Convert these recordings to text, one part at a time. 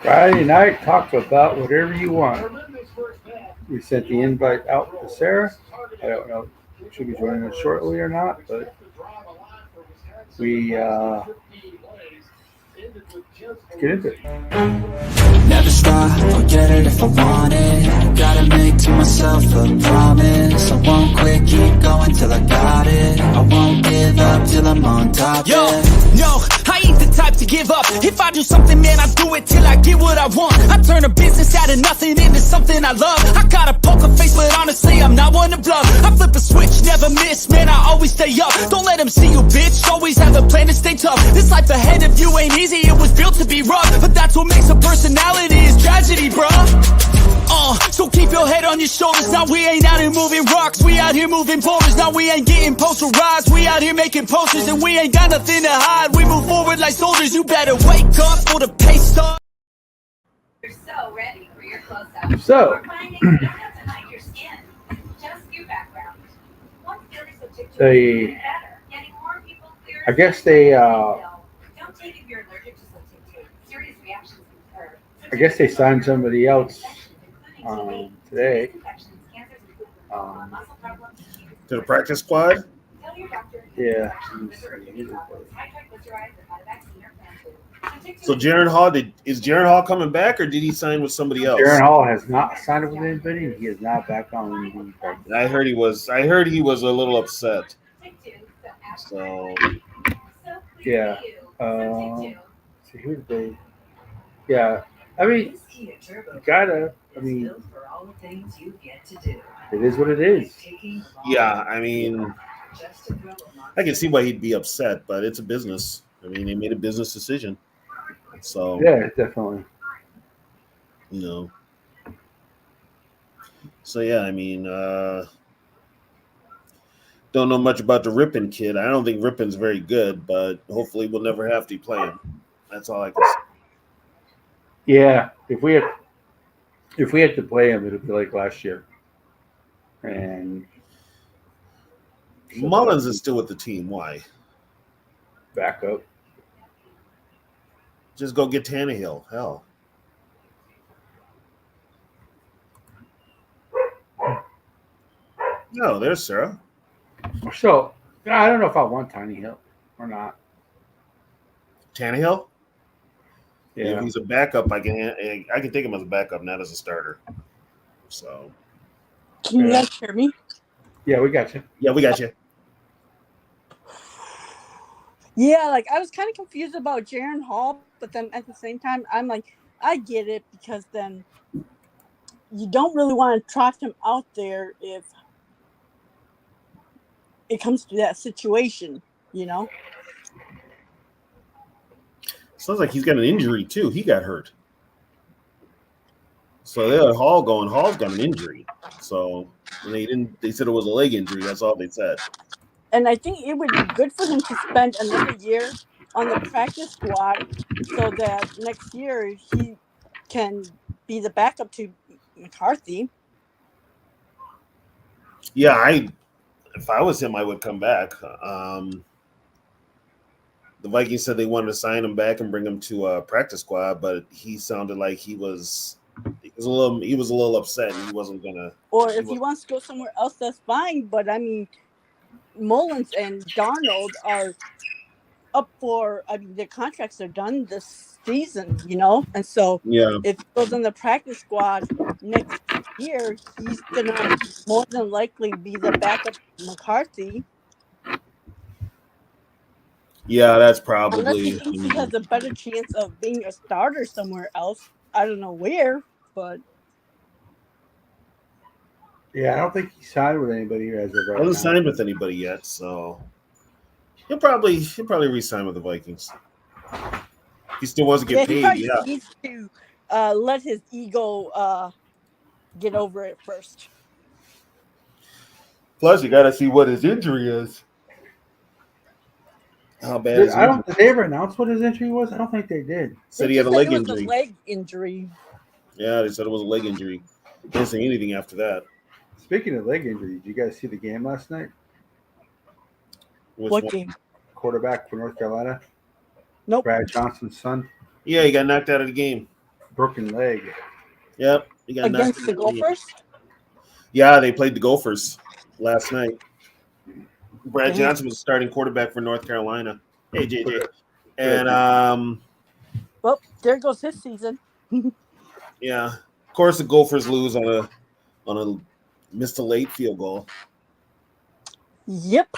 Friday night, talk about whatever you want. We sent the invite out to Sarah. I don't know if she'll be joining us shortly or not, but we get into it. Never stop, I'll get it if I want it. Gotta make to myself a promise. I won't quit, keep going till I got it. I won't give up till I'm on top. Yo, yeah. no, I ain't the type to give up. If I do something, man, I do it till I get what I want. I turn a business out of nothing into something I love. I got a poker face, but honestly, I'm not one to bluff. I flip a switch, never miss, man, I always stay up. Don't let them see you, bitch, always have a plan to stay tough. This life ahead of you ain't easy, it was built to be rough. But that's what makes a personality, is tragedy, bruh. So keep your head on your shoulders. Now we ain't out here moving rocks, we out here moving boulders. Now we ain't getting posterized, we out here making posters. And we ain't got nothing to hide, we move forward like soldiers. You better wake up for the pace start. You're so ready for your close-up. So, We're finding you don't have to hide your skin, just your background. One series of pictures They- is better, getting more people clear. I guess they, Don't take if you're allergic to something too. Serious reactions can occur. I guess they signed somebody else today. To the practice squad? Yeah. So Jaron Hall, is Jaron Hall coming back, or did he sign with somebody else? Jaron Hall has not signed up with anybody, and he is not back on the practice. I heard he was. I heard he was a little upset. So Yeah. See who did they? Yeah. I mean, you gotta. I mean, it is what it is. yeah, I mean, I can see why he'd be upset, but it's a business. I mean, they made a business decision. So Yeah, definitely. you know. So yeah, I mean, don't know much about the Rippon kid. I don't think Rippon's very good, but hopefully we'll never have to play him. That's all I can say. Yeah, if we had to play him, it'd be like last year. And Mullins is still with the team. Why? back up. Just go get Tannehill. Hell. No, there's Sarah. So I don't know if I want Tiny Hill or not. Tannehill? Yeah. If he's a backup, I can take him as a backup, not as a starter. So Can you guys hear me? Yeah, we got you. yeah, we got you. Yeah, like I was kind of confused about Jaron Hall, but then at the same time, I'm like, I get it, because then you don't really want to trot him out there if it comes to that situation, you know? Sounds like he's got an injury too. He got hurt. So they had Hall going. Hall's got an injury. So they didn't. They said it was a leg injury. That's all they said. And I think it would be good for him to spend another year on the practice squad so that next year he can be the backup to McCarthy. Yeah, if I was him, I would come back. The Vikings said they wanted to sign him back and bring him to a practice squad, but he sounded like he was a little upset and he wasn't gonna. Or if he wants to go somewhere else, that's fine. But I mean, Mullins and Darnold are up for. I mean, their contracts are done this season, you know, and so Yeah, if he goes on the practice squad next year, he's gonna more than likely be the backup to McCarthy. yeah, that's Unless probably. he thinks he has a better chance of being a starter somewhere else. I don't know where, but Yeah, I don't think he signed with anybody as of right Hasn't now. signed with anybody yet, so he'll probably re-sign with the Vikings. He still wants to yeah, get he paid. probably Yeah, needs to let his ego get over it first. plus you got to see what his injury is. How bad is Did they ever announce what his injury was? I don't think they did. Said They he had a just said leg it was injury. a leg injury. Yeah, they said it was a leg injury. Didn't say anything after that. Speaking of leg injury, did you guys see the game last night? Which What one? game? Quarterback for North Carolina, Nope. Brad Johnson's son. Yeah, he got knocked out of the game. broken leg. Yep. He got knocked Against the in the knee. Gophers? Yeah, they played the Gophers last night. Brad Dang. Johnson was the starting quarterback for North Carolina. Hey, JJ. And Well, there goes his season. yeah, of course the Gophers lose on a missed a late field goal. Yep.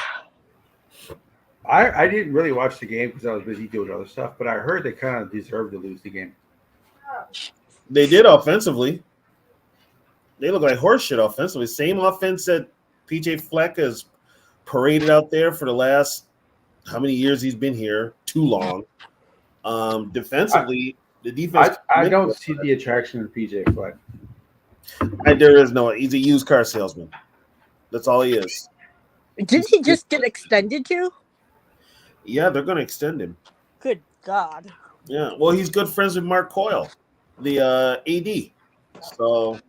I didn't really watch the game because I was busy doing other stuff, but I heard they kind of deserved to lose the game. They did offensively. They look like horseshit offensively. Same offense that PJ Fleck has paraded out there for the last how many years he's been here? Too long. Defensively, the defense. I don't see the attraction of PJ Fleck. There is no. He's a used car salesman. That's all he is. Didn't he just get extended to? Yeah, they're going to extend him. Good God. Yeah, well, he's good friends with Mark Coyle, the AD. So,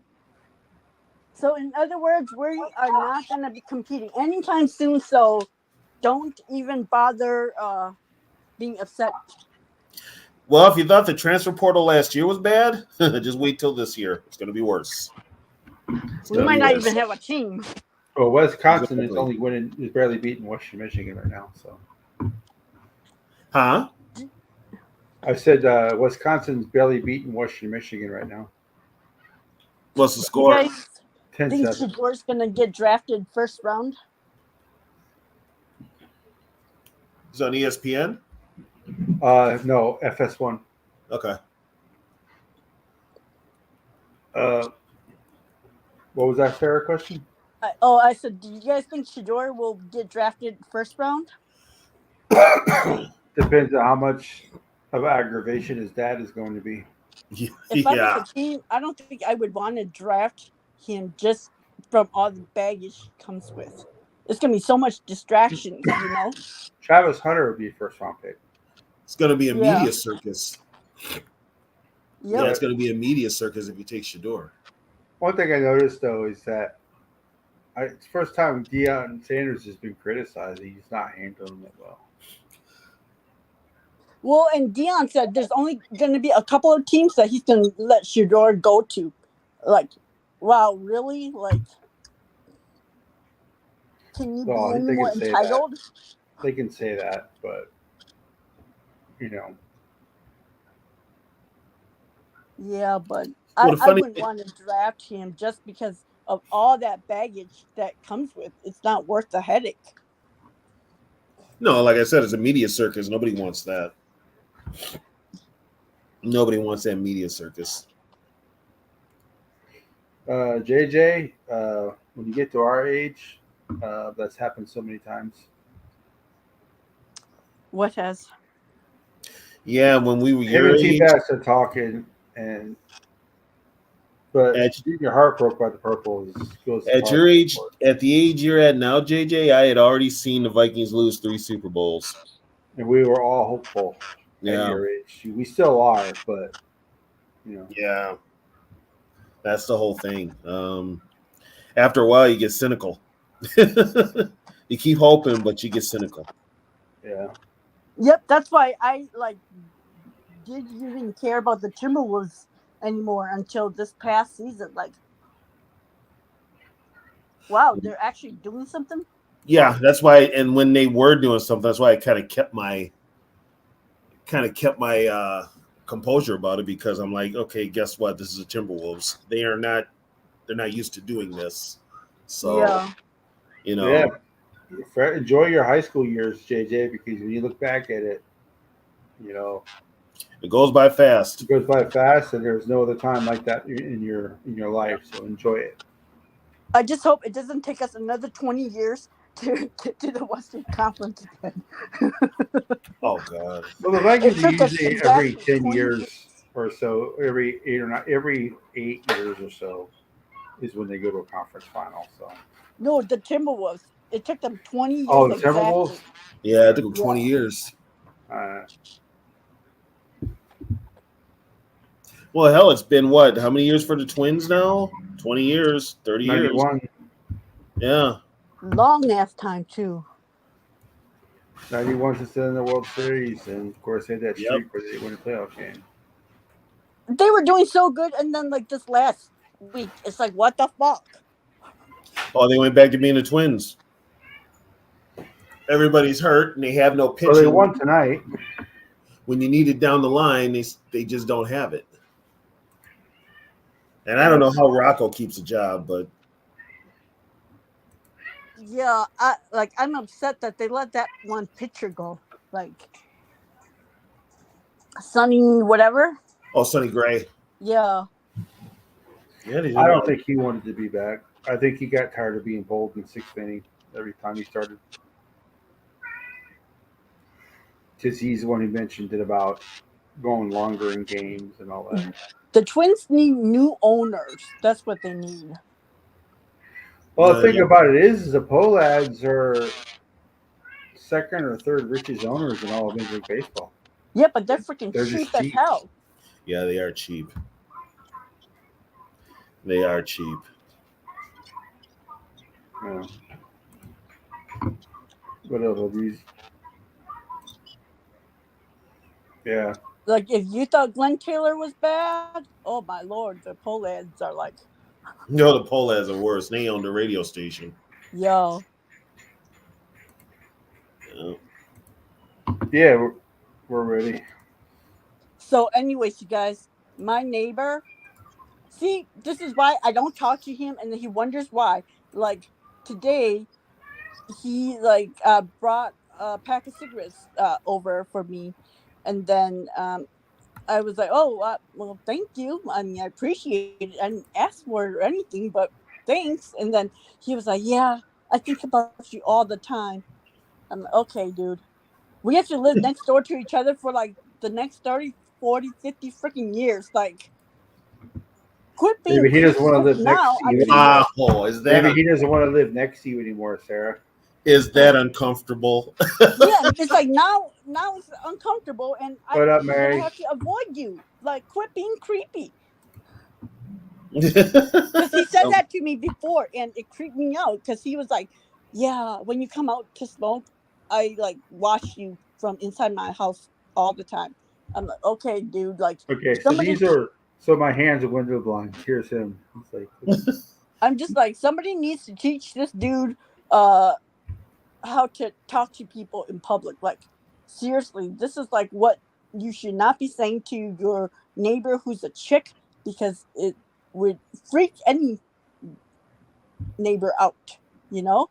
in other words, we are not going to be competing anytime soon. So, don't even bother being upset. Well, if you thought the transfer portal last year was bad, just wait till this year. It's going to be worse. We might not even have a team. Well, Wisconsin is barely beating Western Michigan right now. So, huh? I said Wisconsin's barely beating Western Michigan right now. What's the score? You guys think 10-7. Shador's going to get drafted first round? It's on ESPN? No, FS1. Okay. What was that, Sarah, question? I said, do you guys think Shador will get drafted first round? Depends on how much of aggravation his dad is going to be. If I was a team, I don't think I would want to draft him just from all the baggage he comes with. It's going to be so much distractions, you know? Travis Hunter would be a first round pick. It's going to be a media circus. Yep. Yeah, it's going to be a media circus if you take Shador. One thing I noticed, though, is that it's the first time Deion Sanders has been criticized. He's not handling it well. Well, and Deion said there's only going to be a couple of teams that he's going to let Shador go to. Like, wow, really? Like, can you be any more entitled? They can say that, but, you know. Yeah, but I wouldn't want to draft him just because of all that baggage that comes with. It's not worth the headache. No, like I said, it's a media circus. Nobody wants that. Nobody wants that media circus. JJ, when you get to our age, that's happened so many times. What has? Yeah, when we were your age, are talking, but your heart broke by the purple. At your age, at the age you're at now, JJ, I had already seen the Vikings lose 3 Super Bowls, and we were all hopeful. At your age, we still are, but you know. Yeah, that's the whole thing. After a while, you get cynical. You keep hoping, but you get cynical. Yeah. Yep, that's why I didn't even care about the Timberwolves anymore until this past season. Like, wow, they're actually doing something. Yeah, that's why. And when they were doing something, that's why I kind of kept my composure about it, because I'm like, okay, guess what? This is the Timberwolves. They're not used to doing this. So, yeah. You know. Yeah. Enjoy your high school years, JJ, because when you look back at it, you know, it goes by fast. It goes by fast, and there's no other time like that in your life. So enjoy it. I just hope it doesn't take us another 20 years to get to the Western Conference again. Oh God! Well, the Vikings are usually every 10 years or so, every 8 years or so, is when they go to a conference final. So. No, the Timberwolves. It took them 20 years. Oh, the Timberwolves? Yeah, it took them 20 years. Well, hell, it's been what? How many years for the Twins now? 20 years, 30 91. years. Yeah. Long ass time, too. 91 since in the World Series, and of course, they had that streak where they won a playoff game. They were doing so good, and then like this last week, it's like what the fuck? Oh, they went back to being the Twins. Everybody's hurt, and they have no So they pitching. won tonight. When you need it down the line, they just don't have it. And I don't know how Rocco keeps a job, but Yeah, I'm upset that they let that one pitcher go. Like Sonny, whatever. Sonny Gray. Yeah, Yeah, they I did. don't think he wanted to be back. I think he got tired of being bowled in sixth inning every time he started. Because he's the one who mentioned it about going longer in games and all that. the Twins need new owners. That's what they need. Well, the thing Yeah. about it is the Polads are second or third richest owners in all of Major League Baseball. Yeah, but they're freaking They're cheap just as cheap. hell. Yeah, they are cheap. They are cheap. Yeah. What else? These? Yeah. Like if you thought Glenn Taylor was bad, oh my lord, the Polads are like, No, the Polads are worse. They own the radio station. yo. Yeah. Yeah, we're ready. So, anyways, you guys, my neighbor. See, this is why I don't talk to him, and he wonders why. Like today, he brought a pack of cigarettes over for me, and then I was like, oh well, thank you. I mean, I appreciate it. I didn't ask for it or anything, but thanks. And then he was like, yeah, I think about you all the time. I'm like, okay, dude. We have to live next door to each other for like the next 30, 40, 50 freaking years. Like, quit being Maybe he doesn't want to creepy live next now. to I you. mean, Wow, is that Maybe he doesn't want to live next to you anymore, Sarah. uncomfortable? yeah, it's like now it's uncomfortable, and What up, I'm gonna Mary? have to avoid you. Like, quit being creepy. Because Because he said that to me before, and it creeped me out. Because he was like, "Yeah, when you come out to smoke, I like watch you from inside my house all the time." I'm like, "Okay, dude. Like, Okay, so somebody." these are my hands are window blinds. Here's him. He's like, I'm just like, somebody needs to teach this dude uh how to talk to people in public. Like, seriously, this is like what you should not be saying to your neighbor who's a chick, because it would freak any neighbor out, you know?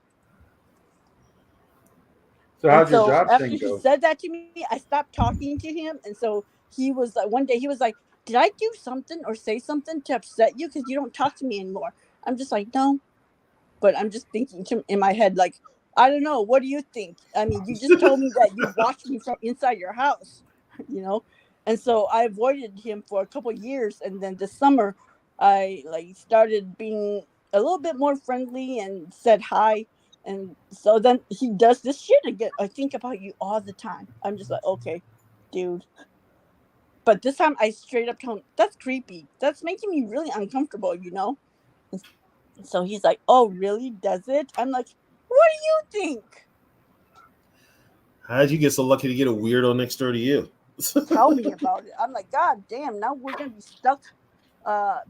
so And how'd your so job after thing he go? said that to me, I stopped talking to him. And so he was like, one day he was like, did I do something or say something to upset you? Because you don't talk to me anymore. I'm just like, no. But I'm just thinking in my head, like, I don't know. What do you think? I mean, you just told me that you watched me from inside your house, you know? And so I avoided him for a couple years. And then this summer, I like started being a little bit more friendly and said hi. And so then he does this shit again. I think about you all the time. I'm just like, okay, dude. But this time I straight up told him, that's creepy. That's making me really uncomfortable, you know? So he's like, oh, really? Does it? I'm like, what do you think? How'd you get so lucky to get a weirdo next door to you? Tell me about it. I'm like, God damn, now we're going to be stuck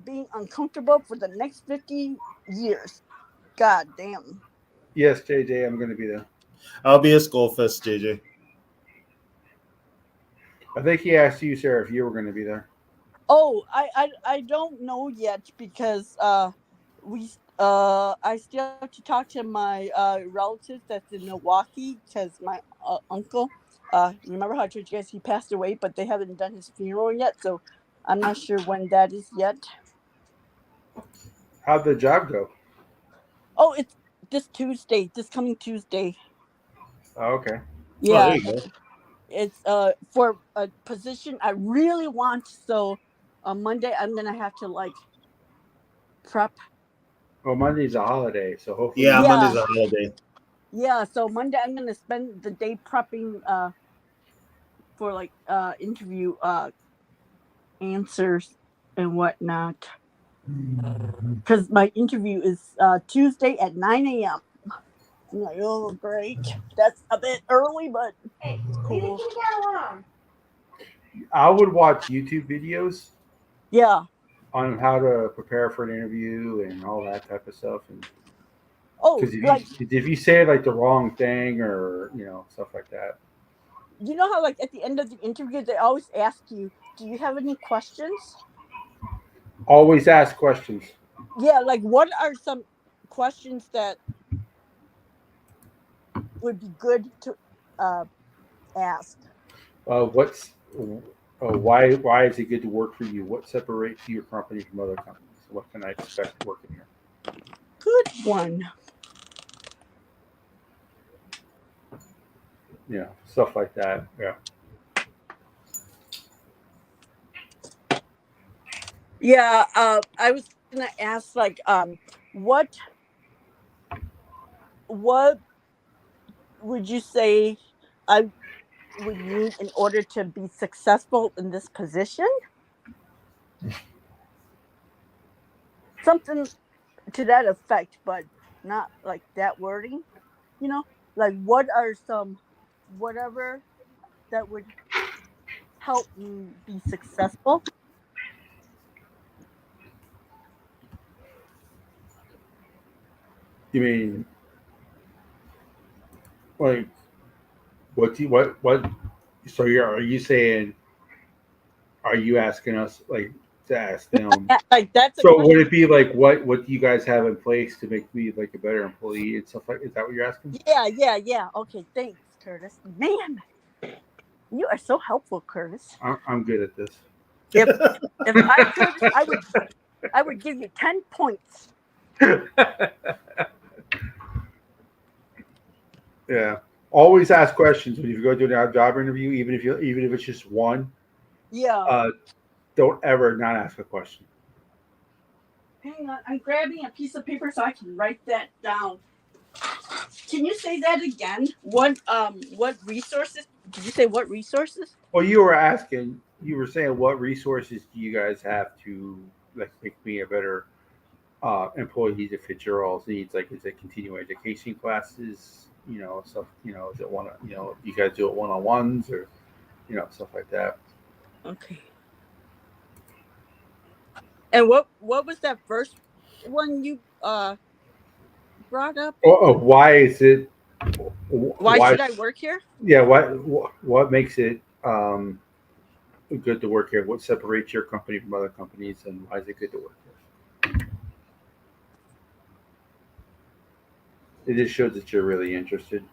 being uncomfortable for the next 50 years. God damn. Yes, JJ, I'm going to be there. I'll be at Skullfest, JJ. I think he asked you, Sarah, if you were going to be there. Oh, I don't know yet, because I still have to talk to my relatives that's in Milwaukee, because my uncle, remember how I told you guys he passed away, but they haven't done his funeral yet, so I'm not sure when that is yet. How'd the job go? Oh, it's this coming Tuesday. Oh, okay. Oh, Yeah, there you go. it's for a position I really want, so on Monday I'm gonna have to like prep. Well, Monday's a holiday, so hopefully. Yeah, Yeah. Monday's a holiday. Yeah, so Monday I'm gonna spend the day prepping for like interview answers and whatnot. Because my interview is Tuesday at 9 a.m. I'm like, oh great. That's a bit early, but Hey, cool. leave the cat alone. I would watch YouTube videos Yeah. on how to prepare for an interview and all that type of stuff. And Oh, because like if you say like the wrong thing or stuff like that, you know how like at the end of the interview they always ask you, "Do you have any questions?" always ask questions. Yeah, like what are some questions that would be good to uh, ask? What's why is it good to work for you? What separates your company from other companies? What can I expect working here? Good one. Stuff like that. Yeah. Yeah, I was gonna ask like what what would you say I would need in order to be successful in this position? Something to that effect, but not like that wording, you know? Like what are some whatever that would help me be successful? You mean like what? Do you, what? So are you saying? Are you asking us like to ask them? Like that's a So would question. it be like what do you guys have in place to make me like a better employee and stuff like? Is that what you're asking? Yeah. Okay, thanks, Curtis. Man, you are so helpful, Curtis. I'm good at this. If if I could, I would give you 10 points. Yeah. Always ask questions when you go to a job interview, even if it's just one. Yeah. Uh, don't ever not ask a question. Hang on, I'm grabbing a piece of paper so I can write that down. Can you say that again? What resources? Did you say what resources? Well, you were saying what resources do you guys have to like make me a better employee to fit your all's needs? Like, is it continuing education classes? Stuff. Is it one? You guys do it one on ones or stuff like that. Okay. And what was that first one you brought up? Why is it? Why Why? should I work here? Yeah. What makes it good to work here? What separates your company from other companies, and why is it good to work here? It just shows that you're really interested.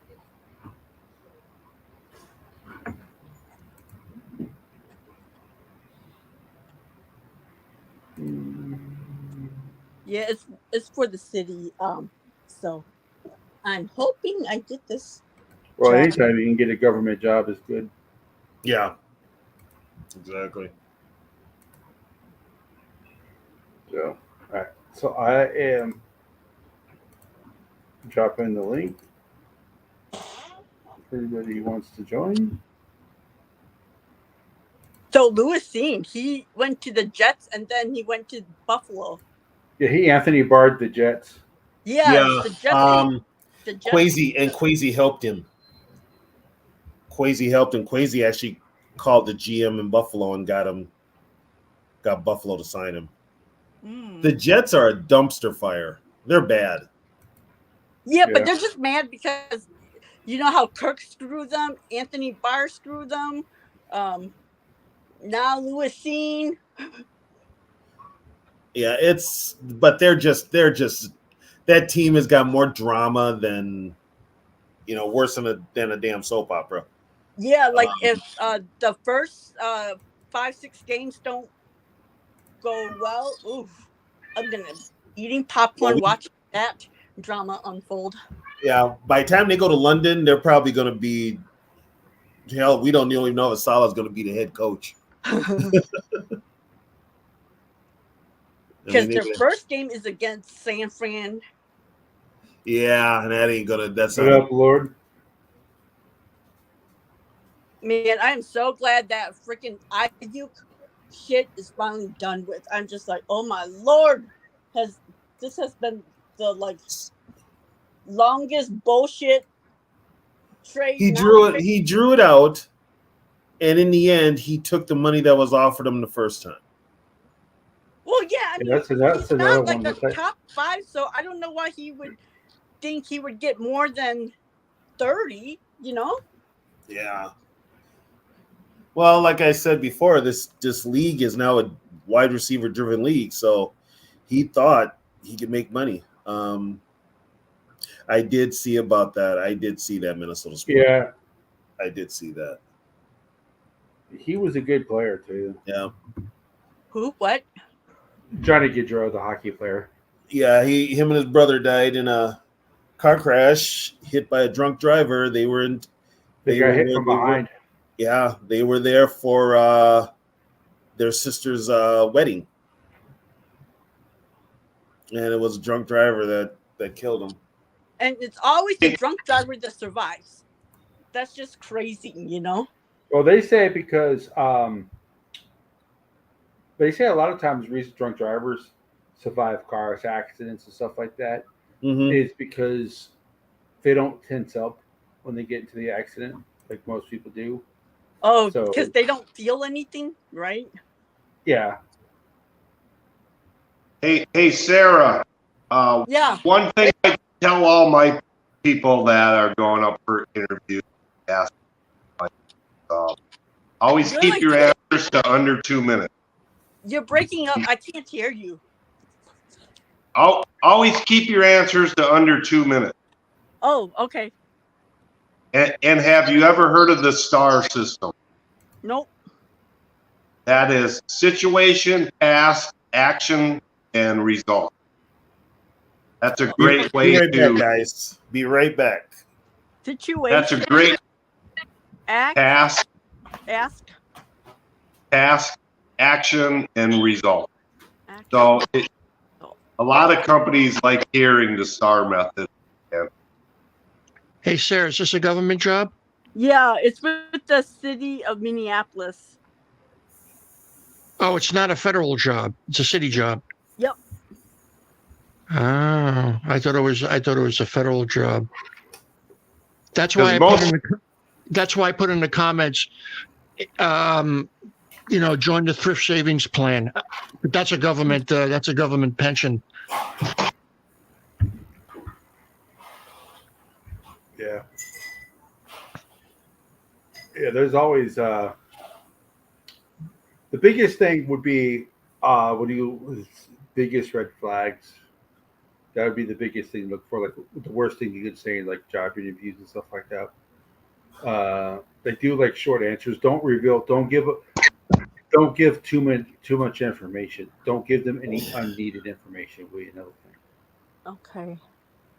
Yeah, it's for the city. So I'm hoping I get this Well, job. anytime you can get a government job is good. Yeah, exactly. So, all right. So I am dropping the link. If anybody wants to join. So Lewis Seen, he went to the Jets and then he went to Buffalo. Yeah, he Anthony Bard the Jets. Yeah, Yeah. the Jets. The Jets. Quasi helped him. Quasi helped him. Quasi actually called the GM in Buffalo and got Buffalo to sign him. The Jets are a dumpster fire. They're bad. Yeah, but Yeah. they're just mad because you know how Kirk screwed them, Anthony Barr screwed them, now Lewis Seen. Yeah, but they're just that team has got more drama than worse than a damn soap opera. Yeah, like Um, if the first 5-6 games don't go well, oof, I'm gonna eating well, popcorn watching that drama unfold. yeah, by the time they go to London, they're probably going to be hell. We don't even know if Salah's going to be the head coach. I Because mean, their first game is against San Fran. yeah, and that ain't gonna. That's Good not. up, Lord. Man, I am so glad that freaking Ayuk shit is finally done with. I'm just like, oh my lord, has been the like longest bullshit trade. He Not drew it. trade. He drew it out, and in the end, he took the money that was offered him the first time. Well, yeah, I mean, that's he's another not like one. a top 5, so I don't know why he would think he would get more than 30. Yeah. Well, like I said before, this league is now a wide receiver driven league, so he thought he could make money. I did see about that. I did see that Minnesota Sport. Yeah, I did see that. he was a good player too. Yeah. Who? What? Johnny Gaudreau, the hockey player. Yeah, him and his brother died in a car crash, hit by a drunk driver. They were in. They got hit from behind. Yeah, they were there for their sister's wedding, and it was a drunk driver that killed him. And it's always the drunk driver that survives. That's just crazy, Well, they say because they say a lot of times reason drunk drivers survive car accidents and stuff like that is because they don't tense up when they get into the accident like most people do. Oh, So- because they don't feel anything, right? Yeah. Hey, Sarah. Yeah. One thing I tell all my people that are going up for interviews, ask, always You're keep like- your answers to under 2 minutes. You're breaking up. I can't hear you. Always keep your answers to under 2 minutes. Oh, okay. And have you ever heard of the STAR system? Nope. That is situation, task, action, and result. That's a great way Be right to. back, guys. Be right back. Situation. That's a great ask. task, action, and result. Action. So a lot of companies like hearing the STAR method. Hey, Sarah, is this a government job? Yeah, it's with the city of Minneapolis. Oh, it's not a federal job. It's a city job. Yep. Oh, I thought it was a federal job. That's why that's why I put in the comments. Join the thrift savings plan. But that's a government pension. Yeah. Yeah, there's always the biggest thing would be biggest red flags. That would be the biggest thing to look for. Like the worst thing you could say in like job interviews and stuff like that. They do like short answers. Don't reveal. Don't give too much information. Don't give them any unneeded information. Will be another thing. Okay.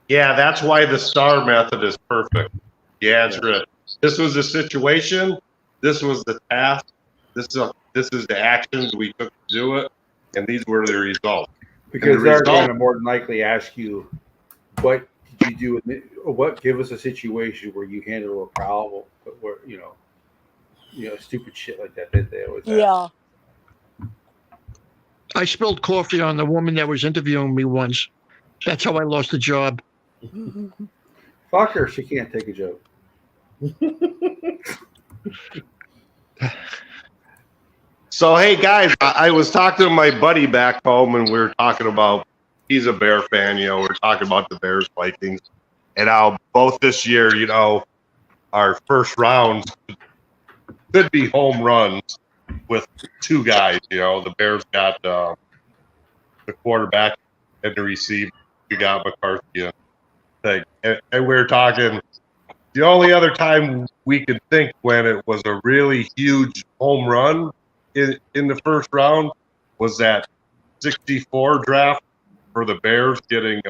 Yeah, that's why the STAR method is perfect. You answer it. This was the situation. This was the task. This is the actions we took to do it, and these were the results. Because they're going to more than likely ask you, what did you do? What give us a situation where you handle a problem, but where stupid shit like that. They always ask. Yeah. I spilled coffee on the woman that was interviewing me once. That's how I lost the job. Fuck her. She can't take a joke. So, hey, guys, I was talking to my buddy back home, and we were talking about, he's a Bear fan, we're talking about the Bears Vikings, and how both this year, our first rounds could be home runs with two guys. The Bears got the quarterback and the receiver. We got McCarthy. And we were talking, the only other time we could think when it was a really huge home run in the first round was that 64 draft for the Bears getting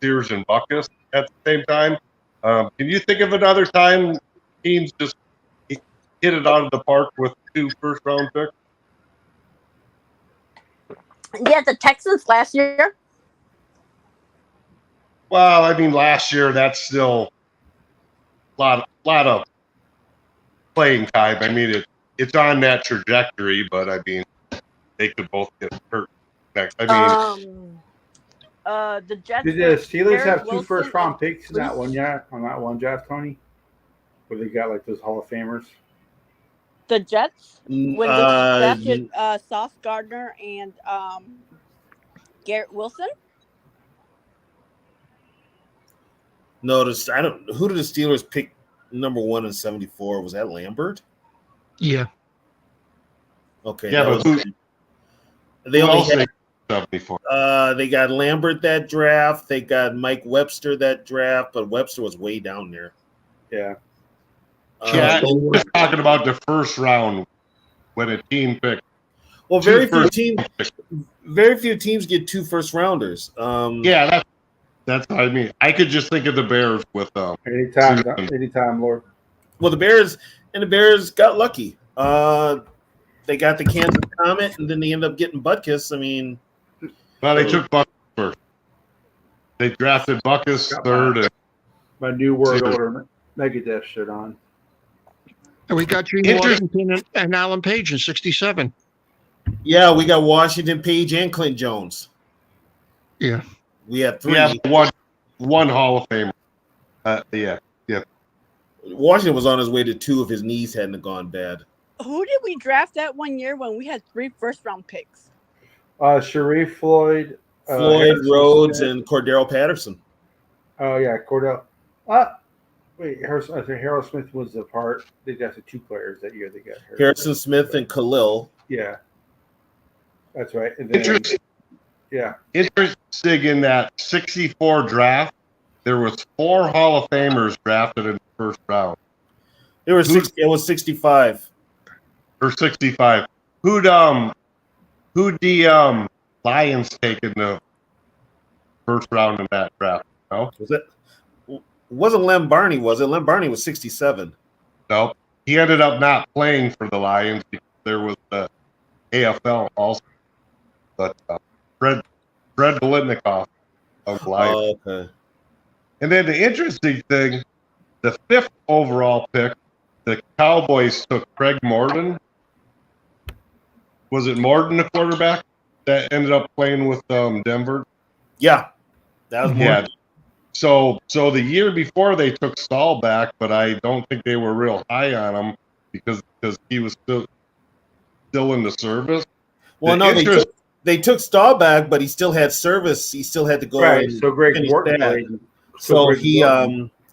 Sears and Buckus at the same time. Can you think of another time teams just hit it out of the park with 2 first-round picks? Yeah, the Texans last year. Well, I mean, last year that's still a lot of playing time. I mean, it's on that trajectory, but I mean, they could both get hurt next. I mean, The Jets. Did the Steelers have 2 Wilson first-round and picks in that one? Yeah, on that one draft, Tony, where they got like those Hall of Famers. The Jets when they drafted Sauce Gardner and Garrett Wilson. Notice I don't. Who did the Steelers pick number 1 in 74? Was that Lambert? Yeah. Okay. Yeah, but they only else had 74. They got Lambert that draft. They got Mike Webster that draft, but Webster was way down there. Yeah. Yeah, we're just talking about the first round when a team picked. Well, very few teams get 2 first rounders. Yeah, that's what I mean. I could just think of the Bears with anytime, Lord. Well, the Bears got lucky. They got the Kansas Comet, and then they end up getting Butkus. I mean, well, they took Butkus first. They drafted Butkus third. And my new world order Megadeth shirt on. And we got Gene Washington and Alan Page in 67. Yeah, we got Washington, Page, and Clint Jones. Yeah. We have 3. We have one Hall of Famer. Yeah. Washington was on his way to 2 if his knees hadn't gone bad. Who did we draft that one year when we had 3 first-round picks? Sharif Floyd, Rhodes, and Cordero Patterson. Oh yeah, Cordell. Wait, I think Harold Smith was a part. They drafted 2 players that year. They got Harrison Smith and Khalil. Yeah, that's right. And then, Interesting in that 64 draft, there was 4 Hall of Famers drafted in the first round. It was 65. Or 65. Who'd the Lions take in the first round in that draft? No? Wasn't Lem Barney, was it? Lem Barney was 67. No. He ended up not playing for the Lions because there was the AFL also. But Fred Biletnikoff of the Lions. Oh, okay. And then the interesting thing, the 5th overall pick, the Cowboys took Craig Morton. Was it Morton, the quarterback, that ended up playing with Denver? Yeah. That was Morton. Yeah. So the year before they took Stahl back, but I don't think they were real high on him because he was still in the service. Well, they took Stahl back, but he still had service. He still had to go. Right. So Greg Morton played. So he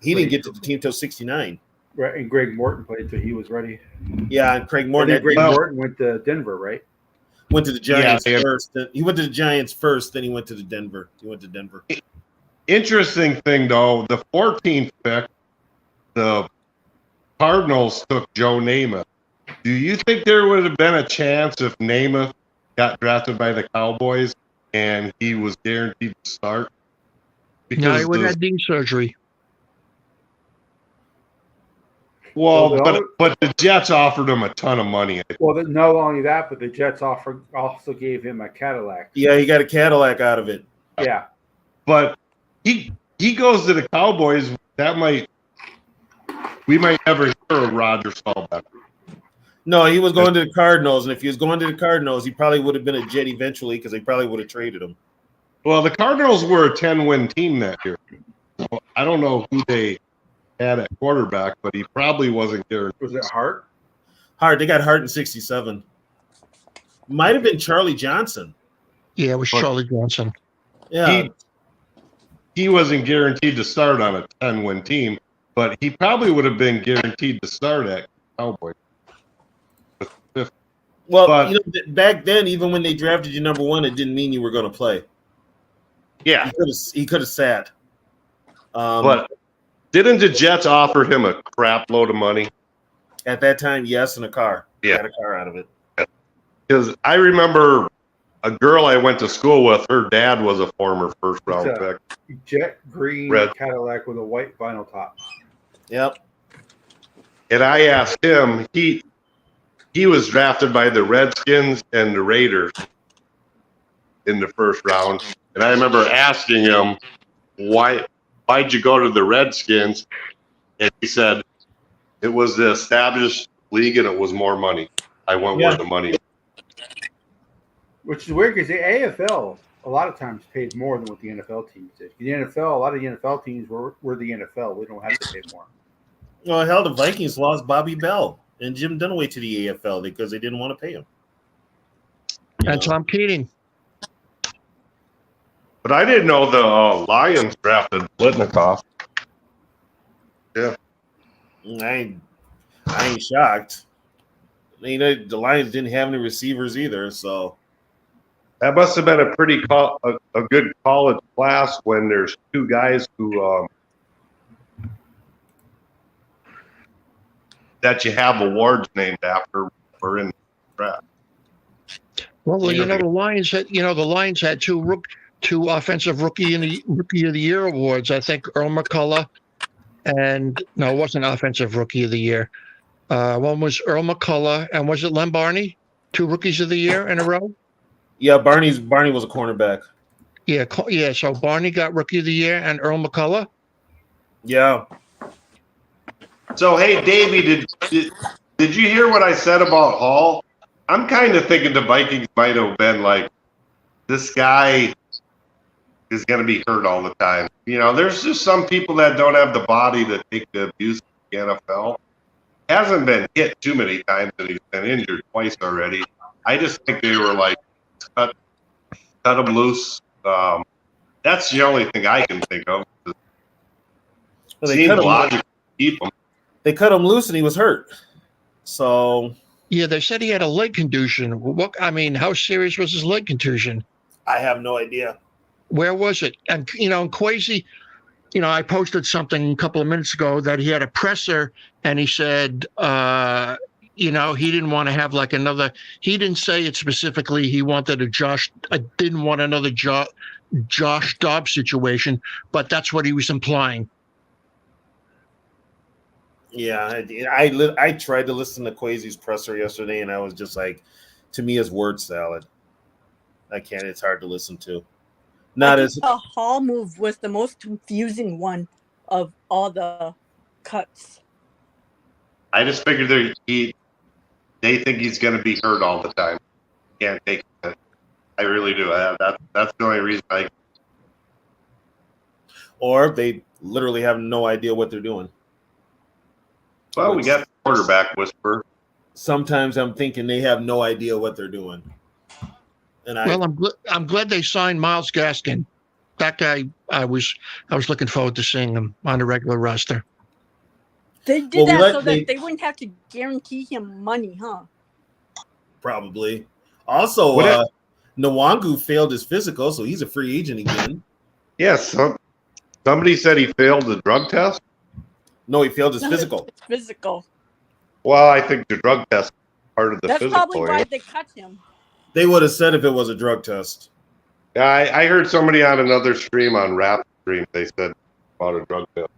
didn't get to the team till 69. Right, and Greg Morton played until he was ready. Yeah, and Craig Morton. Morton went to Denver, right? Went to the Giants first. He went to the Giants first, then he went to Denver. Interesting thing, though, the 14th pick, the Cardinals took Joe Namath. Do you think there would have been a chance if Namath got drafted by the Cowboys and he was guaranteed to start? No, he would have had knee surgery. Well, but the Jets offered him a ton of money. Well, not only that, but the Jets also gave him a Cadillac. Yeah, he got a Cadillac out of it. Yeah. But he goes to the Cowboys. We might never hear of Roger Staubach. No, he was going to the Cardinals, and if he was going to the Cardinals, he probably would have been a Jet eventually because they probably would have traded him. Well, the Cardinals were a 10-win team that year. So I don't know who they had at quarterback, but he probably wasn't guaranteed. Was it Hart? Hart. They got Hart in 67. Might have been Charlie Johnson. Yeah, it was Charlie Johnson. Yeah. He wasn't guaranteed to start on a 10-win team, but he probably would have been guaranteed to start at Cowboys. Well, back then, even when they drafted you number 1, it didn't mean you were going to play. Yeah. He could have sat. But didn't the Jets offer him a crap load of money? At that time, yes, and a car. Yeah. Got a car out of it. Because I remember a girl I went to school with, her dad was a former first-round pick. Jet green Cadillac with a white vinyl top. Yep. And I asked him, he was drafted by the Redskins and the Raiders in the first round. And I remember asking him, why'd you go to the Redskins? And he said, it was the established league and it was more money. I went where the money was. Which is weird because the AFL a lot of times pays more than what the NFL teams did. The NFL, a lot of the NFL teams were the NFL. We don't have to pay more. Well, hell, the Vikings lost Bobby Bell. and Jim Dunaway to the AFL because they didn't want to pay him. And Tom Keating. But I didn't know the Lions drafted Blitnikoff. Yeah. I ain't shocked. You know, the Lions didn't have any receivers either, so That must have been a pretty a good college class when there's two guys who that you have awards named after or in the draft. Well, the Lions had two offensive rookie of the year awards. I think Earl McCullough, and no, it wasn't offensive rookie of the year. One was Earl McCullough, and was it Len Barney? Two rookies of the year in a row. yeah, Barney was a cornerback. Yeah. So Barney got rookie of the year, and Earl McCullough. Yeah. So hey, Davey, did you hear what I said about Hall? I'm kind of thinking the Vikings might have been like, this guy is going to be hurt all the time. You know, there's just some people that don't have the body to take the abuse of the NFL. Hasn't been hit too many times, and he's been injured twice already. I just think they were like, cut him loose. That's the only thing I can think of. Well, they Seems cut him logical to keep him. They cut him loose and he was hurt. So Yeah, they said he had a leg contusion. How serious was his leg contusion? I have no idea. Where was it? And Kwesi, I posted something a couple of minutes ago that he had a presser, and he said, he didn't want to have like another. He didn't say it specifically. He wanted didn't want another Josh Dobbs situation, but that's what he was implying. Yeah, I tried to listen to Kwesi's presser yesterday, and I was just like, to me, it's word salad. I can't. It's hard to listen to. The Hall move was the most confusing one of all the cuts. I just figured they think he's going to be hurt all the time. Can't take it. I really do. That's the only reason Or they literally have no idea what they're doing. Well, we got the quarterback whisperer. Sometimes I'm thinking they have no idea what they're doing. And I'm glad they signed Myles Gaskin. That guy, I was looking forward to seeing him on the regular roster. They did that that they wouldn't have to guarantee him money, huh? Probably. Also, Nwangu failed his physical, so he's a free agent again. Yes. Somebody said he failed the drug test. No, he failed his physical. Physical. Well, I think the drug test is part of the That's physical. That's probably why they cut him. They would have said if it was a drug test. Yeah, I heard somebody on another stream on Rap Stream. They said about a drug test.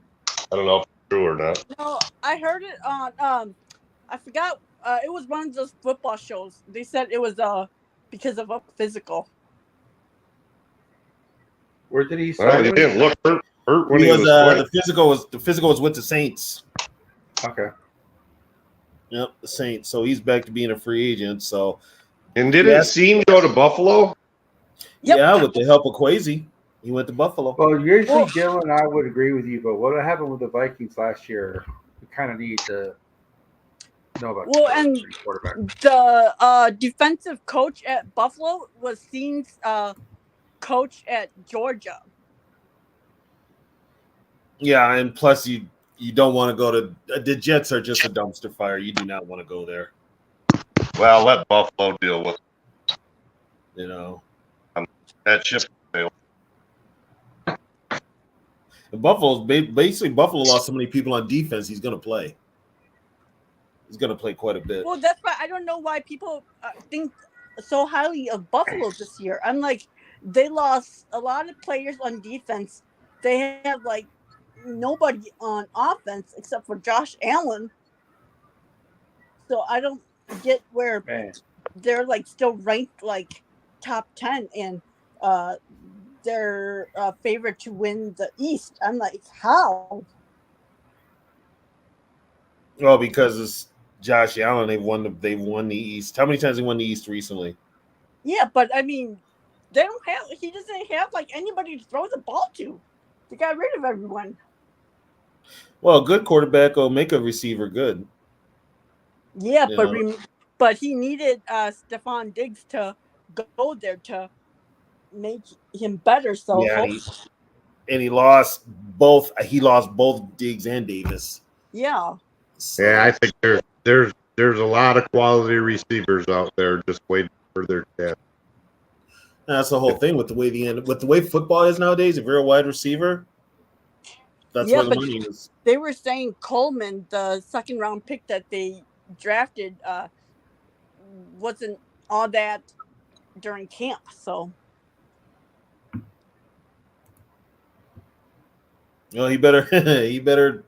I don't know if it's true or not. No, I heard it on. I forgot. It was one of those football shows. They said it was because of a physical. Where did he Well, sign? he didn't look hurt when he was the physical was with the Saints. Okay. Yep, the Saints. So he's back to being a free agent. So, and didn't Seam go to Buffalo? Yep. Yeah, with the help of Kwesi, he went to Buffalo. Well, usually Dylan and I would agree with you, but what happened with the Vikings last year? We kind of need to know about. Well, and the defensive coach at Buffalo was Seam's coach at Georgia. Yeah, and plus you don't want to go to the Jets are just a dumpster fire. You do not want to go there. Well, let Buffalo deal with it. You know. That ship failed. Buffalo lost so many people on defense. He's going to play. He's going to play quite a bit. Well, that's why I don't know why people think so highly of Buffalo this year. I'm like, they lost a lot of players on defense. They have like nobody on offense except for Josh Allen. So I don't get where they're like still ranked like top 10 and they're favored to win the East. I'm like, how? Well, because it's Josh Allen. They won the East. How many times they won the East recently? Yeah, but I mean, he doesn't have like anybody to throw the ball to. They got rid of everyone. Well, a good quarterback will make a receiver good. Yeah, You but know? but he needed Stephon Diggs to go there to make him better. So Yeah, hope, and he lost both. He lost both Diggs and Davis. yeah. So Yeah, I think there's a lot of quality receivers out there just waiting for their chance. that's the whole thing with the way football is nowadays. If you're a wide receiver, that's Yeah, where the but money is. they were saying Coleman, the second round pick that they drafted, wasn't all that during camp. So He better he better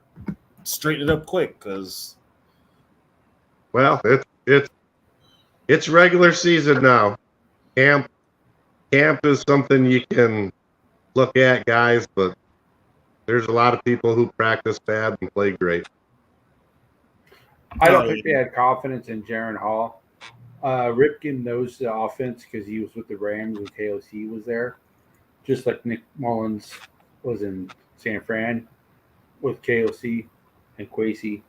straighten it up quick because Well, it's regular season now. Camp is something you can look at, guys, but there's a lot of people who practice bad and play great. I don't think they had confidence in Jaron Hall. Ripken knows the offense because he was with the Rams when KOC was there, just like Nick Mullins was in San Fran with KOC and Kwesi.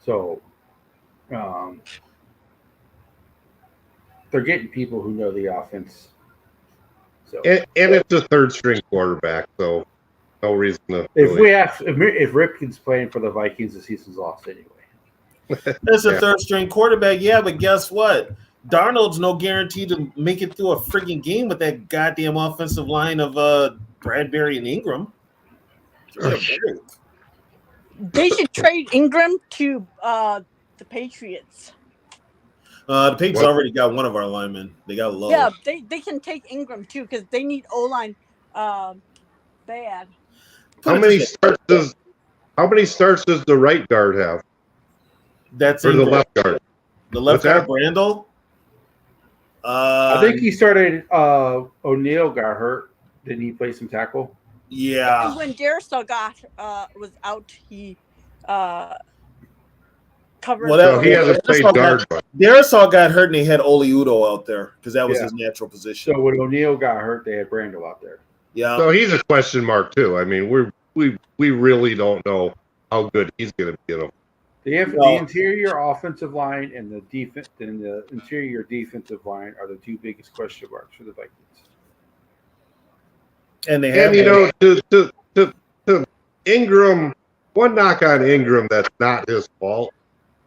So they're getting people who know the offense. So And it's a third string quarterback, so no reason to if Ripken's playing for the Vikings, the season's lost anyway. that's a third string quarterback. Yeah, but guess what? Darnold's no guarantee to make it through a freaking game with that goddamn offensive line of Bradbury and Ingram. Give me a break. they should trade Ingram to the Patriots. The Patriots What? already got one of our linemen. They got low. Yeah, they can take Ingram too because they need O line bad. How many starts does the right guard have? That's Or the Ingram. left guard? The left What's guard, that? Brandel. I think he started. O'Neal got hurt. Didn't he play some tackle? Yeah. And when Darisaw was out, he covered. Whatever. So he hasn't played guard, but Darisaw got hurt and they had Oli Udo out there because that was his natural position. So when O'Neal got hurt, they had Brandel out there. Yeah. so he's a question mark too. I mean, we really don't know how good he's going to be. The interior offensive line and the defense and the interior defensive line are the two biggest question marks for the Vikings. And they have To Ingram, one knock on Ingram that's not his fault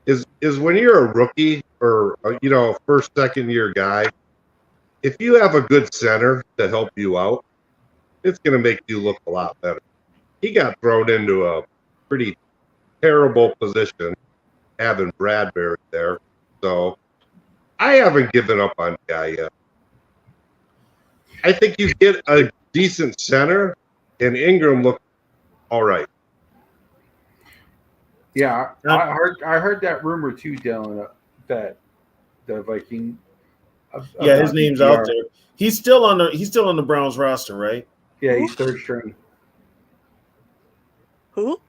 is when you're a rookie or first, second year guy, if you have a good center to help you out, it's going to make you look a lot better. He got thrown into a pretty terrible position having Bradbury there. So I haven't given up on the guy yet. I think you get a decent center and Ingram looked all right. Yeah, I heard that rumor too, Dylan, that the Viking. Yeah, his name's out there. He's still on the Browns roster, right? Yeah, he's third string. Who?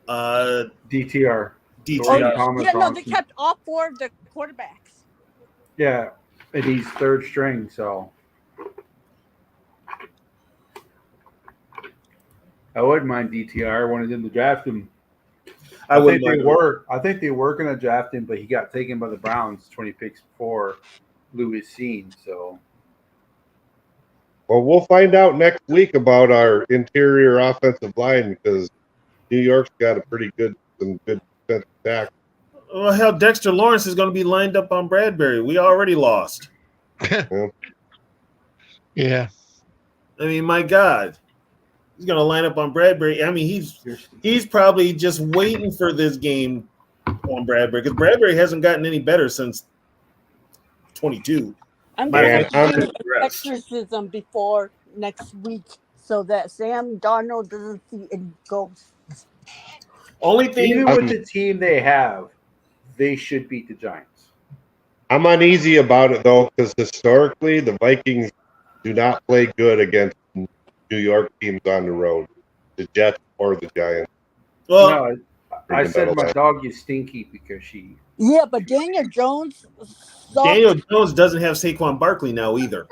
DTR. DTR. Thomas Yeah, no, Robinson. they kept all four of the quarterbacks. Yeah, and he's third string, so I wouldn't mind DTR. I wanted them to draft him. I think they were going to draft him, but he got taken by the Browns 20 picks before Lewis seen. So, Well, we'll find out next week about our interior offensive line because New York's got some good defensive tackles. Well, hell, Dexter Lawrence is going to be lined up on Bradbury. We already lost. Yeah. I mean, my God. He's going to line up on Bradbury. I mean, he's probably just waiting for this game on Bradbury because Bradbury hasn't gotten any better since 22. I'm going to do exorcism before next week so that Sam Darnold doesn't see any ghosts. Only thing even with the team they have, they should beat the Giants. I'm uneasy about it, though, because historically the Vikings do not play good against New York teams on the road, the Jets or the Giants. Well, no, I said my dog is stinky because she. Yeah, but Daniel Jones. Daniel Jones doesn't have Saquon Barkley now either.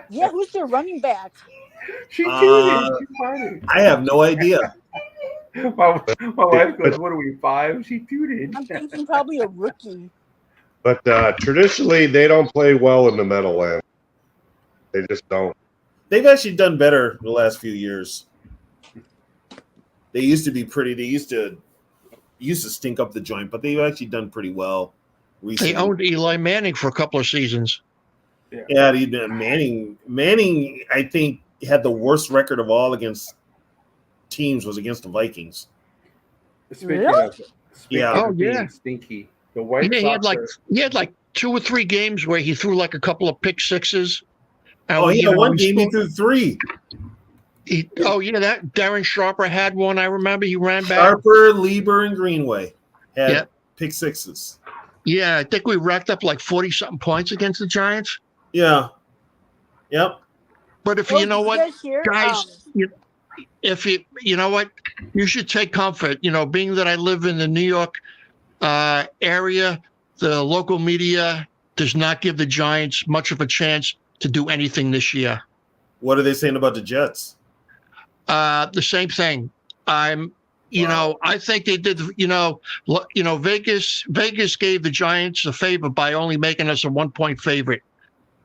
Yeah, who's their running back? She cheated. I have no idea. my wife goes, "What are we, 5?" She tuned I'm in. thinking probably a rookie. But traditionally, they don't play well in the Meadowlands. They just don't. They've actually done better the last few years. They used to be pretty. They used to stink up the joint, but they've actually done pretty well recently. They owned Eli Manning for a couple of seasons. Yeah, Manning, I think, had the worst record of all against teams was against the Vikings. Speaking Really? of, Yeah. Oh, being yeah. stinky, the White Yeah, Sox he had like 2 or 3 games where he threw like a couple of pick sixes. Oh, you yeah, know, one he game he scored- threw 3. that Darren Sharper had one. I remember he ran back. Harper, Lieber, and Greenway had Yeah. pick sixes. Yeah, I think we racked up like 40-something points against the Giants. Yeah. Yep. But if Well, you know did what, guys hear, guys, if you know what, you should take comfort. You know, being that I live in the New York area, the local media does not give the Giants much of a chance to do anything this year. What are they saying about the Jets? The same thing. I think they did. Vegas gave the Giants a favor by only making us a 1-point favorite.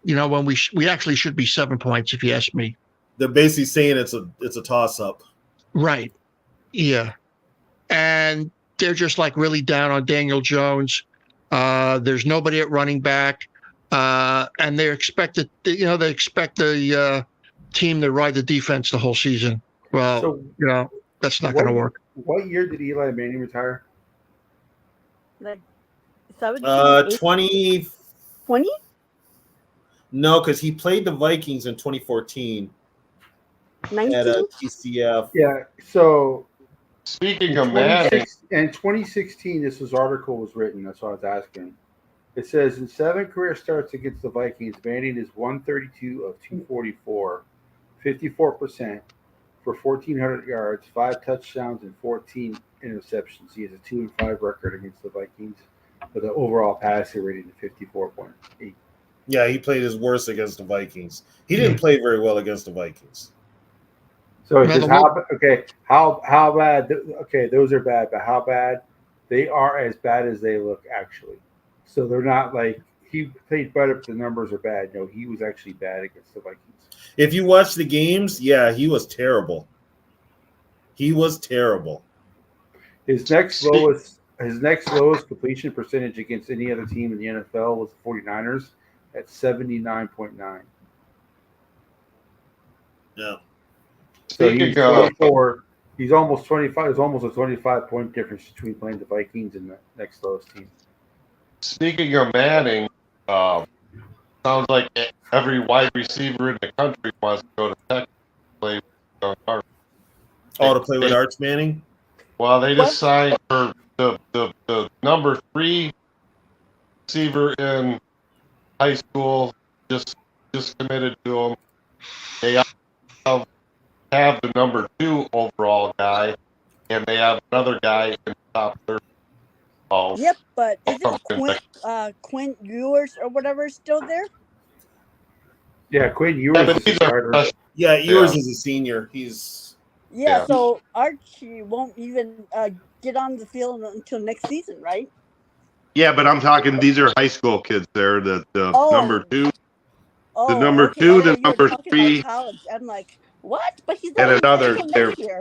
You know, when we actually should be 7 points, if you ask me. They're basically saying it's a toss up. Right. Yeah. And they're just like really down on Daniel Jones. There's nobody at running back. And they expect the team to ride the defense the whole season. Well, So that's not going to work. What year did Eli Manning retire? like 17, 20. 20? No, because he played the Vikings in 2014 19? at a TCF. Yeah. So Speaking of Manning, in 2016, this article was written. That's what I was asking. It says in 7 career starts against the Vikings, Manning is 132 of 244, 54% for 1,400 yards, 5 touchdowns, and 14 interceptions. He has a 2-5 record against the Vikings with an overall passer rating of 54.8. Yeah, he played his worst against the Vikings. He didn't play very well against the Vikings. So it Well, says how bad? Okay, those are bad, but how bad? They are as bad as they look actually. So they're not like he played better, but the numbers are bad. No, he was actually bad against the Vikings. If you watch the games, yeah, he was terrible. He was terrible. His next lowest completion percentage against any other team in the NFL was the 49ers at 79.9. Yeah. So he's Speaking of- 24. He's almost 25. There's almost a 25-point difference between playing the Vikings and the next lowest team. speaking of Manning, sounds like every wide receiver in the country wants to go to Texas to play with John Carter. Oh, to play with Arch Manning? Well, they just signed for the number 3 receiver in high school. Just committed to him. They have the number 2 overall guy, and they have another guy in the top 30. Oh, Yep, but isn't Quint Ewers or whatever still there? Yeah, Quinn yeah, Ewers but is these the are starter. Yeah, yours is a senior. He's Yeah, so Archie won't even get on the field until next season, right? yeah, but I'm talking. These are high school kids. They're the Oh. number 2. Oh, number okay. 2, I the thought you were number talking 3, about college. I'm like, what? But he's and not another. until next year.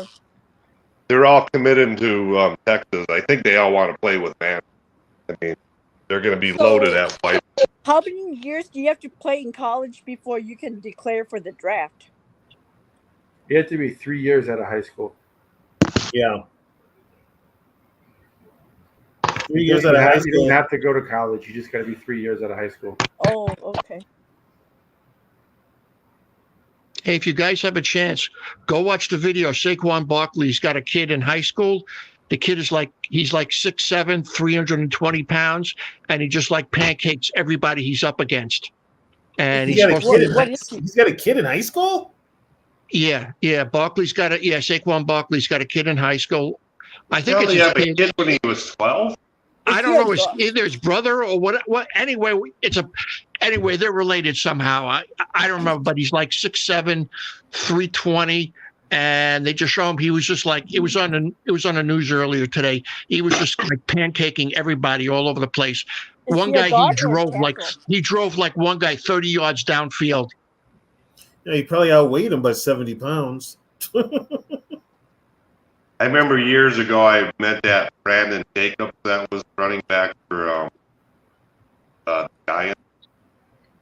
They're all committed to Texas. I think they all want to play with Manning. I mean, they're going to be loaded at white. How many years do you have to play in college before you can declare for the draft? You have to be 3 years out of high school. yeah. 3 You years out of high You school. don't have to go to college. You just got to be 3 years out of high school. Oh, okay. Hey, if you guys have a chance, go watch the video. Saquon Barkley's got a kid in high school. The kid is he's 6'7", 320 pounds, and he just pancakes everybody he's up against. And He's got a kid in high school? Yeah. Saquon Barkley's got a kid in high school. I think He it's had a kid when he was 12. I don't know. It's either his brother or what. Anyway, they're related somehow. I don't remember, but he's 6'7", 320, and they just show him. He was just like it was on the news earlier today. He was just like pancaking everybody all over the place. Is One he a guy guard or a he drove like one guy 30 yards downfield. Yeah, he probably outweighed him by 70 pounds. I remember years ago I met that Brandon Jacobs that was running back for Giants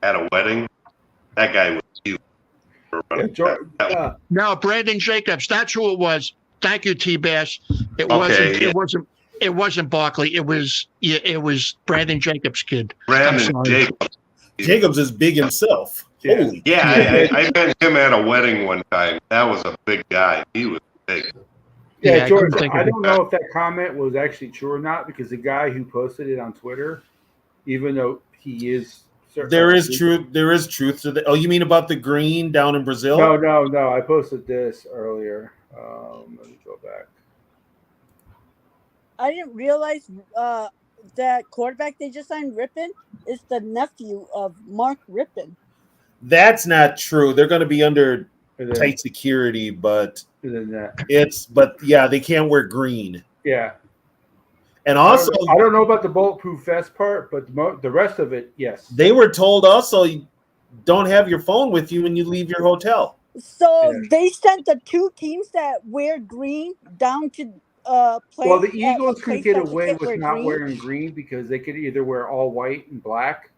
at a wedding. That guy was huge. For Yeah, running back. No, Brandon Jacobs. That's who it was. Thank you, T-Bass. It Okay, yeah. It wasn't Barkley. It was Brandon Jacobs' kid. Brandon Jacobs. Jacobs is big himself. Yeah. Holy. Yeah, I met him at a wedding one time. That was a big guy. He was big. Yeah, George, couldn't think I of it. don't know if that comment was actually true or not because the guy who posted it on Twitter, even though he is There is truth. There is truth to that. Oh, you mean about the green down in Brazil? No. I posted this earlier. Let me go back. I didn't realize that quarterback they just signed, Rippon, is the nephew of Mark Rippon. That's not true. They're going to be under And then, tight security, but and then that. yeah, they can't wear green. Yeah. And also, I don't know about the bulletproof vest part, but the rest of it, yes. they were told also you don't have your phone with you when you leave your hotel. So Yeah. they sent the two teams that wear green down to play. Well, the at a Eagles could place get that they away can't with wear not green. wearing green because they could either wear all white and black,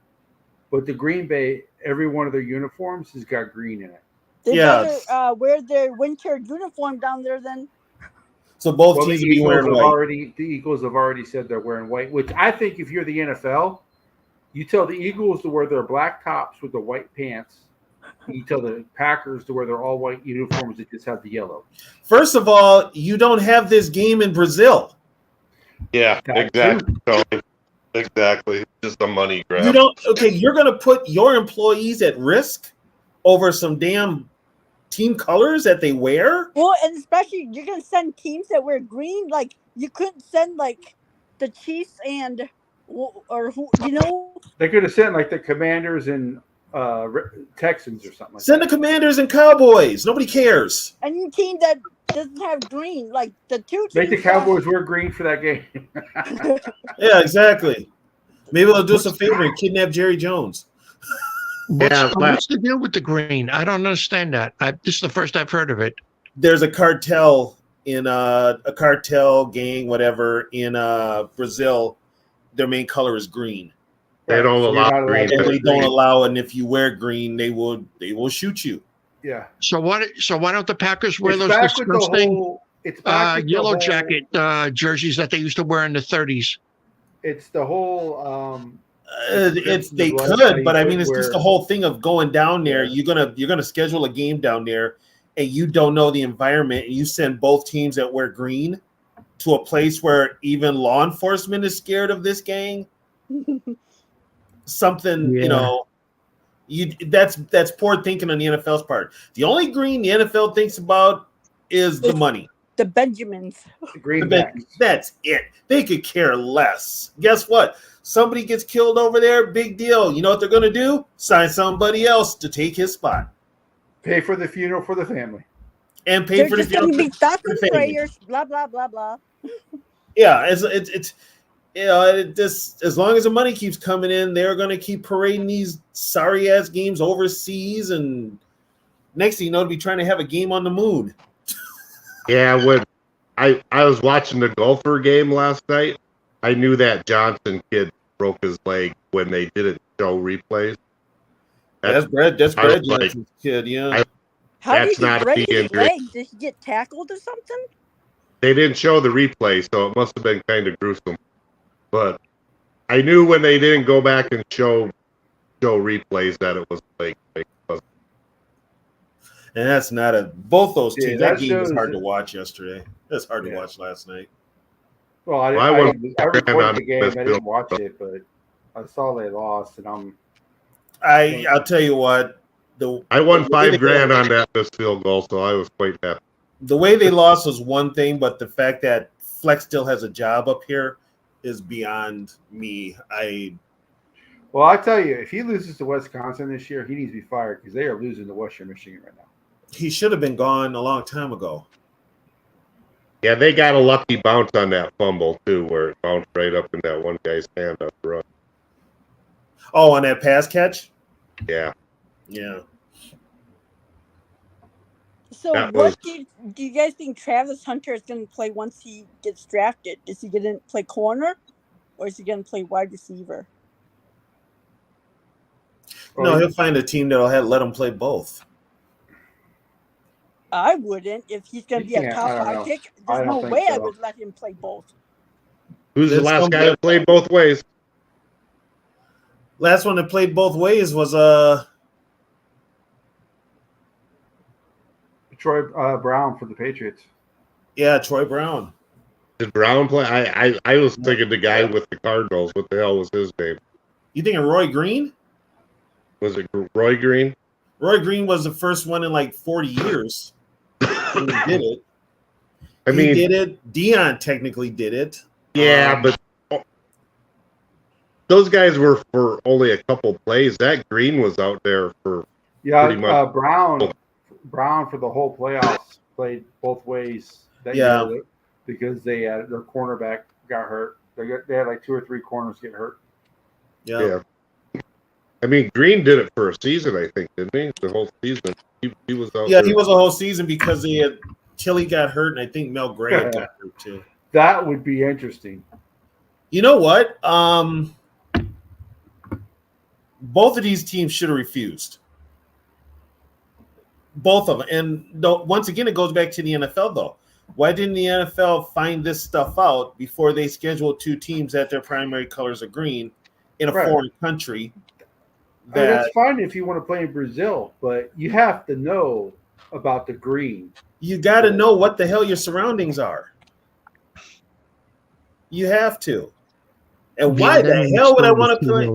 but the Green Bay, every one of their uniforms has got green in it. They Yeah. better wear their winter uniform down there then. So both Well, the teams will be wearing white. The Eagles have already said they're wearing white, which I think if you're the NFL, you tell the Eagles to wear their black tops with the white pants. You tell the Packers to wear their all white uniforms that just have the yellow. First of all, you don't have this game in Brazil. Yeah, That exactly. Tony. Exactly. Just a money grab. You don't. Okay, you're going to put your employees at risk over some damn team colors that they wear. Well, and especially you're gonna send teams that wear green. Like you couldn't send like the Chiefs and or who They could have sent like the Commanders and Texans or something like Send that. the Commanders and Cowboys. Nobody cares. any team that doesn't have green. Like the two teams. Make the Cowboys wear green for that game. Yeah, exactly. Maybe they'll do us a favor and kidnap Jerry Jones. What's the deal with the green? I don't understand that. This is the first I've heard of it. There's a cartel in a cartel gang, whatever, in Brazil. Their main color is green. They don't So you're allow not allowed green. to And wear they don't green. allow, and if you wear green, they will shoot you. Yeah. So why don't the Packers wear It's those back with the disgusting whole. It's back with the yellow whole- jacket jerseys that they used to wear in the 30s? It's the whole. They could, but I mean, it's just the whole thing of going down there. You're gonna schedule a game down there, and you don't know the environment, and you send both teams that wear green to a place where even law enforcement is scared of this gang. Something, that's poor thinking on the NFL's part. The only green the NFL thinks about is the money. The Benjamins. Greenbacks. That's it. They could care less. Guess what? Somebody gets killed over there, big deal. You know what they're going to do? Sign somebody else to take his spot. Pay for the funeral for the family. And pay They're for the just going to funeral be thoughts for and the family. prayers. Blah blah blah blah. Yeah, it's just as long as the money keeps coming in, they're going to keep parading these sorry ass games overseas, and next thing you know, to be trying to have a game on the moon. Yeah, when I was watching the golfer game last night, I knew that Johnson kid broke his leg when they didn't show replays. That's Brad I was Johnson's kid, yeah. How That's did he not a break big his injury. leg? Did he get tackled or something? They didn't show the replay, so it must have been kind of gruesome. But I knew when they didn't go back and show replays that it was like And that's not both those teams. Yeah, that that game was shows hard that- to watch yesterday. That's hard to Yeah. watch last night. Well, I wouldn't reported on the game. this I didn't field. watch it, but I saw they lost, and I'll tell you what. I won the way they- $5,000 on that missed field goal, so I was quite happy. The way they lost was one thing, but the fact that Flex still has a job up here is beyond me. Well, I tell you, if he loses to Wisconsin this year, he needs to be fired because they are losing to Western Michigan right now. He should have been gone a long time ago. Yeah, they got a lucky bounce on that fumble too, where it bounced right up in that one guy's hand up front. Oh, on that pass catch? Yeah, Yeah. So, That what was- do you guys think Travis Hunter is going to play once he gets drafted? Is he going to play corner, or is he going to play wide receiver? No, he'll find a team that'll let him play both. I wouldn't. If he's going to You be a can't, top I don't 5 know. pick, I there's don't no think way I so. would let him play both. Who's the There's last guy somebody- that played both ways? Last one that played both ways was Troy Brown for the Patriots. Troy Brown. Did Brown play? I was thinking the guy with the Cardinals. What the hell was his name? You thinking Roy Green? Was it Roy Green? Roy Green was the first one in like 40 years. When he did it. I He mean, did it. Dion technically did it. yeah, but those guys were for only a couple plays. That Green was out there for Yeah, pretty much. Brown for the whole playoffs played both ways that Yeah. year because they had their cornerback got hurt. They had like 2 or 3 corners get hurt. Yeah. I mean, Green did it for a season, I think, didn't he? The whole season. He was out Yeah, there. he was a whole season because they had Tilly got hurt, and I think Mel Gray had got hurt too. That would be interesting. You know what? Both of these teams should have refused. Both of them. And once again, it goes back to the NFL, though. Why didn't the NFL find this stuff out before they scheduled 2 teams that their primary colors are green in a foreign country? That's fine if you want to play in Brazil, but you have to know about the green. You got to know what the hell your surroundings are. You have to. And why the hell would I want to play?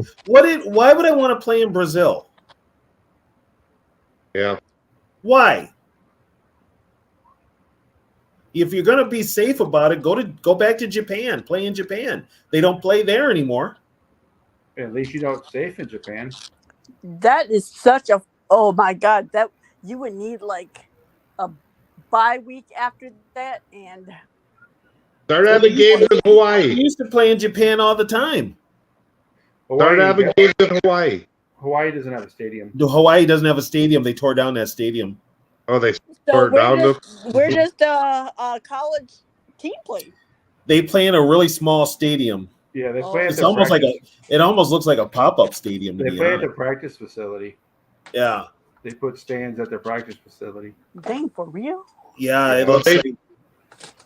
Why would I want to play in Brazil? Yeah. Why? If you're going to be safe about it, go back to Japan. Play in Japan. They don't play there anymore. At least you know it's safe in Japan. That is such a oh my god, that you would need like a bye week after that, and Start having games in I Hawaii. used to play in Japan all the time. Start having games in Hawaii. Hawaii doesn't have a stadium. Hawaii doesn't have a stadium. They tore down that stadium. Oh, they so tore down we're just a college team play. They play in a really small stadium. Yeah, they play at It's their almost practice. it almost looks like a pop-up stadium. To They be play at honest. their practice facility. Yeah. They put stands at their practice facility. Dang, for real? Yeah, it Well, looks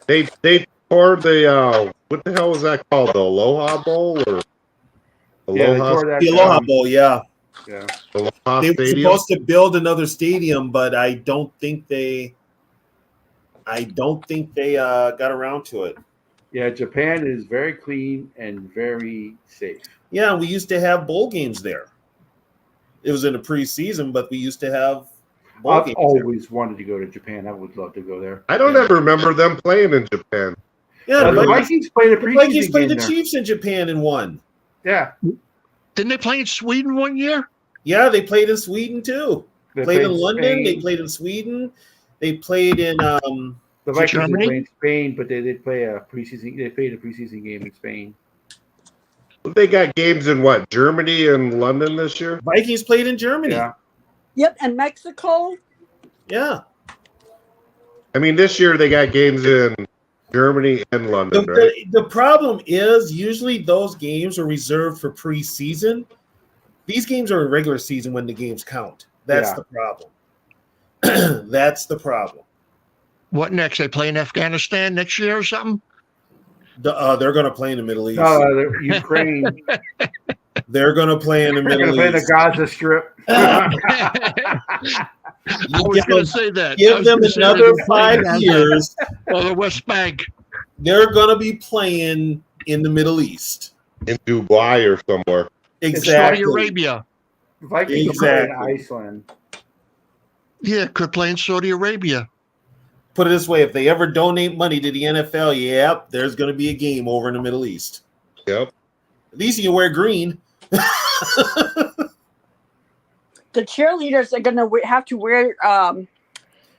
like, they tore the what the hell was that called? The Aloha Bowl or Yeah, they Aloha, tore that the Aloha down. Bowl, yeah. Yeah. Aloha They were Stadium? supposed to build another stadium, but I don't think they got around to it. Yeah, Japan is very clean and very safe. Yeah, we used to have bowl games there. It was in the preseason, but we used to have bowl I've games there. always wanted to go to Japan. I would love to go there. I don't ever remember them playing in Japan. Yeah, The the Vikings played a Vikings preseason played game the there. Chiefs in Japan and won. Yeah, Didn't they play in Sweden one year? Yeah, they played in Sweden too. they Played in London. Spain. They played in Sweden. They played in The Vikings did Germany? play in Spain, but they did play a preseason. They played a preseason game in Spain. They got games in what? Germany and London this year? Vikings played in Germany. Yeah, Yep, and Mexico. Yeah. I mean, this year they got games in Germany and London, right? The problem is usually those games are reserved for preseason. These games are in regular season when the games count. That's Yeah. the problem. That's the problem. What next? They play in Afghanistan next year or something? They're going to play in the Middle East. Ukraine. They're going to play in the They're going Middle to play the East. Gaza Strip. I was going to say that. I Give was them gonna say another they're playing 5 down years. there. Or the West Bank. They're going to be playing in the Middle East. In Dubai or somewhere. Exactly. Saudi Arabia. Vikings will play in Exactly. Iceland. Yeah, could play in Saudi Arabia. Put it this way, if they ever donate money to the NFL, yep, there's going to be a game over in the Middle East. Yep. At least you can wear green. The cheerleaders are gonna have to wear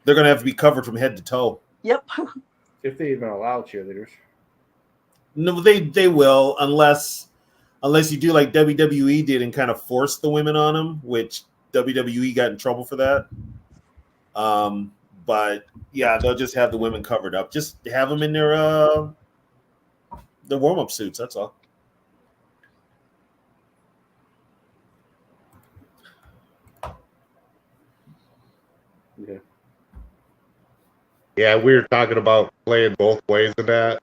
They're going to have to be covered from head to toe. Yep. If they even allow cheerleaders. No, they will unless you do like WWE did and kind of force the women on them, which WWE got in trouble for that. But yeah, they'll just have the women covered up. Just have them in their warm-up suits. That's all. Yeah. Yeah, we were talking about playing both ways in that.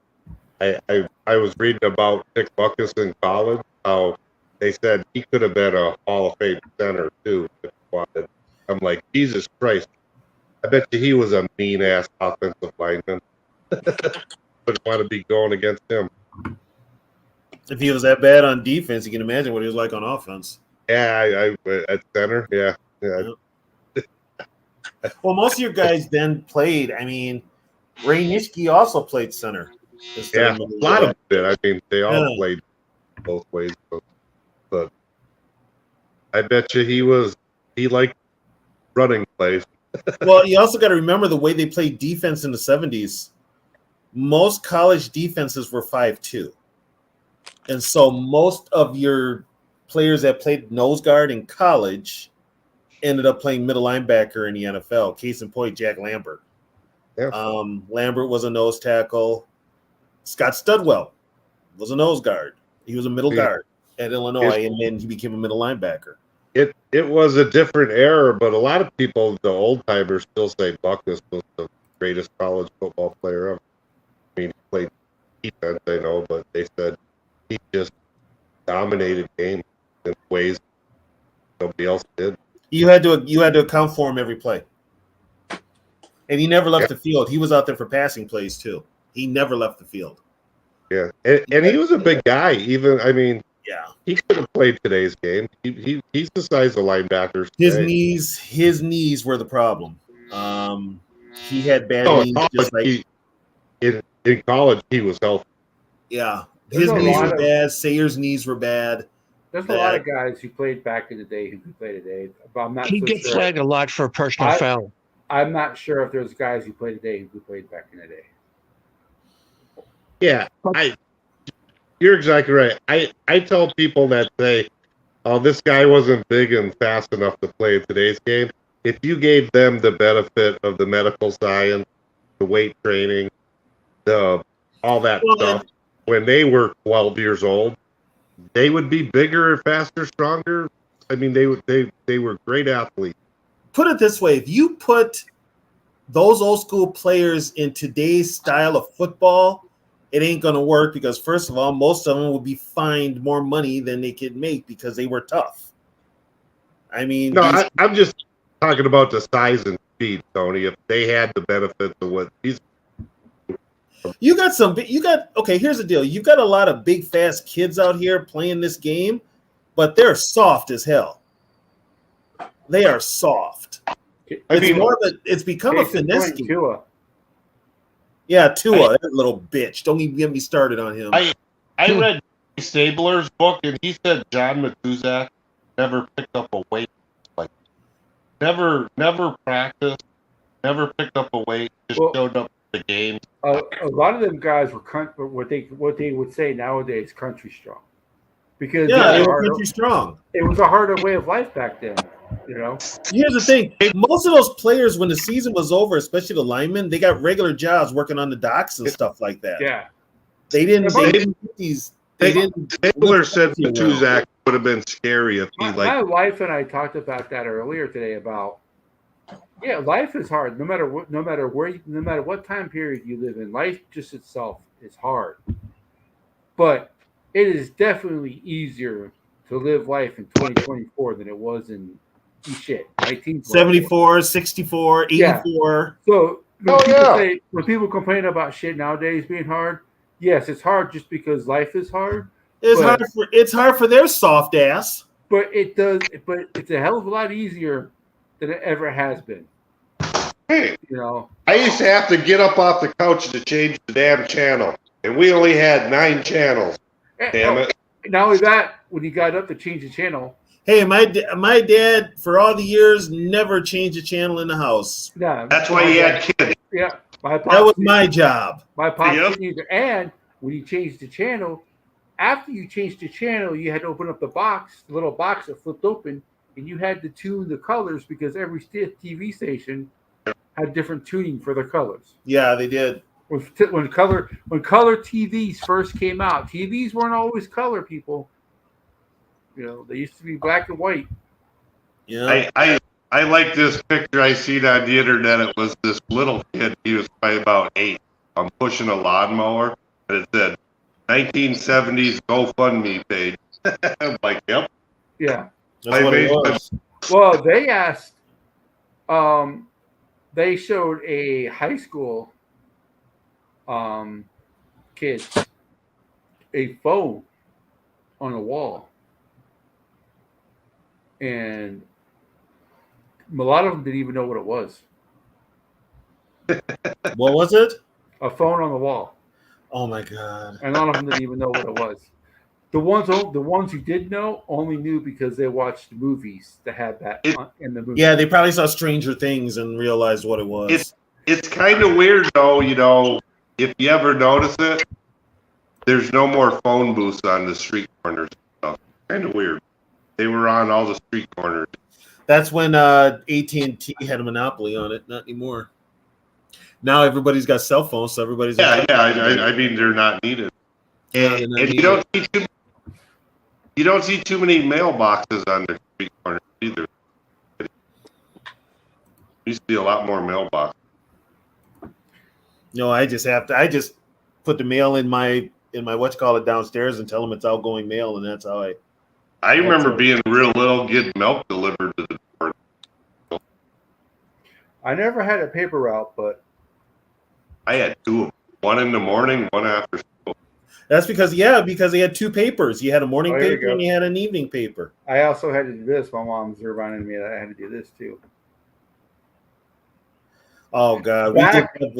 I was reading about Nick Buckus in college, how they said he could have been a Hall of Fame center too if he wanted. I'm like, Jesus Christ. I bet you he was a mean-ass offensive lineman. Wouldn't want to be going against him. If he was that bad on defense, you can imagine what he was like on offense. Yeah, I at center, yeah. Well, most of your guys then played. I mean, Ray Nitschke also played center. Yeah, a lot of them did. I mean, they all played both ways. But I bet you he liked running plays. Well, you also got to remember the way they played defense in the 70s. Most college defenses were 5'2". And so most of your players that played nose guard in college ended up playing middle linebacker in the NFL. Case in point, Jack Lambert. Yeah. Lambert was a nose tackle. Scott Studwell was a nose guard. He was a middle guard at Illinois, and then he became a middle linebacker. It was a different era, but a lot of people, the old timers, still say Buckus was the greatest college football player ever. I mean, he played defense, I know, but they said he just dominated games in ways nobody else did. You had to account for him every play, and he never left the field. He was out there for passing plays too. He never left the field. Yeah, and he was a big guy. Even yeah, he could have played today's game. He's the size of linebackers. His knees were the problem. He had bad knees. Just like in college, he was healthy. Yeah, his knees were bad. Sayer's knees were bad. There's a lot of guys who played back in the day who can play today. But I'm not. He so gets sure. flagged a lot for a personal foul. I'm not sure if there's guys who play today who played back in the day. Yeah, you're exactly right. I tell people that say, "Oh, this guy wasn't big and fast enough to play in today's game." If you gave them the benefit of the medical science, the weight training, all that stuff, when they were 12 years old, they would be bigger, faster, stronger. I mean, they were great athletes. Put it this way: if you put those old school players in today's style of football, it ain't going to work because, first of all, most of them will be fined more money than they could make because they were tough. I mean, no, I'm just talking about the size and speed, Tony. If they had the benefits of what these. Okay, here's the deal. You've got a lot of big, fast kids out here playing this game, but they're soft as hell. They are soft. It's become a finesse game. Tua. Yeah, Tua, that little bitch. Don't even get me started on him. I read Stabler's book, and he said John Matuzak never picked up a weight. Like, never practiced, never picked up a weight, just showed up at the games. A lot of them guys were what they would say nowadays country strong, because they were country strong. It was a harder way of life back then. You know. Here's the thing: most of those players, when the season was over, especially the linemen, they got regular jobs working on the docks and stuff like that. Yeah, they didn't. Stabler said Matuzak would have been scary if he my wife and I talked about that earlier today. About life is hard. No matter what time period you live in, life just itself is hard. But it is definitely easier to live life in 2024 than it was in 1974, 64, 84. Yeah. So when people complain about shit nowadays being hard, yes, it's hard just because life is hard. It's hard for their soft ass. But it's a hell of a lot easier than it ever has been. Hey, you know, I used to have to get up off the couch to change the damn channel, and we only had 9 channels. Damn it! Not only that, when you got up to change the channel, Hey, my dad for all the years never changed a channel in the house. No, That's why he had kids. Yeah, my That pops was my job. my pops Yep. didn't either. And when you changed the channel, after you changed the channel, you had to open up the box, the little box that flipped open, and you had to tune the colors because every TV station had different tuning for the colors. Yeah, they did. When color TVs first came out, TVs weren't always color. People, they used to be black and white. Yeah. I like this picture I seen on the internet. It was this little kid. He was probably about 8. I'm pushing a lawnmower, and it said 1970s GoFundMe page. I'm like, yep. Yeah. That's what it was. Well, they asked. They showed a high school kid a phone on a wall, and a lot of them didn't even know what it was. What was it? A phone on the wall. Oh my god! And a lot of them didn't even know what it was. The ones who did know only knew because they watched movies that had that in the movie. Yeah, they probably saw Stranger Things and realized what it was. It's kind of weird though, if you ever notice it, there's no more phone booths on the street corners and stuff. Kind of weird. They were on all the street corners. That's when AT&T had a monopoly on it. Not anymore. Now everybody's got cell phones, so everybody's I mean they're not needed. And you don't see too many mailboxes on the street corners either. There used to be a lot more mailboxes. No, I just put the mail in my downstairs and tell them it's outgoing mail, and that's how I remember being real little, getting milk delivered to the door. I never had a paper route, but I had 2 of them. One in the morning, one after school. That's because they had 2 papers. You had a morning here we paper go. and you had an evening paper. I also had to do this. My mom's reminding me that I had to do this too. Oh God!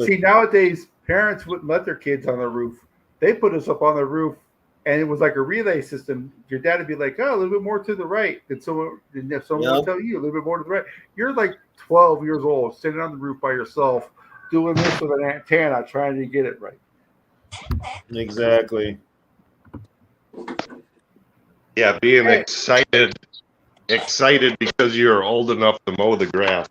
See, nowadays parents wouldn't let their kids on the roof. They put us up on the roof, and it was like a relay system. Your dad would be like, "Oh, a little bit more to the right," and someone would tell you a little bit more to the right. You're like 12 years old, sitting on the roof by yourself, doing this with an antenna, trying to get it right. Exactly. Yeah, being excited because you're old enough to mow the grass.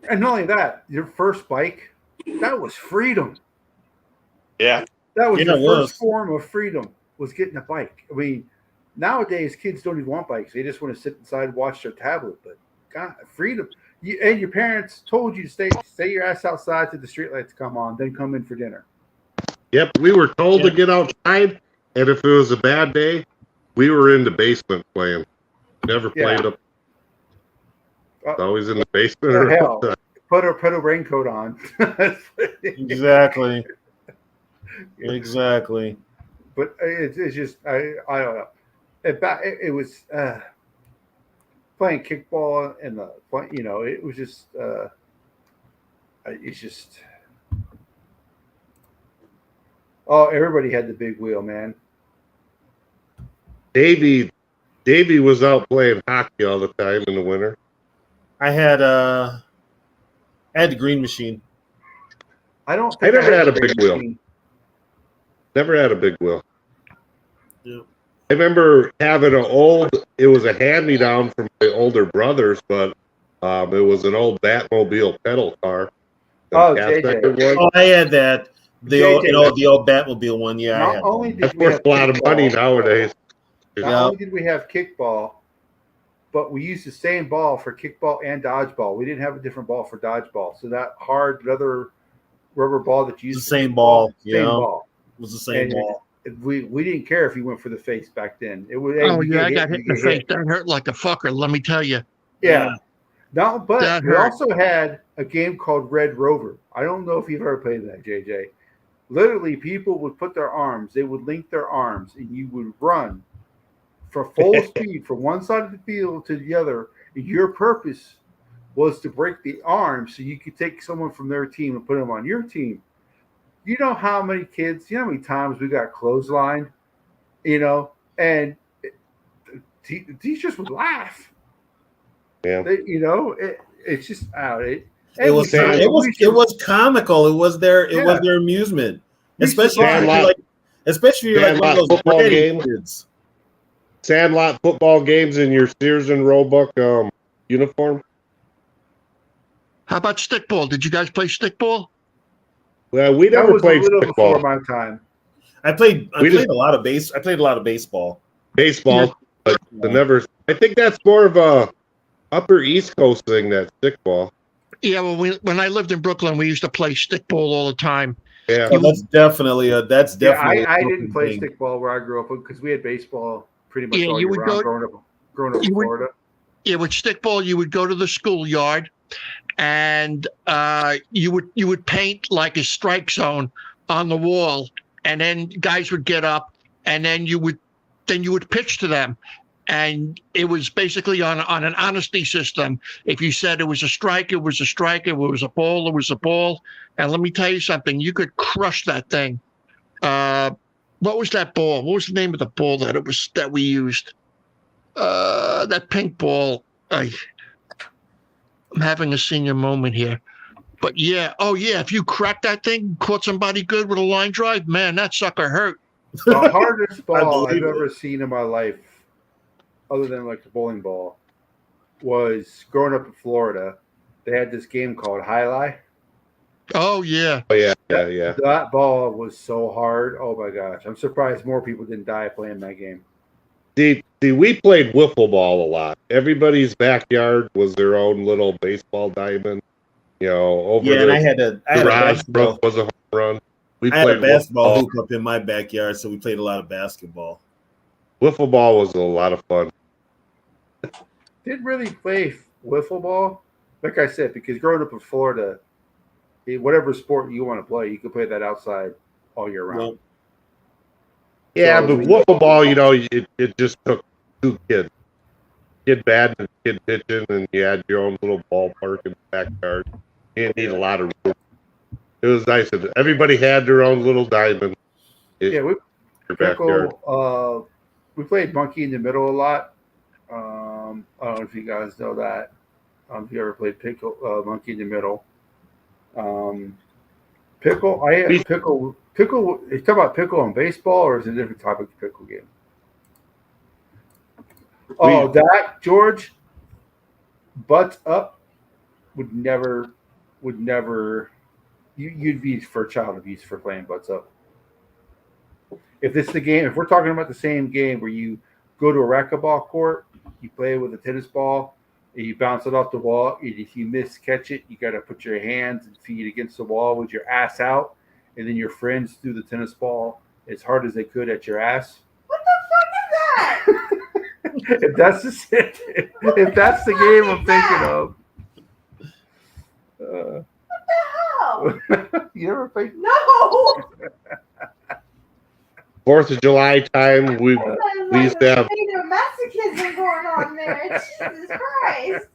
And not only that, your first bike, that was freedom. Yeah. That was the first form of freedom, was getting a bike. I mean, nowadays kids don't even want bikes. They just want to sit inside and watch their tablet. But God, freedom. And your parents told you to stay your ass outside till the streetlights come on, then come in for dinner. Yep, we were told to get outside, and if it was a bad day, we were in the basement playing. Never played up. Always in the basement. Or hell, put a raincoat on. Exactly. Exactly. But it's just I don't know. It was playing kickball and it was just it's just. Oh, everybody had the big wheel, man. Davey was out playing hockey all the time in the winter. I had the green machine. I never had a big wheel. Never had a big wheel. Yeah. I remember having it was a hand-me-down from my older brothers, but it was an old Batmobile pedal car. Oh, JJ. Oh, I had that. The old Batmobile one, yeah. Not only did that's we have worth a lot of money nowadays. Not only did we have kickball, but we used the same ball for kickball and dodgeball. We didn't have a different ball for dodgeball. So that hard leather rubber ball that you used, the same ball, same ball. It was the same ball. We didn't care if you went for the face back then. It was. I got hit in the face. That hurt like a fucker. Let me tell you. Yeah. No, but we also had a game called Red Rover. I don't know if you've ever played that, JJ. Literally, people would put their arms. They would link their arms, and you would run for full speed from one side of the field to the other. And your purpose was to break the arm so you could take someone from their team and put them on your team. You know how many kids, how many times we got clotheslined, and the teachers would laugh. Yeah. It's just out. It was comical. It was their amusement, especially if you're like one of those football bratty games. kids. Sandlot football games in your Sears and Roebuck uniform. How about stickball? Did you guys play stickball? Well, we That never was played a little before stickball. my time. I played a lot of baseball. Baseball, but never. I think that's more of a Upper East Coast thing. That stickball. Yeah, well, when I lived in Brooklyn, we used to play stickball all the time. Yeah, Oh, that's definitely. I didn't play thing. stickball where I grew up because we had baseball pretty much Yeah, all you year would round go- growing up in you would- Florida. Yeah, with stickball, you would go to the schoolyard, and you would paint like a strike zone on the wall, and then guys would get up, and then you would pitch to them, and it was basically on an honesty system. If you said it was a strike, it was a strike. If it was a ball, it was a ball. And let me tell you something: you could crush that thing. What was that ball? What was the name of the ball that we used? That pink ball. I'm having a senior moment here. But yeah, if you cracked that thing, caught somebody good with a line drive, man, that sucker hurt. The hardest ball I've believe it. ever seen in my life, other than like the bowling ball, was growing up in Florida. They had this game called Highlight. Oh yeah. Oh yeah. That ball was so hard. Oh my gosh. I'm surprised more people didn't die playing that game. See, we played wiffle ball a lot. Everybody's backyard was their own little baseball diamond. Over and I had a basketball. Was a home run. We I had played a basketball wiffle hoop up in my backyard, so we played a lot of basketball. Wiffle ball was a lot of fun. Didn't really play wiffle ball, like I said, because growing up in Florida, whatever sport you want to play, you can play that outside all year round. Well, Yeah, So but wiffle ball, it just took two kids. Kid batting and kid pitching, and you had your own little ballpark in the backyard. You didn't need a lot of room. It was nice. Everybody had their own little diamond. Yeah, backyard. We played monkey in the middle a lot. I don't know if you guys know that. If you ever played monkey in the middle. Pickle. Pickle. You talk about pickle in baseball, or is it a different type of pickle game? Oh, that George, butts up would never. You'd be for child abuse for playing butts up. If this is the game, if we're talking about the same game where you go to a racquetball court, you play with a tennis ball, and you bounce it off the wall, and if you miss catch it, you got to put your hands and feet against the wall with your ass out, and then your friends threw the tennis ball as hard as they could at your ass. What the fuck is that? if that's the game I'm thinking of. What the hell? You ever played? No. 4th of July time, we used to have masochism going on there. Jesus Christ.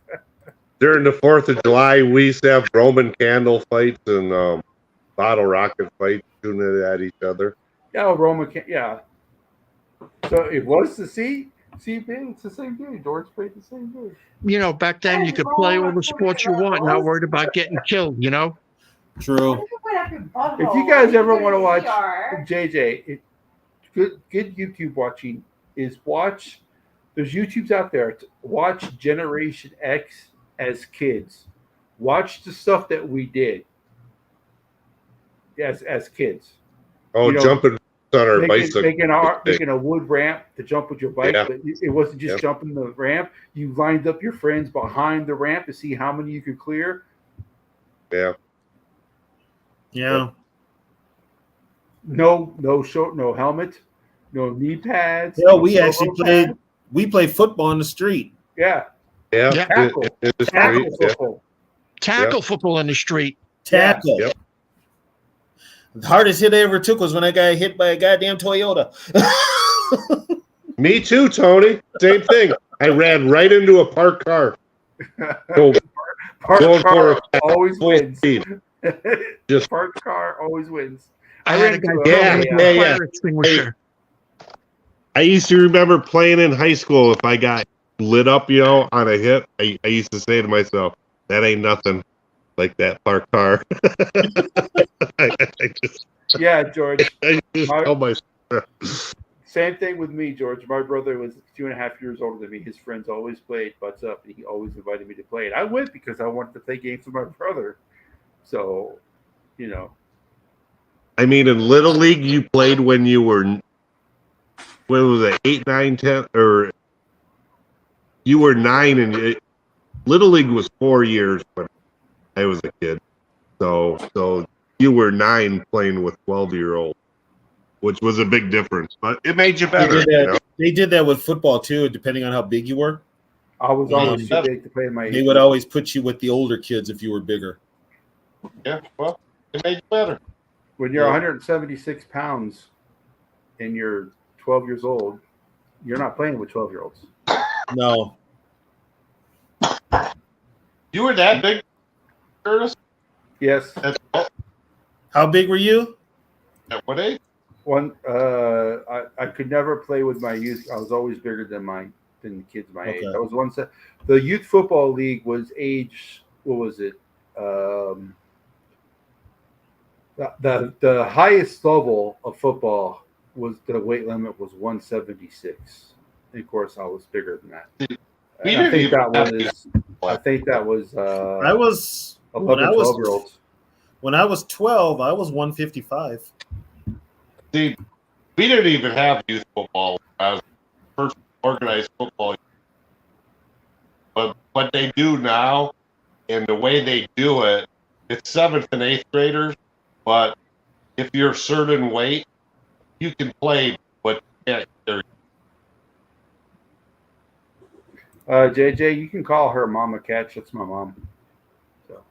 during the 4th of July. We used to have Roman candle fights and bottle rocket fights, shooting it at each other. Yeah, yeah. So it was the see, it's the same game. George played the same game. Back then you could play all the sports you want, not worried about getting killed. True. If you guys ever want to watch JJ, good YouTube watching is watch. There's YouTubes out there. Watch Generation X as kids. Watch the stuff that we did as kids. Oh, jumping on our bicycle. Making a wood ramp to jump with your bike, but it wasn't just jumping the ramp. You lined up your friends behind the ramp to see how many you could clear. Yeah. Yeah. No helmet, no knee pads. Yeah, we actually played football in the street. Yeah. Yeah. Tackle. In the Tackle street, football. Tackle football in the street. Tackle. Yep. The hardest hit I ever took was when I got hit by a goddamn Toyota. Me too, Tony. Same thing. I ran right into a parked car. Parked car always wins. Just parked car always wins. I had a guy fire extinguisher. I used to remember playing in high school. If I got lit up, on a hit, I used to say to myself, "That ain't nothing like that parked car." I just, Yeah, George. I just My, tell myself. Same thing with me, George. My brother was 2.5 years older than me. His friends always played butts up, and he always invited me to play it. I went because I wanted to play games with my brother. So, you know, I mean, in Little League, you played when you were, what was it, 8, 9, 10, or you were 9, and Little League was 4 years when I was a kid. So you were 9 playing with 12-year-olds, which was a big difference, but it made you They better. did that. They did that with football too, depending on how big you were. I was always too big to play in my They age would group. always put you with the older kids if you were bigger. Yeah, well, it made you better. When you're Yeah. 176 pounds and you're 12 years old, you're not playing with 12-year-olds. No, You were that big, Curtis? Yes. how big were you? At what age? I could never play with my youth. I was always bigger than the kids my age. Okay. I was one set. The youth football league was age. What was it? The highest level of football was the weight limit was 176. And of course, I was bigger than that. We And I didn't think even that have was. I think that was. I was 11, 12-year-olds. when I was 12. I was 155. See, we didn't even have youth football as first organized football. But what they do now, and the way they do it, it's 7th and 8th graders. But if you're a certain weight, you can play, but you can't carry. JJ, you can call her Mama Catch. That's my mom. So,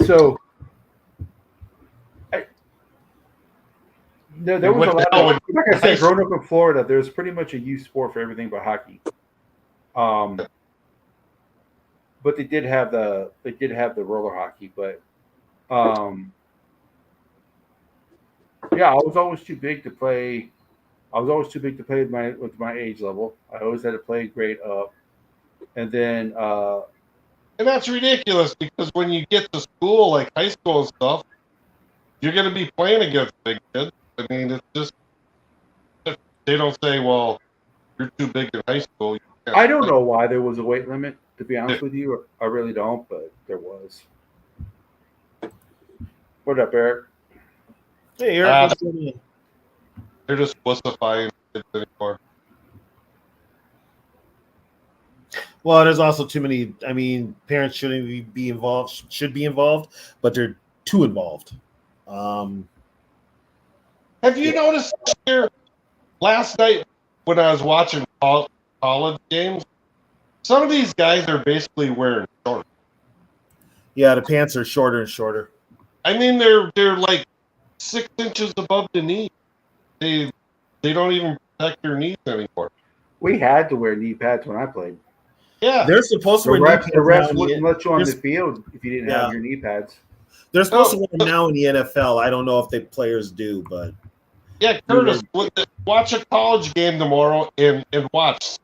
so there was a lot of, like I said, growing up in Florida, there's pretty much a youth sport for everything but hockey. But they did have the roller hockey, but yeah, I was always too big to play. I was always too big to play with my age level. I always had to play grade up, and then And that's ridiculous because when you get to school, like high school and stuff, you're going to be playing against big kids. I mean, it's just, they don't say, well, you're too big in high school. I don't know why there was a weight limit. To be honest with you, I really don't, but there was. What up, Eric? Hey, Eric, what's going on? They're just wussifying kids anymore. Well, there's also too many. I mean, parents shouldn't be involved. Should be involved, but they're too involved. Have you noticed here last night when I was watching college games? Some of these guys are basically wearing shorts. Yeah, the pants are shorter and shorter. I mean, they're like 6 inches above the knee. They don't even protect their knees anymore. We had to wear knee pads when I played. Yeah, They're supposed to The wear knee refs, pads the refs now wouldn't let you on the there's- field if you didn't Yeah. have your knee pads. They're supposed to wear them now in the NFL. I don't know if the players do, but yeah. Curtis, watch a college game tomorrow and watch.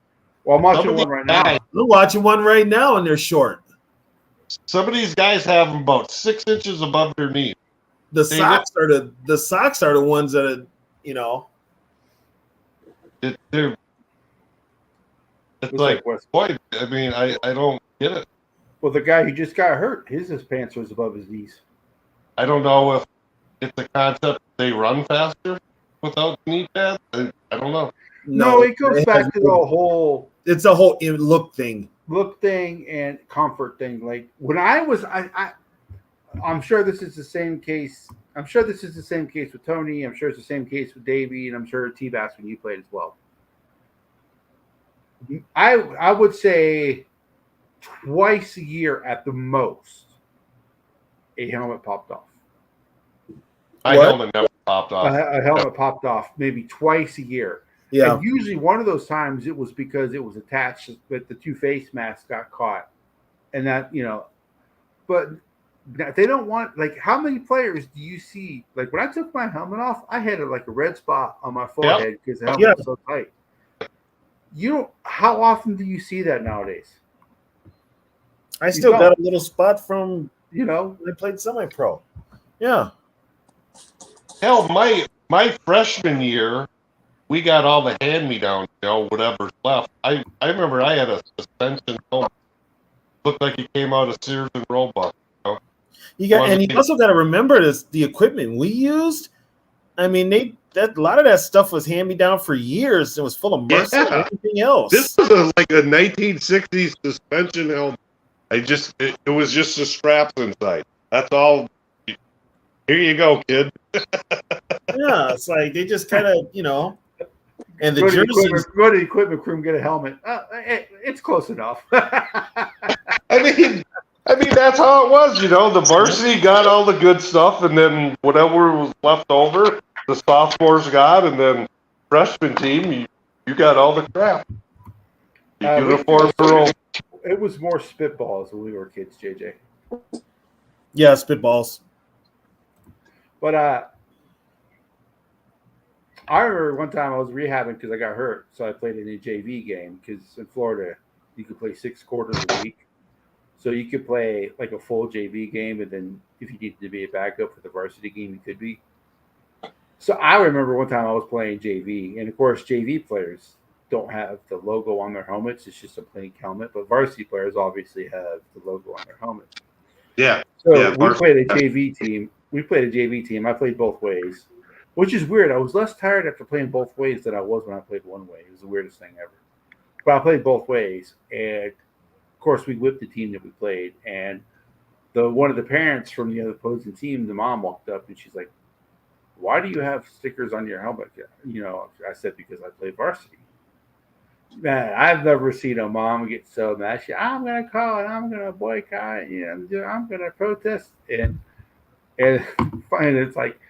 Well, I'm watching Some of one these right now. guys- I'm watching one right now, and they're short. Some of these guys have them about 6 inches above their knee. The socks are the ones that are, It's Looks like, West. boy, I mean, I don't get it. Well, the guy who just got hurt, his pants was above his knees. I don't know if it's a concept they run faster without knee pads. I don't know. No, it goes back to the whole It's a whole look thing. look thing and comfort thing. Like when I was, I'm sure this is the same case. I'm sure this is the same case with Tony. I'm sure it's the same case with Davey, and I'm sure T-Bass when you played as well. I would say twice a year at the most, a helmet popped off. My What? helmet never popped off. A helmet popped off maybe twice a year. Yeah. And usually one of those times it was because it was attached, but the two face masks got caught. And that, but they don't want like how many players do you see? Like when I took my helmet off, I had like a red spot on my forehead because the helmet was so tight. You know how often do you see that nowadays? I still got a little spot from when I played semi-pro. Yeah. Hell, my freshman year, we got all the hand-me-downs, whatever's left. I remember I had a suspension helmet. Looked like it came out of Sears and Roebuck. You also got to remember this: the equipment we used. I mean, a lot of that stuff was hand me down for years. It was full of Mercer and everything else. This was like a 1960s suspension helmet. It was just the straps inside. That's all. Here you go, kid. Yeah, it's like they just kind of, and the jerseys. Go to the equipment room, get a helmet. It's close enough. I mean, that's how it was. The varsity got all the good stuff, and then whatever was left over, the sophomores got, and then freshman team, you got all the crap. Uniform for It was more spitballs when we were kids, JJ. Yeah, spitballs. But I remember one time I was rehabbing because I got hurt, so I played in a JV game because in Florida you could play 6 quarters a week, so you could play like a full JV game, and then if you needed to be a backup for the varsity game, you could be. So I remember one time I was playing JV, and of course JV players don't have the logo on their helmets; it's just a plain helmet. But varsity players obviously have the logo on their helmet. Yeah. So we played a JV team. I played both ways, which is weird. I was less tired after playing both ways than I was when I played one way. It was the weirdest thing ever. But I played both ways, and of course we whipped the team that we played. And one of the parents from the other opposing team, the mom walked up and she's like, "Why do you have stickers on your helmet?" I said, "Because I play varsity." Man, I've never seen a mom get so mad. I'm going to call it. I'm going to boycott. I'm going to protest. And it's like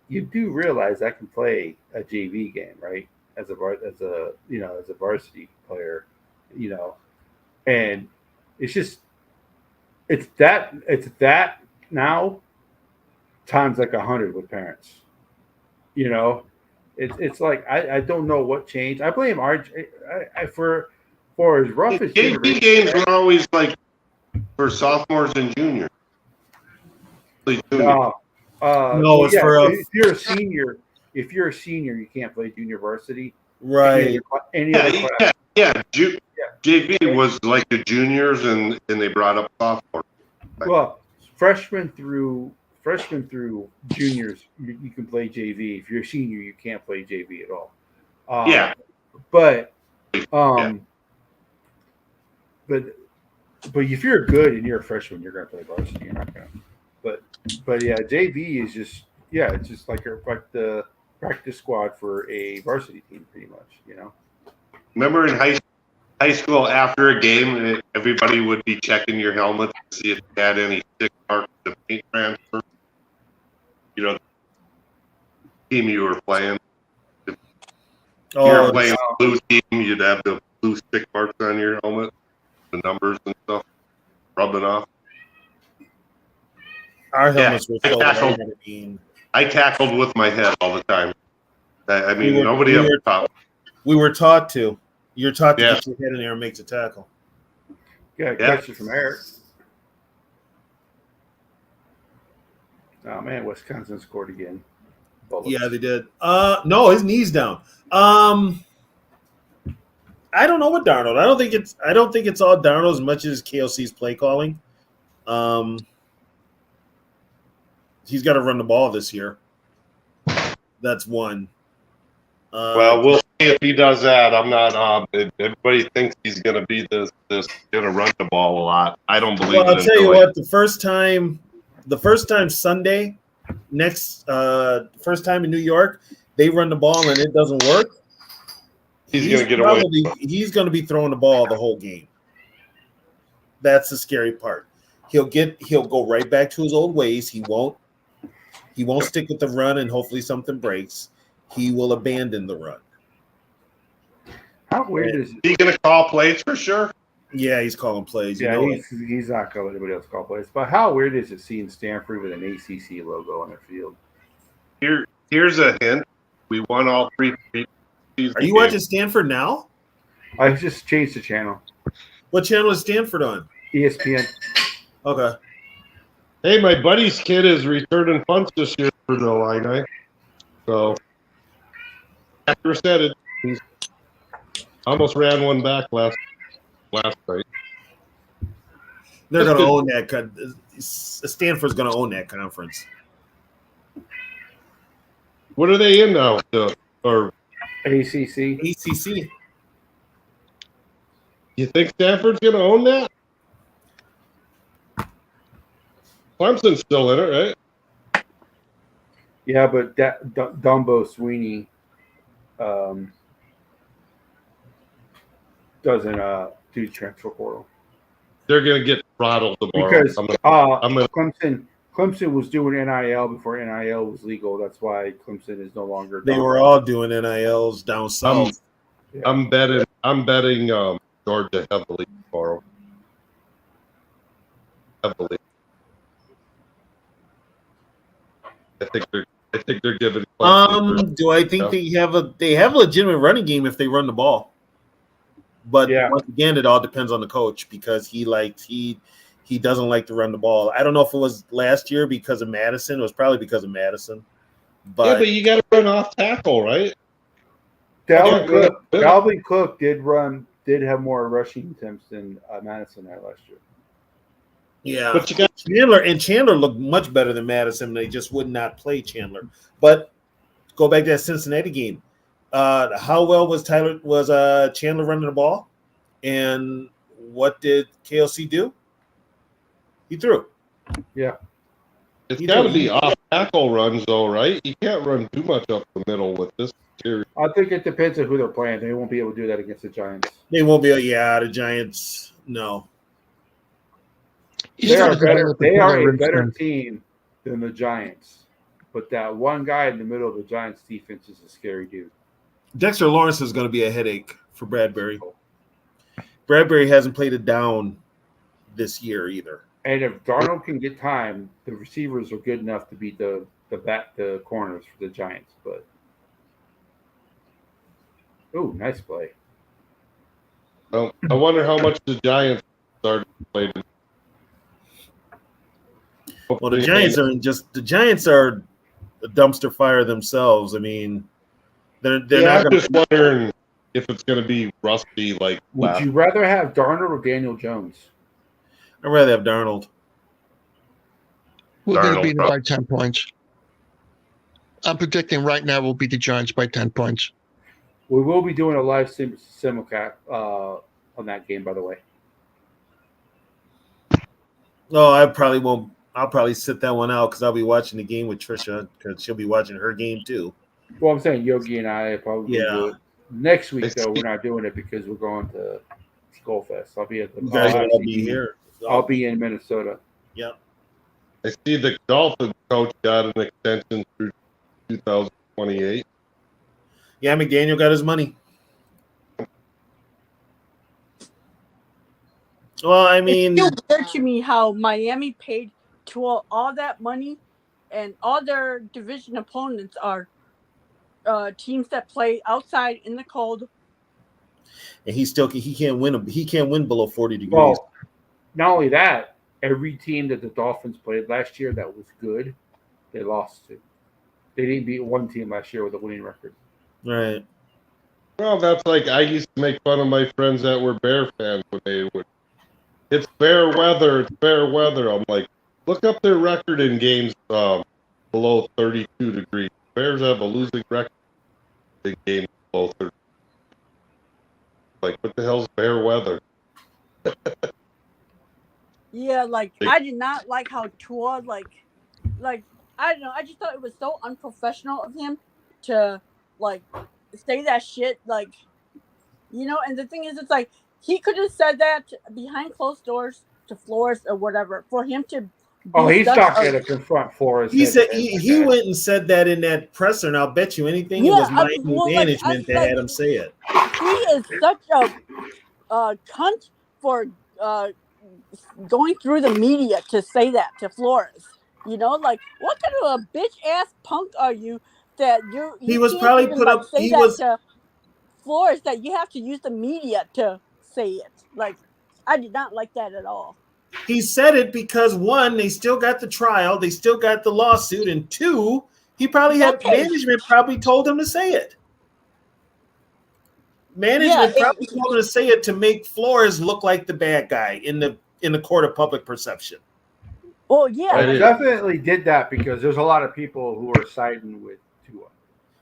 you do realize I can play a JV game, right? As a varsity player, and it's that now times like 100 with parents, It's like I don't know what changed. I blame RJ for as rough as JV games were always like for sophomores and juniors. No, it's for if you're a senior. If you're a senior, you can't play junior varsity. Right. JV was like the juniors, and they brought up sophomores. Well, freshmen through juniors, you can play JV. If you're a senior, you can't play JV at all. But if you're good and you're a freshman, you're going to play varsity. You're not going to. But yeah, JV is just it's just like the practice squad for a varsity team, pretty much. Remember in high school, after a game, everybody would be checking your helmet to see if you had any stick marks of paint transfer. The team you were playing. If you were playing blue team, you'd have the blue stick marks on your helmet, the numbers and stuff, rubbing off. Our helmets were so I tackled with my head all the time. Nobody ever taught. We were taught to. You're taught to get your head in there and make the tackle. Question from Eric. Oh man, Wisconsin scored again. Yeah, they did. No, his knee's down. I don't know what Darnold. I don't think it's all Darnold as much as KLC's play calling. He's got to run the ball this year. That's one. Well, we'll see if he does that. I'm not. Everybody thinks he's going to be this going to run the ball a lot. I don't believe. Well, I'll tell you what. The first time Sunday, first time in New York, they run the ball and it doesn't work. He's going to get away. He's going to be throwing the ball the whole game. That's the scary part. He'll go right back to his old ways. He won't stick with the run, and hopefully something breaks. He will abandon the run. How weird is it? He going to call plays for sure? Yeah, he's calling plays. You Yeah, know it. he's not going to let anybody else call plays. But how weird is it seeing Stanford with an ACC logo on their field? Here's a hint. We won all 3 Are season you games. watching Stanford now? I just changed the channel. What channel is Stanford on? ESPN. Okay. Hey, my buddy's kid is returning punts this year for the Illini. So, after said it, he's almost ran one back last night. They're going to own that. Stanford's going to own that conference. What are they in now? Or ACC. ACC. you think Stanford's going to own that? Clemson's still in it, right? Yeah, but that Dumbo Sweeney doesn't do transfer portal They're going to get throttled tomorrow. because gonna- Clemson was doing NIL before NIL was legal. That's why Clemson is no longer. They were all doing NILs down south. I'm betting Georgia heavily tomorrow. Heavily. I think they're giving. Do I think they have a legitimate running game if they run the ball? But once again, it all depends on the coach because he doesn't like to run the ball. I don't know if it was last year because of Madison. It was probably because of Madison. But you got to run off tackle, right? Dalvin Cook did have more rushing attempts than Madison had last year. Yeah, but you got Chandler looked much better than Madison. They just would not play Chandler. But go back to that Cincinnati game. How well was Chandler running the ball? And what did KLC do? He threw. Yeah. It's got to be off tackle runs, though, right? You can't run too much up the middle with this series. I think it depends on who they're playing. They won't be able to do that against the Giants. They won't be. Yeah, the Giants. No. They are a better team than the Giants. But that one guy in the middle of the Giants defense is a scary dude. Dexter Lawrence is going to be a headache for Bradbury. Bradbury hasn't played it down this year either. And if Darnold can get time, the receivers are good enough to beat the corners for the Giants. But nice play. Well, I wonder how much the Giants started playing. Well, the Giants are a dumpster fire themselves. I mean, they're not. I'm just wondering if it's going to be rusty. Like, would you rather have Darnold or Daniel Jones? I'd rather have Darnold. We're going to beat them by 10 points. I'm predicting right now we'll beat the Giants by 10 points. We will be doing a live simulcast on that game, by the way. No, I probably won't. I'll probably sit that one out because I'll be watching the game with Trisha because she'll be watching her game too. Well, I'm saying Yogi and I probably do it. Next week, though, we're not doing it because we're going to Skullfest. I'll be at the. You guys will be here. I'll be in Minnesota. Yep. I see the Dolphins coach got an extension through 2028. Yeah, McDaniel got his money. Well, I mean, it's still weird to me how Miami paid Tua all that money, and all their division opponents are teams that play outside in the cold. And he can't win. He can't win below 40 degrees. Well, not only that, every team that the Dolphins played last year that was good, they lost to. They didn't beat one team last year with a winning record. Right. Well, that's like I used to make fun of my friends that were Bear fans when they would. It's fair weather. It's fair weather. I'm like, look up their record in games below 32 degrees. Bears have a losing record in games below 30. Like, what the hell's fair weather? Yeah, like I did not like how Tua like I don't know. I just thought it was so unprofessional of him to like say that shit. Like, you know. And the thing is, it's like he could have said that behind closed doors to Flores or whatever. For him to he's not going to confront Flores. He said he went and said that in that presser, and I'll bet you anything it was Miami management that had him say it. He is such a cunt for going through the media to say that to Flores. You know, like what kind of a bitch ass punk are you that He you was can't probably even put like up. say He that was. to Flores, that you have to use the media to say it. Like I did not like that at all. He said it because one, they still got the trial, they still got the lawsuit, and two, he probably Got had paid. management probably told him to say it. Yeah, Management probably told him to say it to make Flores look like the bad guy in the court of public perception. well, yeah, Right. They like, definitely did that because there's a lot of people who are siding with Tua.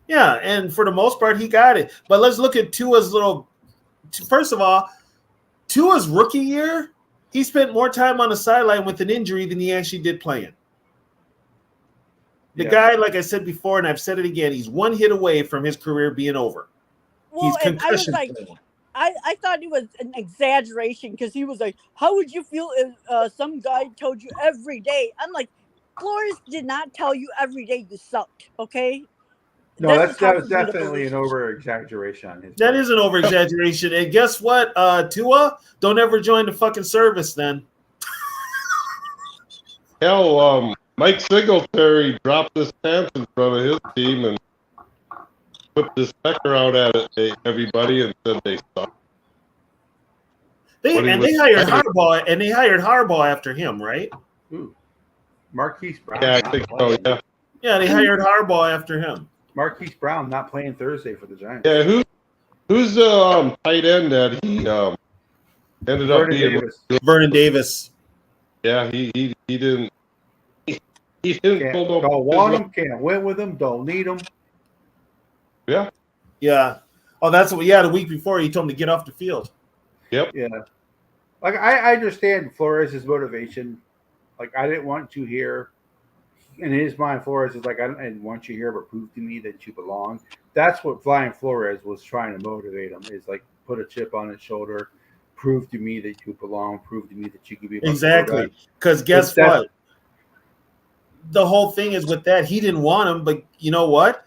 Yeah, and for the most part, he got it. But let's look at Tua's little. First of all, Tua's rookie year, he spent more time on the sideline with an injury than he actually did playing. The Yeah. guy, like I said before, and I've said it again, he's one hit away from his career being over. well, He's and I was concussion like, prone. I thought it was an exaggeration because he was like, "How would you feel if some guy told you every day?" I'm like, Flores did not tell you every day you sucked. Okay, No, that's that just hard was for me to definitely an believe. over exaggeration on his That part. is an over exaggeration. And guess what, Tua? Don't ever join the fucking service then. Hell, Mike Singletary dropped his pants in front of his team and whipped his pecker out at everybody and said they suck. They But he and was they hired fired. Harbaugh, and they hired Harbaugh after him, right? Ooh. Marquise Brown. Yeah, I not think so. playing. Yeah, Yeah, they hired Harbaugh after him. Marquise Brown not playing Thursday for the Giants. yeah. Who's the tight end that he ended up Vernon being? Davis. Vernon Davis. Yeah, he didn't. He didn't Can't, pull no. don't want him. Can't win with him. Don't need him. Yeah. Yeah. Oh, that's what. Yeah, the week before he told him to get off the field. Yeah. Like I understand Flores' motivation. Like I didn't want you here. In his mind, Flores is like, I didn't want you here, but prove to me that you belong. That's what Flying Flores was trying to motivate him. Is like put a chip on his shoulder, prove to me that you belong, prove to me that you can be my Exactly. quarterback. Because guess That's- what? The whole thing is with that, he didn't want him, but you know what?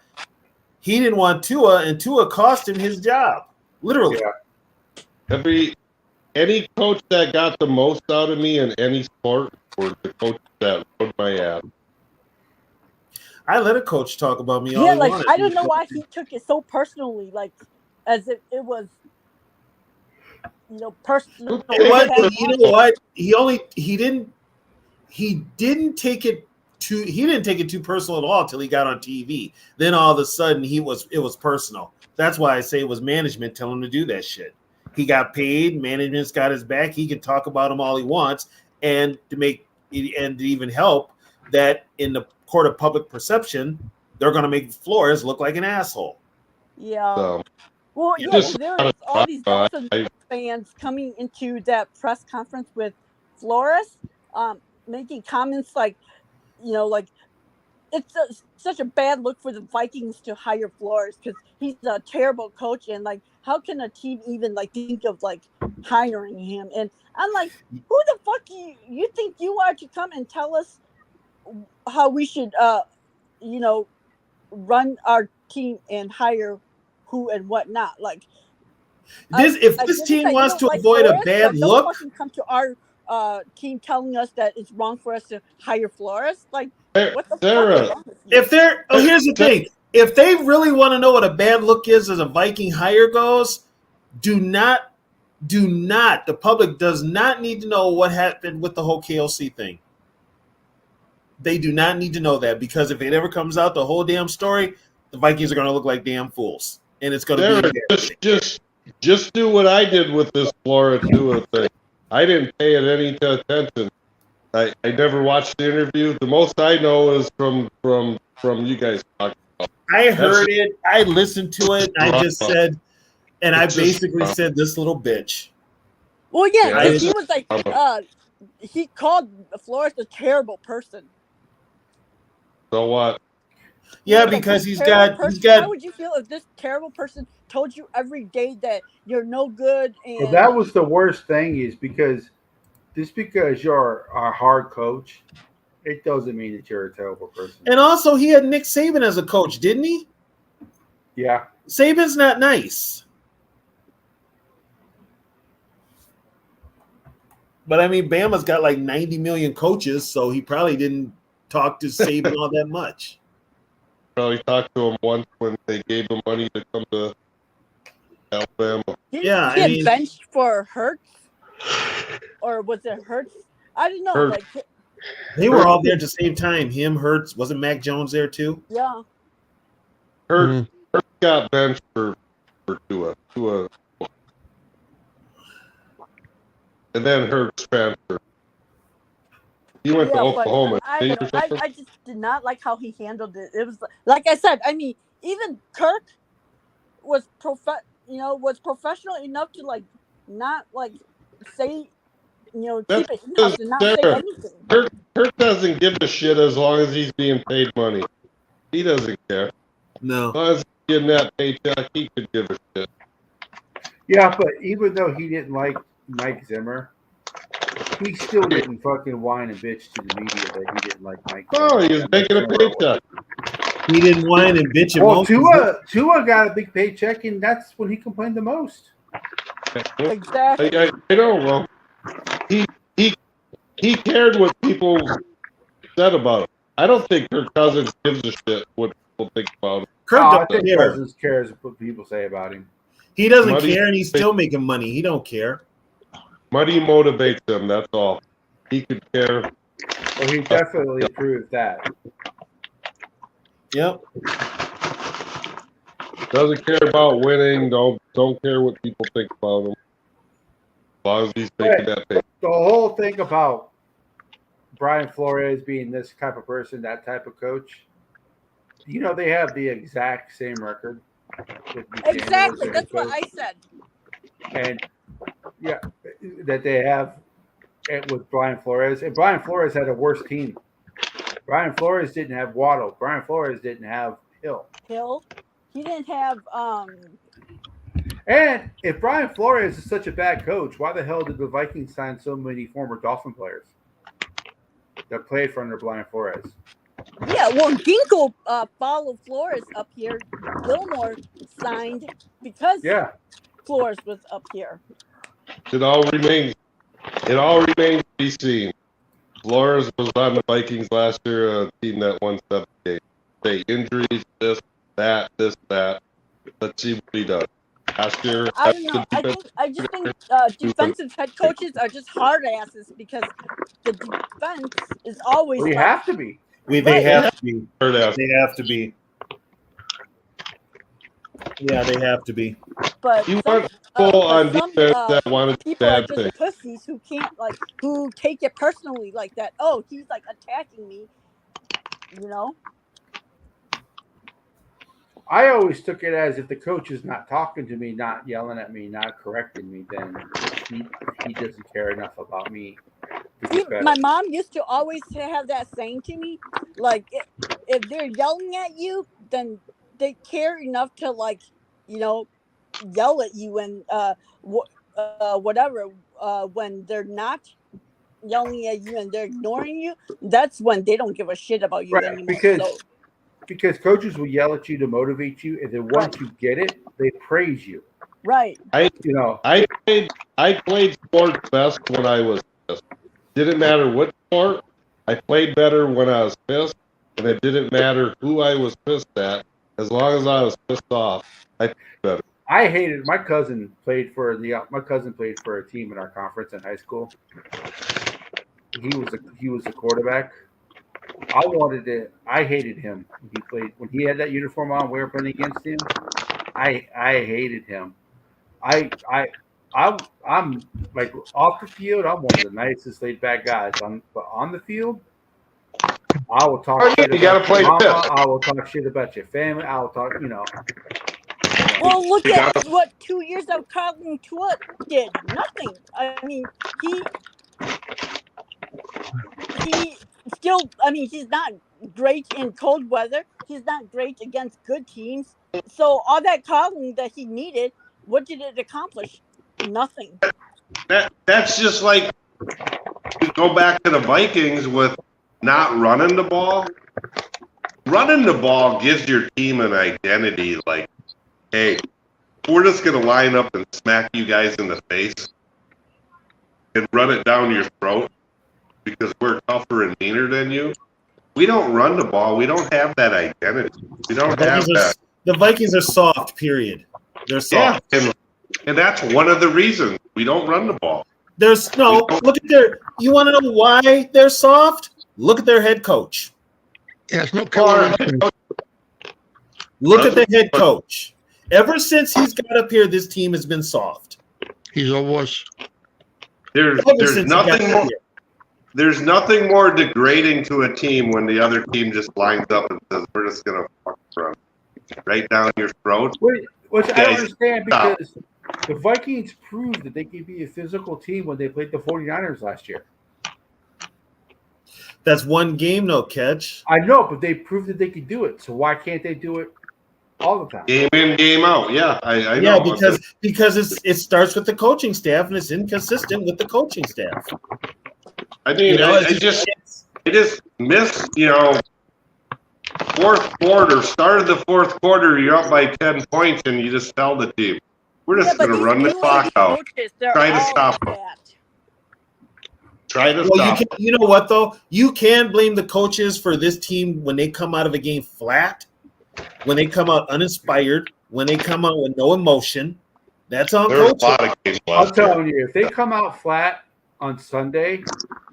He didn't want Tua, and Tua cost him his job. Literally. Yeah. Any coach that got the most out of me in any sport were the coach that rode my ass. I let a coach talk about me all Yeah, he like wanted. I don't know why he took it so personally, like as if it was, personal. It was, attack you on know him. what? He didn't take it too personal at all until he got on TV. Then all of a sudden it was personal. That's why I say it was management telling him to do that shit. He got paid, management's got his back. He can talk about him all he wants, and to even help that in the court of public perception, they're going to make Flores look like an asshole. Yeah. So, Well, Yeah, yeah, just- there was all these I- Dolphins fans coming into that press conference with Flores, making comments like, like it's such a bad look for the Vikings to hire Flores because he's a terrible coach, and like, how can a team even like think of like hiring him? And I'm like, who the fuck you think you are to come and tell us how we should run our team and hire who and what not? Like, If I this get it team that you wants don't to like avoid a Flores, bad but look, don't fucking come to our team telling us that it's wrong for us to hire Flores. Like, what the Sarah, fuck is wrong with you? here's the thing. If they really want to know what a bad look is as a Viking hire goes, do not, the public does not need to know what happened with the whole KLC thing. They do not need to know that, because if it ever comes out, the whole damn story, the Vikings are going to look like damn fools. And it's going to Sarah, be embarrassing. just do what I did with this Flora Tua thing. I didn't pay it any attention. I never watched the interview. The most I know is from you guys talking. I heard it. I listened to it. I just said, and I It's just basically said, this little bitch. Well, yeah, Yeah, 'cause it's he was like, he called Flores a terrible person. So what? Yeah, Like, because this he's terrible got How would you feel if this terrible person told you every day that you're no good? And Well, that was the worst thing, is because just because you're a hard coach, it doesn't mean that you're a terrible person. And also, he had Nick Saban as a coach, didn't he? Yeah. Saban's not nice. But I mean, Bama's got like 90 million coaches, so he probably didn't talk to Saban all that much. Probably talked to him once when they gave him money to come to Alabama. Didn't Yeah, he I get mean- benched for Hurts, or was it Hurts? I don't know. Hurts. Like, They were all there at the same time. Him, Hurts, wasn't Mac Jones there too? yeah, Hurts got benched for Tua. And then Hurts transferred. He went to yeah, Oklahoma. but State or something? I just did not like how he handled it. It was like I said. I mean, even Kirk was was professional enough to like not like say, keep it in house and not say Sarah, anything. Kirk doesn't give a shit as long as he's being paid money. He doesn't care. No. As long as he's getting that paycheck, he could give a shit. Yeah, but even though he didn't like Mike Zimmer, he still didn't fucking whine and bitch to the media that he didn't like Mike Zimmer. No, he was making a paycheck. He didn't whine and bitch. Well, Tua got a big paycheck, and that's when he complained the most. Exactly. I know. Well, he cared what people said about him. I don't think Kirk Cousins gives a shit what people think about him. Kirk I doesn't think care. Cousins cares what people say about him. He doesn't Muddy- care, and he's still making money. He don't care. Money motivates him. That's all. He could care. Well, he definitely proved that. Yep. Doesn't care about winning. Don't care what people think about him. As long as he's making that pay. The whole thing about Brian Flores being this type of person, that type of coach, they have the exact same record. Exactly. That's what I said. And yeah, that they have with Brian Flores. And Brian Flores had a worse team. Brian Flores didn't have Waddle. Brian Flores didn't have Hill. He didn't have And if Brian Flores is such a bad coach, why the hell did the Vikings sign so many former Dolphin players that played for under Brian Flores? Yeah, well, Ginkle followed Flores up here. Gilmore signed because Flores was up here. It all remains to be seen. Flores was on the Vikings last year, a team that won 7 games. Say injuries, this, that. Let's see what he does. Last year, I don't know. I just think defensive head coaches are just hard asses because the defense is always. We have to be. They have to be. Hard ass. They have to be. Yeah, they have to be. But You want people on defense that want to do people are bad just things. pussies who can't who take it personally like that. Oh, he's attacking me. I always took it as if the coach is not talking to me, not yelling at me, not correcting me, then he doesn't care enough about me. My mom used to always have that saying to me, like, if they're yelling at you, then they care enough to yell at you and whatever. When they're not yelling at you and they're ignoring you, that's when they don't give a shit about you anymore. Because coaches will yell at you to motivate you, and then once you get it, they praise you. Right. I played sports best when I was pissed. Didn't matter what sport. I played better when I was pissed, and it didn't matter who I was pissed at. As long as I was pissed off, I played better. I hated my cousin played for a team in our conference in high school. He was a quarterback. I hated him when he had that uniform on. We were playing against him. I hated him. I'm like off the field. I'm one of the nicest laid back guys. But on the field, I will talk shit you about gotta play your mama. tough. I will talk shit about your family. I will talk. Well, look at what 2 years of Colin Tua did. Nothing. I mean, he still. I mean, he's not great in cold weather. He's not great against good teams. So all that calling that he needed, what did it accomplish? Nothing. That's just like we go back to the Vikings with not running the ball. Running the ball gives your team an identity. Like, hey, we're just gonna line up and smack you guys in the face. and run it down your throat because we're tougher and meaner than you. We don't run the ball. We don't have that identity. We don't have that. The Vikings are soft, period. They're soft. Yeah, and that's one of the reasons we don't run the ball. Look at you want to know why they're soft? Look at their head coach. Yeah, it's no killer. Look at the head coach. Ever since he's got up here, this team has been soft. He's always. There's nothing more. There's nothing more degrading to a team when the other team just lines up and says, "We're just gonna fuck run right down your throat." Which I don't understand because the Vikings proved that they could be a physical team when they played the 49ers last year. That's one game, no catch. I know, but they proved that they could do it. So why can't they do it all the time? Game in, game out. Yeah, I know. Yeah, because it starts with the coaching staff and it's inconsistent with the coaching staff. I mean, I just missed, fourth quarter, started the fourth quarter, you're up by 10 points, and you just tell the team, we're just going to run the clock out. Try to stop them. Try to stop them. You know what, though? You can blame the coaches for this team when they come out of a game flat, when they come out uninspired, when they come out with no emotion. That's on coaches. A lot of games I'm telling you, if they come out flat on Sunday,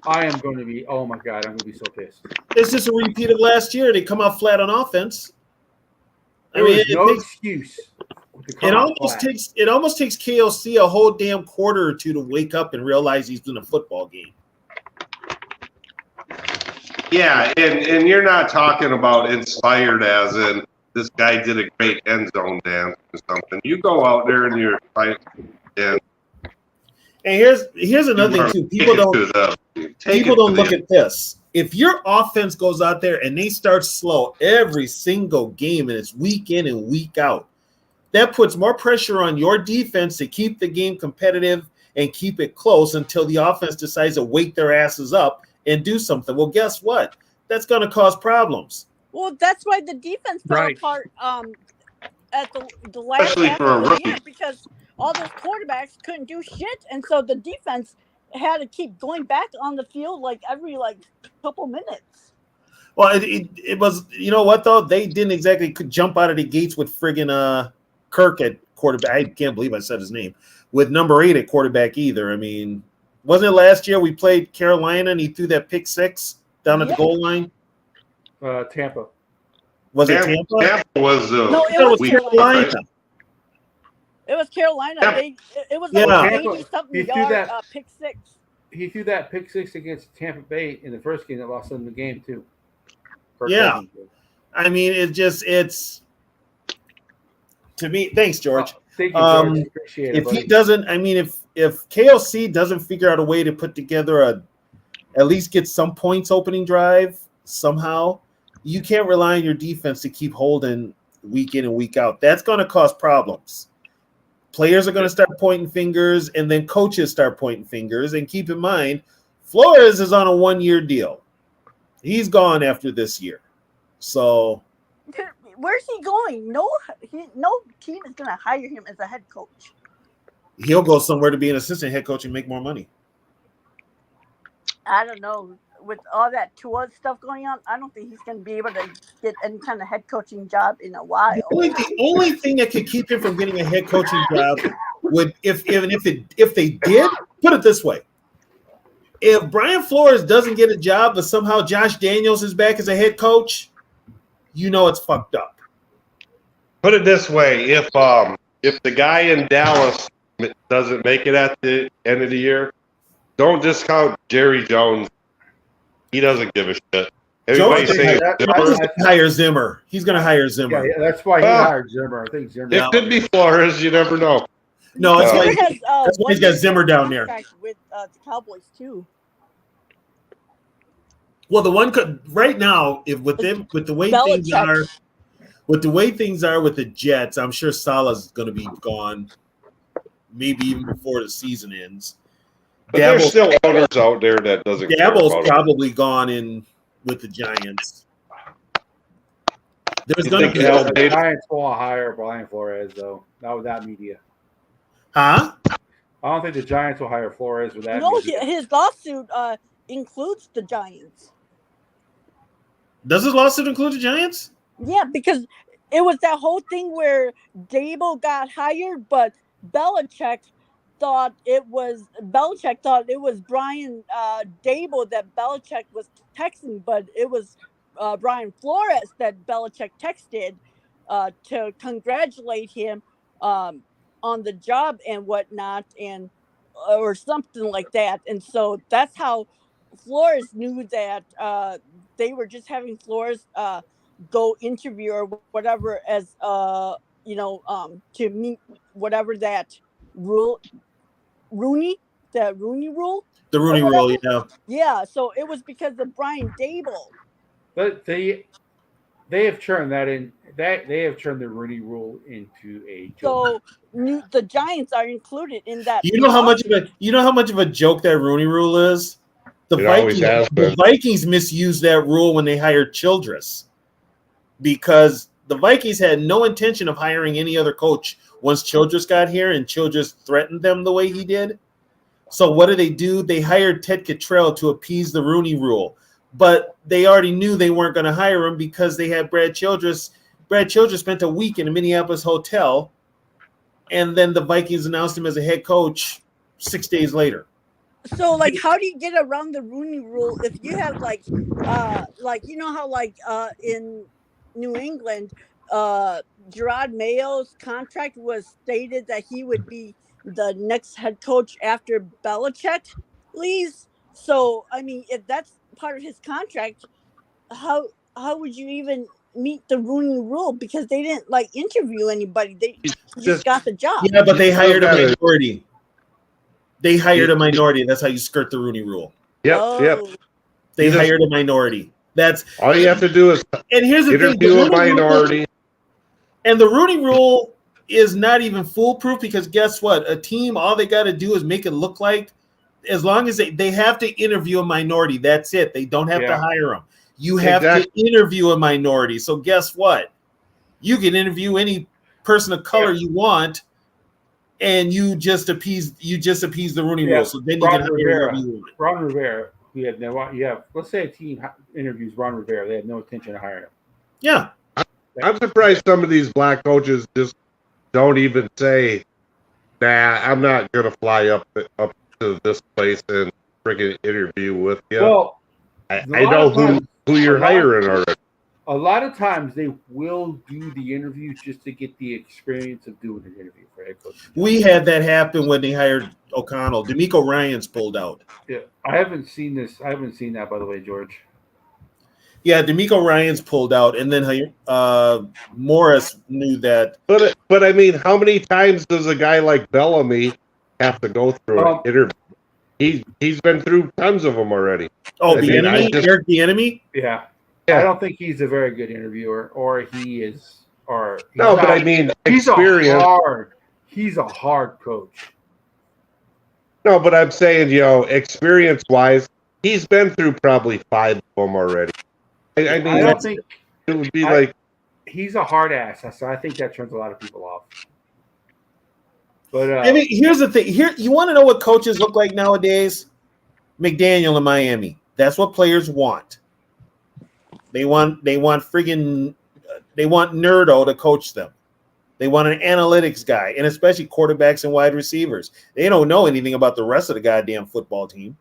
I am going to be, oh my God, I'm going to be so pissed. It's just a repeat of last year. They come out flat on offense. No excuse. It almost takes KOC a whole damn quarter or two to wake up and realize he's in a football game. Yeah, and you're not talking about inspired as in this guy did a great end zone dance or something. You go out there and you're fighting. And here's another thing too. People don't look at this. If your offense goes out there and they start slow every single game and it's week in and week out, that puts more pressure on your defense to keep the game competitive and keep it close until the offense decides to wake their asses up and do something. Well, guess what? That's going to cause problems. Well, that's why the defense fell apart at the last Especially half for a of the rookie. year because all those quarterbacks couldn't do shit, and so the defense had to keep going back on the field every couple minutes. Well, it was, you know what though, they didn't exactly jump out of the gates with friggin' Kirk at quarterback. I can't believe I said his name with number 8 at quarterback either. I mean, wasn't it last year we played Carolina and he threw that pick 6 down at the goal line? Tampa. Was it Tampa? Tampa was no, it was Carolina. It was Carolina. It was 80-something yard pick 6. He threw that pick 6 against Tampa Bay in the first game that lost them the game too. Yeah. I mean, it's to me. Thanks, George. Thank you, George. Appreciate it. If he doesn't, I mean, if KOC doesn't figure out a way to put together at least get some points opening drive somehow, you can't rely on your defense to keep holding week in and week out. That's going to cause problems. Players are going to start pointing fingers, and then coaches start pointing fingers. And keep in mind, Flores is on a 1-year deal. He's gone after this year. So where's he going? No team is going to hire him as a head coach. He'll go somewhere to be an assistant head coach and make more money. I don't know. With all that Tua stuff going on, I don't think he's going to be able to get any kind of head coaching job in a while. The only thing that could keep him from getting a head coaching job would, if they did, put it this way: if Brian Flores doesn't get a job, but somehow Josh Daniels is back as a head coach, you know it's fucked up. Put it this way: if the guy in Dallas doesn't make it at the end of the year, don't discount Jerry Jones. He doesn't give a shit. Everybody's saying hire Zimmer. He's going to hire Zimmer. Yeah, that's why he hired Zimmer. I think Zimmer. It could be Flores. You never know. No, that's why he's got Zimmer down there. With the Cowboys too. Well, the one could right now, with the way things are, with the way things are with the Jets, I'm sure Salah's going to be gone, maybe even before the season ends. But there's still owners out there that doesn't. Dabble's probably gone in with the Giants. There's going to be the Giants will hire Brian Flores though. Not with that media. Huh? I don't think the Giants will hire Flores with that. No, music. his lawsuit includes the Giants. Does his lawsuit include the Giants? Yeah, because it was that whole thing where Dable got hired, but Belichick thought it was Brian Dable that Belichick was texting, but it was Brian Flores that Belichick texted to congratulate him on the job and whatnot, and or something like that. And so that's how Flores knew that they were just having Flores go interview or whatever as to meet whatever that rule Rooney that Rooney rule. The Rooney or Rule, whatever. Yeah, so it was because of Brian Dable. But they have turned that in. That they have turned the Rooney Rule into a joke. So the Giants are included in that. You know how much of a joke that Rooney Rule is? It always has been. The Vikings misused that rule when they hired Childress, because the Vikings had no intention of hiring any other coach once Childress got here, and Childress threatened them the way he did. So what do? They hired Ted Cottrell to appease the Rooney Rule, but they already knew they weren't going to hire him because they had Brad Childress. Brad Childress spent a week in a Minneapolis hotel, and then the Vikings announced him as a head coach 6 days later. So, like, how do you get around the Rooney Rule if you have like you know how in New England, Gerard Mayo's contract was stated that he would be the next head coach after Belichick leaves. So, I mean, if that's part of his contract, how would you even meet the Rooney Rule? Because they didn't interview anybody; they just got the job. Yeah, but they hired a minority. They hired a minority. That's how you skirt the Rooney Rule. Yep. They hired a minority. That's all you have to do is interview a minority. And the Rooney Rule is not even foolproof, because guess what? A team, all they got to do is make it look like, as long as they have to interview a minority. That's it. They don't have to hire them. You have to interview a minority. So guess what? You can interview any person of color you want, and you just appease the Rooney Rule. So then you can hire Ron Rivera. Let's say a team interviews Ron Rivera. They have no intention of hiring him. Yeah. I'm surprised some of these black coaches just don't even say, "Nah, I'm not gonna fly up to this place and freaking interview with you." Well, I know who you're hiring already. A lot of times they will do the interview just to get the experience of doing an interview for head coach. We had that happen when they hired O'Connell. D'Amico Ryans pulled out. Yeah, I haven't seen this. I haven't seen that, by the way, George. Yeah, D'Amico Ryans pulled out, and then Morris knew that. But I mean, how many times does a guy like Bellamy have to go through an interview? He's been through tons of them already. Oh, Eric the Enemy? Yeah. I don't think he's a very good interviewer, or he is, or no. But I mean, experience. He's a hard coach. No, but I'm saying, experience-wise, he's been through probably 5 of them already. I mean, I don't think it would be he's a hard ass. So I think that turns a lot of people off. But I mean, here's the thing. Here, you want to know what coaches look like nowadays? McDaniel in Miami. That's what players want. They want Nerdo to coach them. They want an analytics guy, and especially quarterbacks and wide receivers. They don't know anything about the rest of the goddamn football team.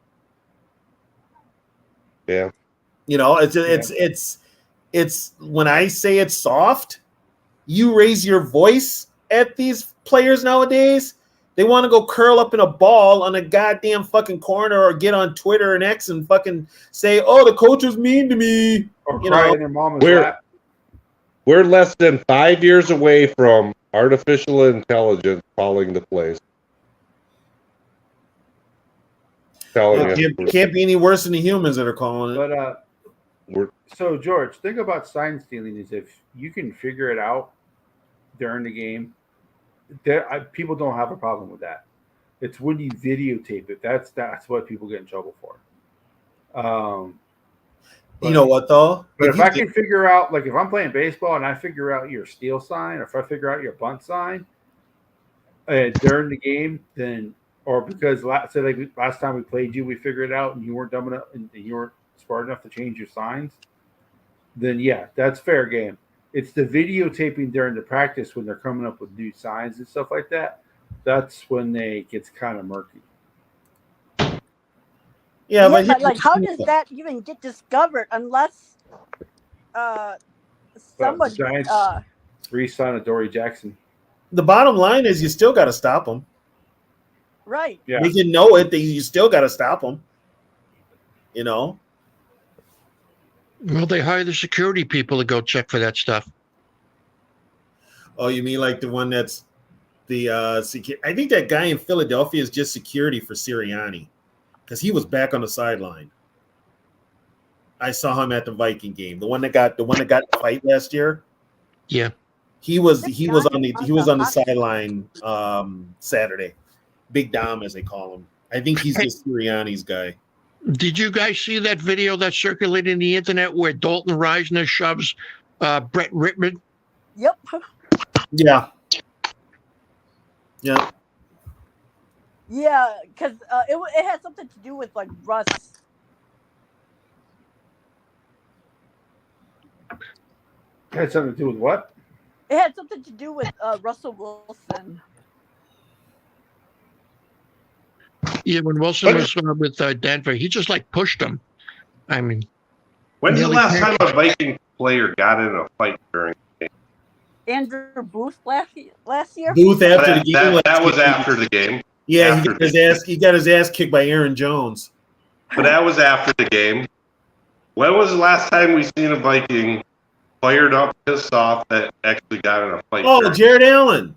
Yeah. It's when I say it's soft, you raise your voice at these players nowadays. They want to go curl up in a ball on a goddamn fucking corner, or get on Twitter and X and fucking say, "Oh, the coach was mean to me." Or cry in their mama's lap. We're less than 5 years away from artificial intelligence calling the plays. It can't be any worse than the humans that are calling it. But so George, think about sign stealing is if you can figure it out during the game. People don't have a problem with that. It's when you videotape it. That's what people get in trouble for. You know what though? But if I can figure out, if I'm playing baseball and I figure out your steal sign, or if I figure out your bunt sign during the game, then or because say like last time we played you, we figured it out, and you weren't dumb enough, and you weren't smart enough to change your signs, then yeah, that's fair game. It's the videotaping during the practice when they're coming up with new signs and stuff like that. That's when they gets kind of murky. Yeah, but but like, how does that even get discovered unless somebody? Giants re-sign of Dory Jackson. the bottom line is you still got to stop them. Right. Yeah, They can know it. You still got to stop them. You know. Well, they hire the security people to go check for that stuff. Oh, you mean like the one that's the I think that guy in Philadelphia is just security for Sirianni because he was back on the sideline. I saw him at the Viking game. The one that got the fight last year. Yeah. He was on the sideline Saturday. Big Dom, as they call him. I think he's just Sirianni's guy. Did you guys see that video that circulated in the internet where Dalton Reisner shoves Brett Rittman? Yep. Yeah. Yeah. Yeah, because it had something to do with like Russ. had something to do with what? It had something to do with Russell Wilson. Yeah, when Wilson was with Denver, he just like pushed him. I mean, When's the Nearly last ten- time a Viking player got in a fight during the game? Andrew Booth last year. Booth after the game. That was after the game. Yeah, after he got his ass kicked by Aaron Jones. But that was after the game. When was the last time we seen a Viking fired up, pissed off, that actually got in a fight? Oh, Jared Allen.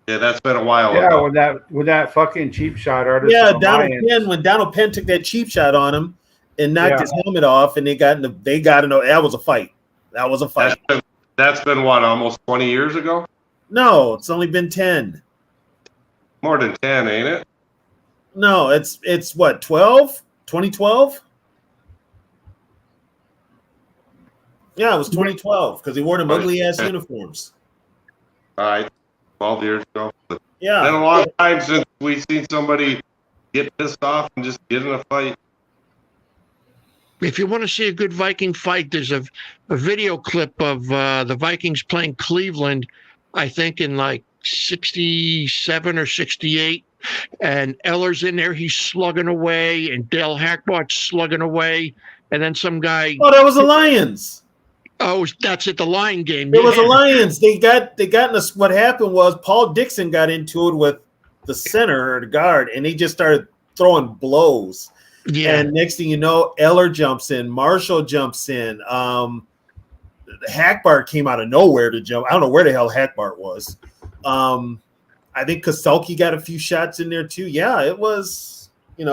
Yeah, that's been a while Yeah, ago. when that fucking cheap shot artist. Yeah, from Donald Lions- Penn. When Donald Penn took that cheap shot on him and knocked Yeah. his helmet off, and they got in that was a fight. That was a fight. That's been what, almost 20 years ago? No, it's only been 10. More than 10, ain't it? No, it's what, 12? 2012? Yeah, it was 2012 because he wore them ugly ass uniforms. All right, 12 years ago. It's Yeah. been a long time since we've seen somebody get pissed off and just get in a fight. if you want to see a good Viking fight, there's a video clip of the Vikings playing Cleveland, I think in like 67 or 68. And Eller's in there, he's slugging away, and Dale Hackbart's slugging away. And then some guy. Oh, that was the Lions. Oh, that's at the Lion game. It was the Yeah. Lions. They got in this. What happened was Paul Dixon got into it with the center or the guard, and they just started throwing blows. Yeah. And next thing you know, Eller jumps in, Marshall jumps in. Hackbart came out of nowhere to jump. I don't know where the hell Hackbart was. I think Koselke got a few shots in there too. Yeah, it was, I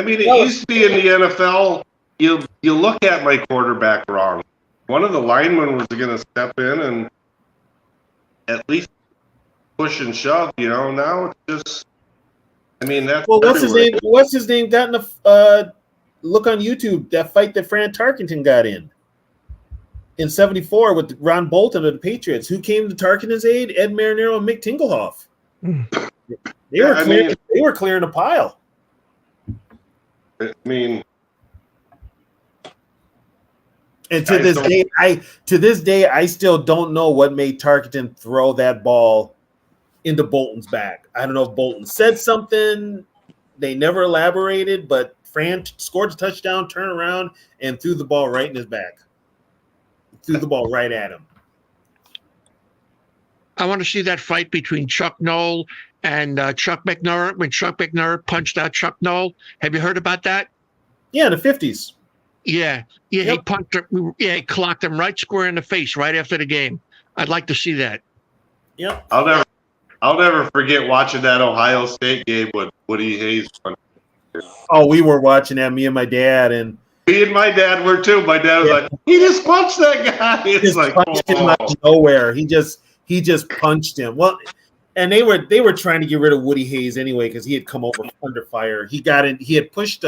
mean, it used to be in the NFL, you look at my quarterback wrong. One of the linemen was going to step in and at least push and shove, Now it's just, I mean, that's Well, what's his everywhere. name? What's his name? Got in the look on YouTube that fight that Fran Tarkenton got in '74 with Ron Bolton of the Patriots. Who came to Tarkenton's aid? Ed Marinero and Mick Tingelhoff. They were clearing a pile. I mean, And to this day, I still don't know what made Tarkenton throw that ball into Bolton's back. I don't know if Bolton said something. They never elaborated, but Fran scored a touchdown, turned around, and threw the ball right in his back. Threw the ball right at him. I want to see that fight between Chuck Noll and Chuck McNaught when Chuck McNaught punched out Chuck Noll. Have you heard about that? Yeah, in the 50s. Yeah. Yep. He punched him. Yeah, he clocked him right square in the face right after the game. I'd like to see that. Yep. I'll never forget watching that Ohio State game with Woody Hayes. Oh, we were watching that, me and my dad, and Me and my dad were too. My dad was like, he just punched that guy. It's just like, punched him out of nowhere. He just punched him. Well, and they were trying to get rid of Woody Hayes anyway because he had come over under fire. He got in. He had pushed.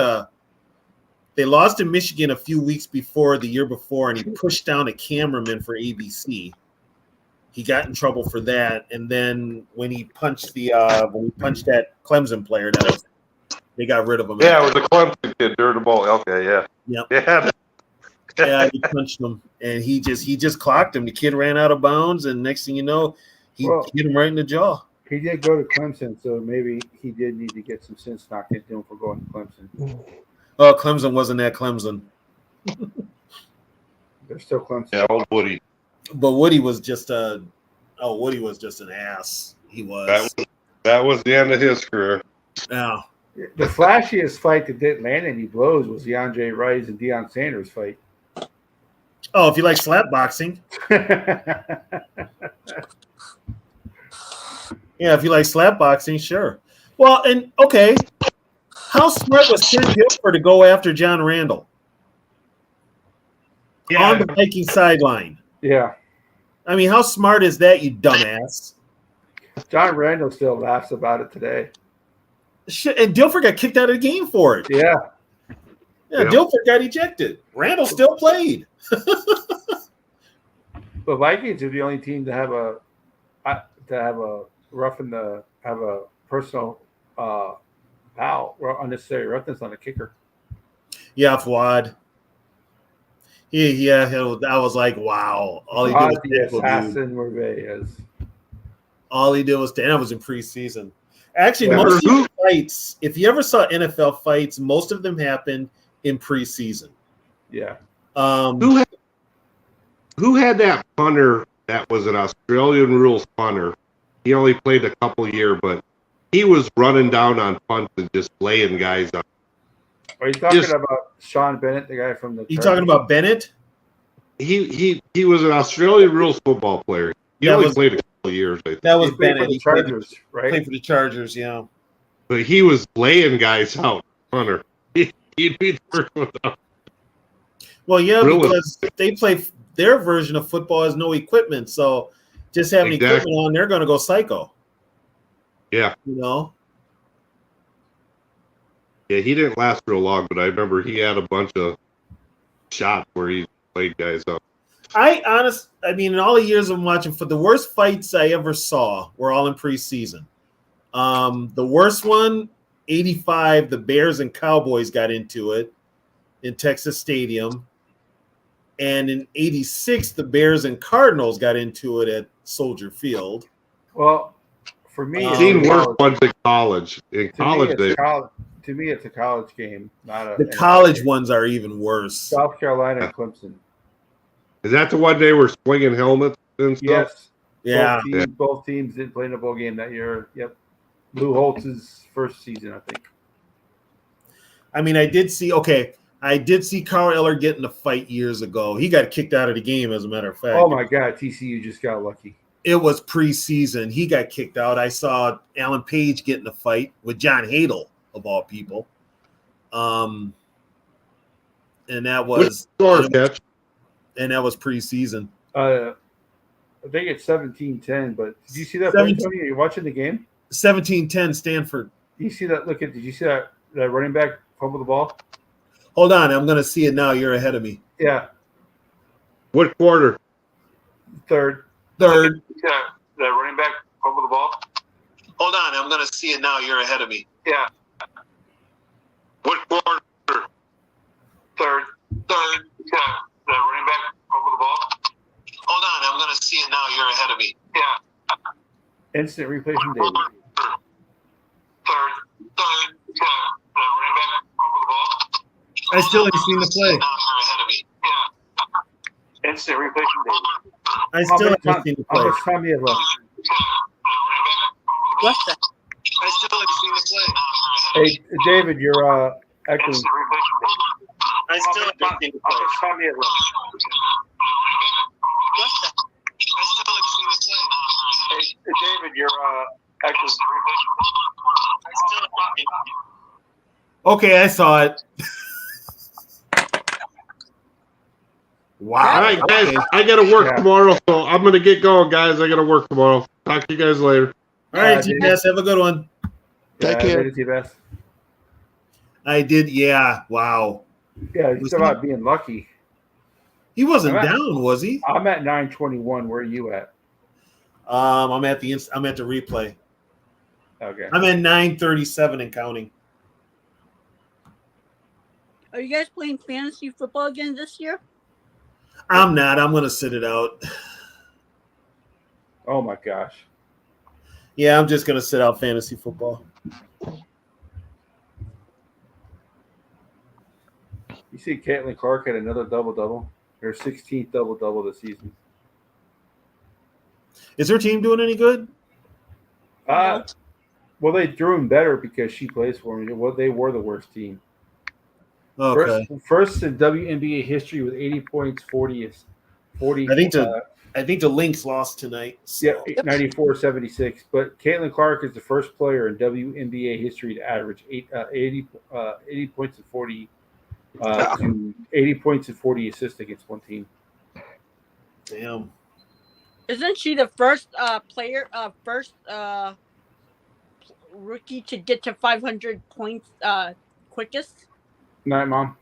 They lost to Michigan a few weeks before, the year before, and he pushed down a cameraman for ABC. He got in trouble for that, and then when he punched that Clemson player, they got rid of him. Yeah, with the Clemson kid, Dirtable. Okay, yeah. Yep. Yeah. Yeah, he punched him, and he just clocked him. The kid ran out of bounds, and next thing you know, he hit him right in the jaw. He did go to Clemson, so maybe he did need to get some sense knocked into him for going to Clemson. Oh, Clemson wasn't that Clemson. They're still Clemson. Yeah, old Woody. But Woody was just an ass. He was. That was the end of his career. Yeah. The flashiest fight that didn't land any blows was the Andre Rice and Deion Sanders fight. Oh, if you like slap boxing. Yeah, if you like slap boxing, sure. Well, and okay. How smart was Ken Gilbert to go after John Randall? Yeah. On the Viking sideline. Yeah. I mean, how smart is that, you dumbass? John Randall still laughs about it today. Shit, and Dilfer got kicked out of the game for it. Yeah. Yeah, Dilfer got ejected. Randall still played. The Vikings are the only team to have a personal foul or unnecessary roughness on a kicker. Yeah, Fuad. Yeah, I was like, wow. All he did was assassin Morveas. All he did was, and that was in preseason. Actually, most of the fights, if you ever saw NFL fights, most of them happened in preseason. Yeah. Who had that punter that was an Australian rules punter? He only played a couple years, but he was running down on punts and just laying guys up. Are you talking about Sean Bennett, the guy from the? You talking about Bennett? He was an Australian rules football player. He only played a couple of years. I think. That was He played Bennett. for the Chargers, right? Played for the Chargers, yeah. But he was laying guys out, punter. He'd be the first one out. Well, yeah, Really? because they play their version of football has no equipment, so just having equipment on, they're going to go psycho. Yeah. You know? Yeah, he didn't last real long, but I remember he had a bunch of shots where he played guys up. I mean, in all the years I'm watching, for the worst fights I ever saw were all in preseason. The worst one, 85, the Bears and Cowboys got into it in Texas Stadium. And in 86, the Bears and Cardinals got into it at Soldier Field. Well, for me, I've seen worse ones in college. In college, to me, it's a college game, not a. The college ones are even worse. South Carolina and Clemson. Is that the one they were swinging helmets and stuff? Yes. Yeah. Both teams didn't play in a bowl game that year. Yep. Lou Holtz's first season, I think. I mean, I did see Carl Eller get in a fight years ago. He got kicked out of the game, as a matter of fact. Oh, my God. TCU just got lucky. It was preseason. He got kicked out. I saw Alan Page get in a fight with John Hadel, of all people. And that was preseason. I think it's 17-10, but did you see that play, Tony? Are you watching the game? 17-10 Stanford. Did you see that? Did you see that running back fumble the ball? Hold on, I'm going to see it now. You're ahead of me. Yeah. What quarter? Third. Yeah, that running back fumble the ball. Hold on, I'm going to see it now. You're ahead of me. Yeah. What quarter? Third. Yeah, that running back fumble the ball. Hold on, I'm going to see it now. You're ahead of me. Yeah. Instant replay from David. Third. Yeah, that running back fumble the ball. I still ain't seen the play. Instant replay from David. I still haven't seen the play. How much time do you have left? What's that? I still haven't seen the play. Hey, David, you're echoing. I still haven't seen the play. How much time do you have left? What's that? I still haven't seen the play. Hey, David, you're echoing. I still haven't seen the play. Okay, I saw it. Wow. All right, guys, I got to work tomorrow, so I'm going to get going, guys. I got to work tomorrow. Talk to you guys later. All right, T-Bass, have a good one. Take care. T-Bass. I did, yeah. Wow. Yeah, he's about being lucky. He wasn't down, was he? I'm at 921. Where are you at? I'm at the replay. Okay. I'm at 9:37 and counting. Are you guys playing fantasy football again this year? I'm not. I'm gonna sit it out. Oh my gosh. Yeah, I'm just gonna sit out fantasy football. You see, Caitlin Clark had another double-double. Her 16th double-double this season. Is her team doing any good? Well, they drew him better because she plays for me. Well, they were the worst team. Okay. First in WNBA history with 80 points, 40. I think the Lynx lost tonight. So. Yeah, 94-76. But Caitlin Clark is the first player in WNBA history to average 80 points and 40 to 80 points and 40 assists against one team. Damn. Isn't she the first rookie to get to 500 points quickest? Night, Mom.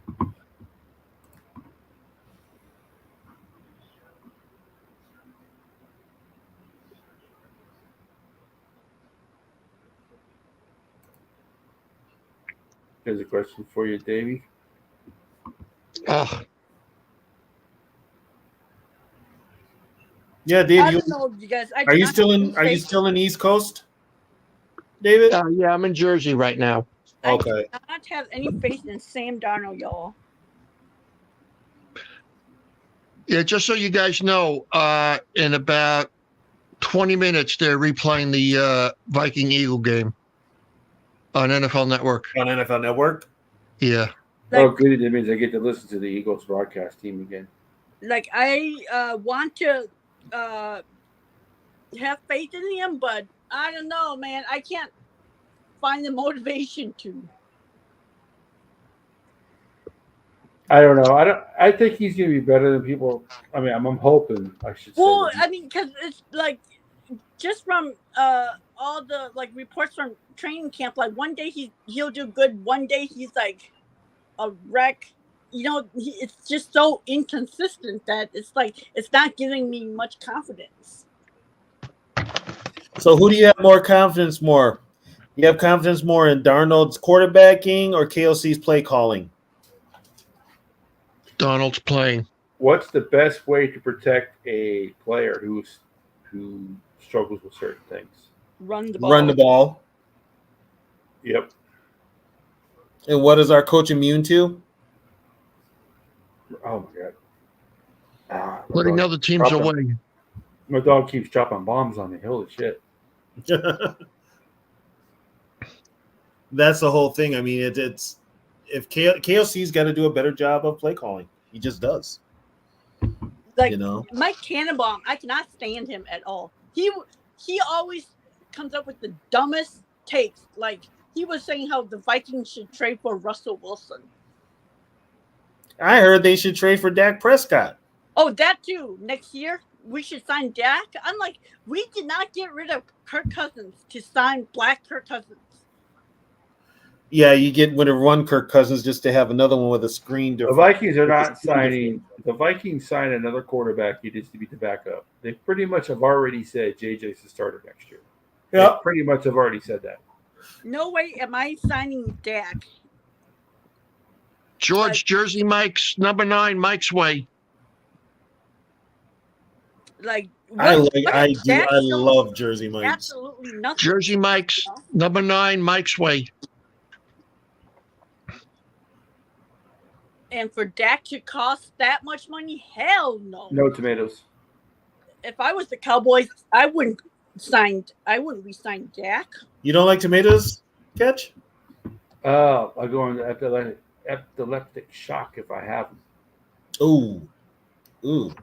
Here's a question for you, Davey. Oh, Yeah, Dave. I don't know, you guys. Are you still in East Coast, David? yeah, I'm in Jersey right now. Okay. I do not have any faith in Sam Darnold, y'all. Yeah, just so you guys know, in about 20 minutes, they're replaying the Viking Eagle game on NFL Network. On NFL Network? Yeah. Oh, good. That means I get to listen to the Eagles broadcast team again. Like, I want to have faith in him, but I don't know, man. I can't find the motivation to. I don't know. I think he's going to be better than people. I mean, I'm hoping. I should say. Well, I mean, because it's like just from all the like reports from training camp. Like one day he'll do good. One day he's like a wreck. You know, it's just so inconsistent that it's like it's not giving me much confidence. So who do you have more confidence more? You have confidence more in Darnold's quarterbacking or KOC's play calling? Donald's playing. What's the best way to protect a player who struggles with certain things? Run the ball. Run the ball. Yep. And what is our coach immune to? Oh my god. Letting other teams away. My dog keeps dropping bombs on me. Holy shit. That's the whole thing. I mean, it's if KOC's got to do a better job of play calling. He just does. Like, you know, Mike Tannenbaum, I cannot stand him at all. He always comes up with the dumbest takes. Like he was saying how the Vikings should trade for Russell Wilson. I heard they should trade for Dak Prescott. Oh, that too. Next year we should sign Dak. I'm like, we did not get rid of Kirk Cousins to sign Black Kirk Cousins. Yeah, you get rid of one Kirk Cousins just to have another one with a screen. The Vikings are not signing. The Vikings sign another quarterback. He needs to be the backup. They pretty much have already said JJ's the starter next year. Yeah, pretty much have already said that. No way am I signing Dak. George, Jersey Mike's number 9, Mike's way. Like I love Jersey Mike's. Absolutely nothing. Jersey Mike's number 9, Mike's way. And for Dak to cost that much money, hell no. No tomatoes. If I was the Cowboys, I wouldn't re-sign Dak. You don't like tomatoes, Catch? I'll go into epileptic shock if I have them. Ooh.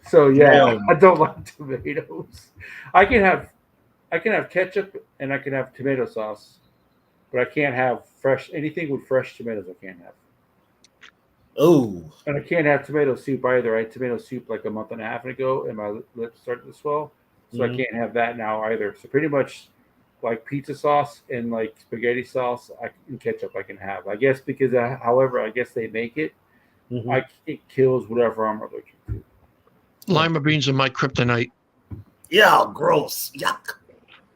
So yeah, I don't like tomatoes. I can have ketchup and I can have tomato sauce, but I can't have anything with fresh tomatoes. I can't have. Oh. And I can't have tomato soup either. I had tomato soup like a month and a half ago, and my lips started to swell, so I can't have that now either. So pretty much, like pizza sauce and like spaghetti sauce and ketchup I can have. I guess because however I guess they make it, it kills whatever I'm allergic to. Lima beans are my kryptonite. Yeah, gross. Yuck.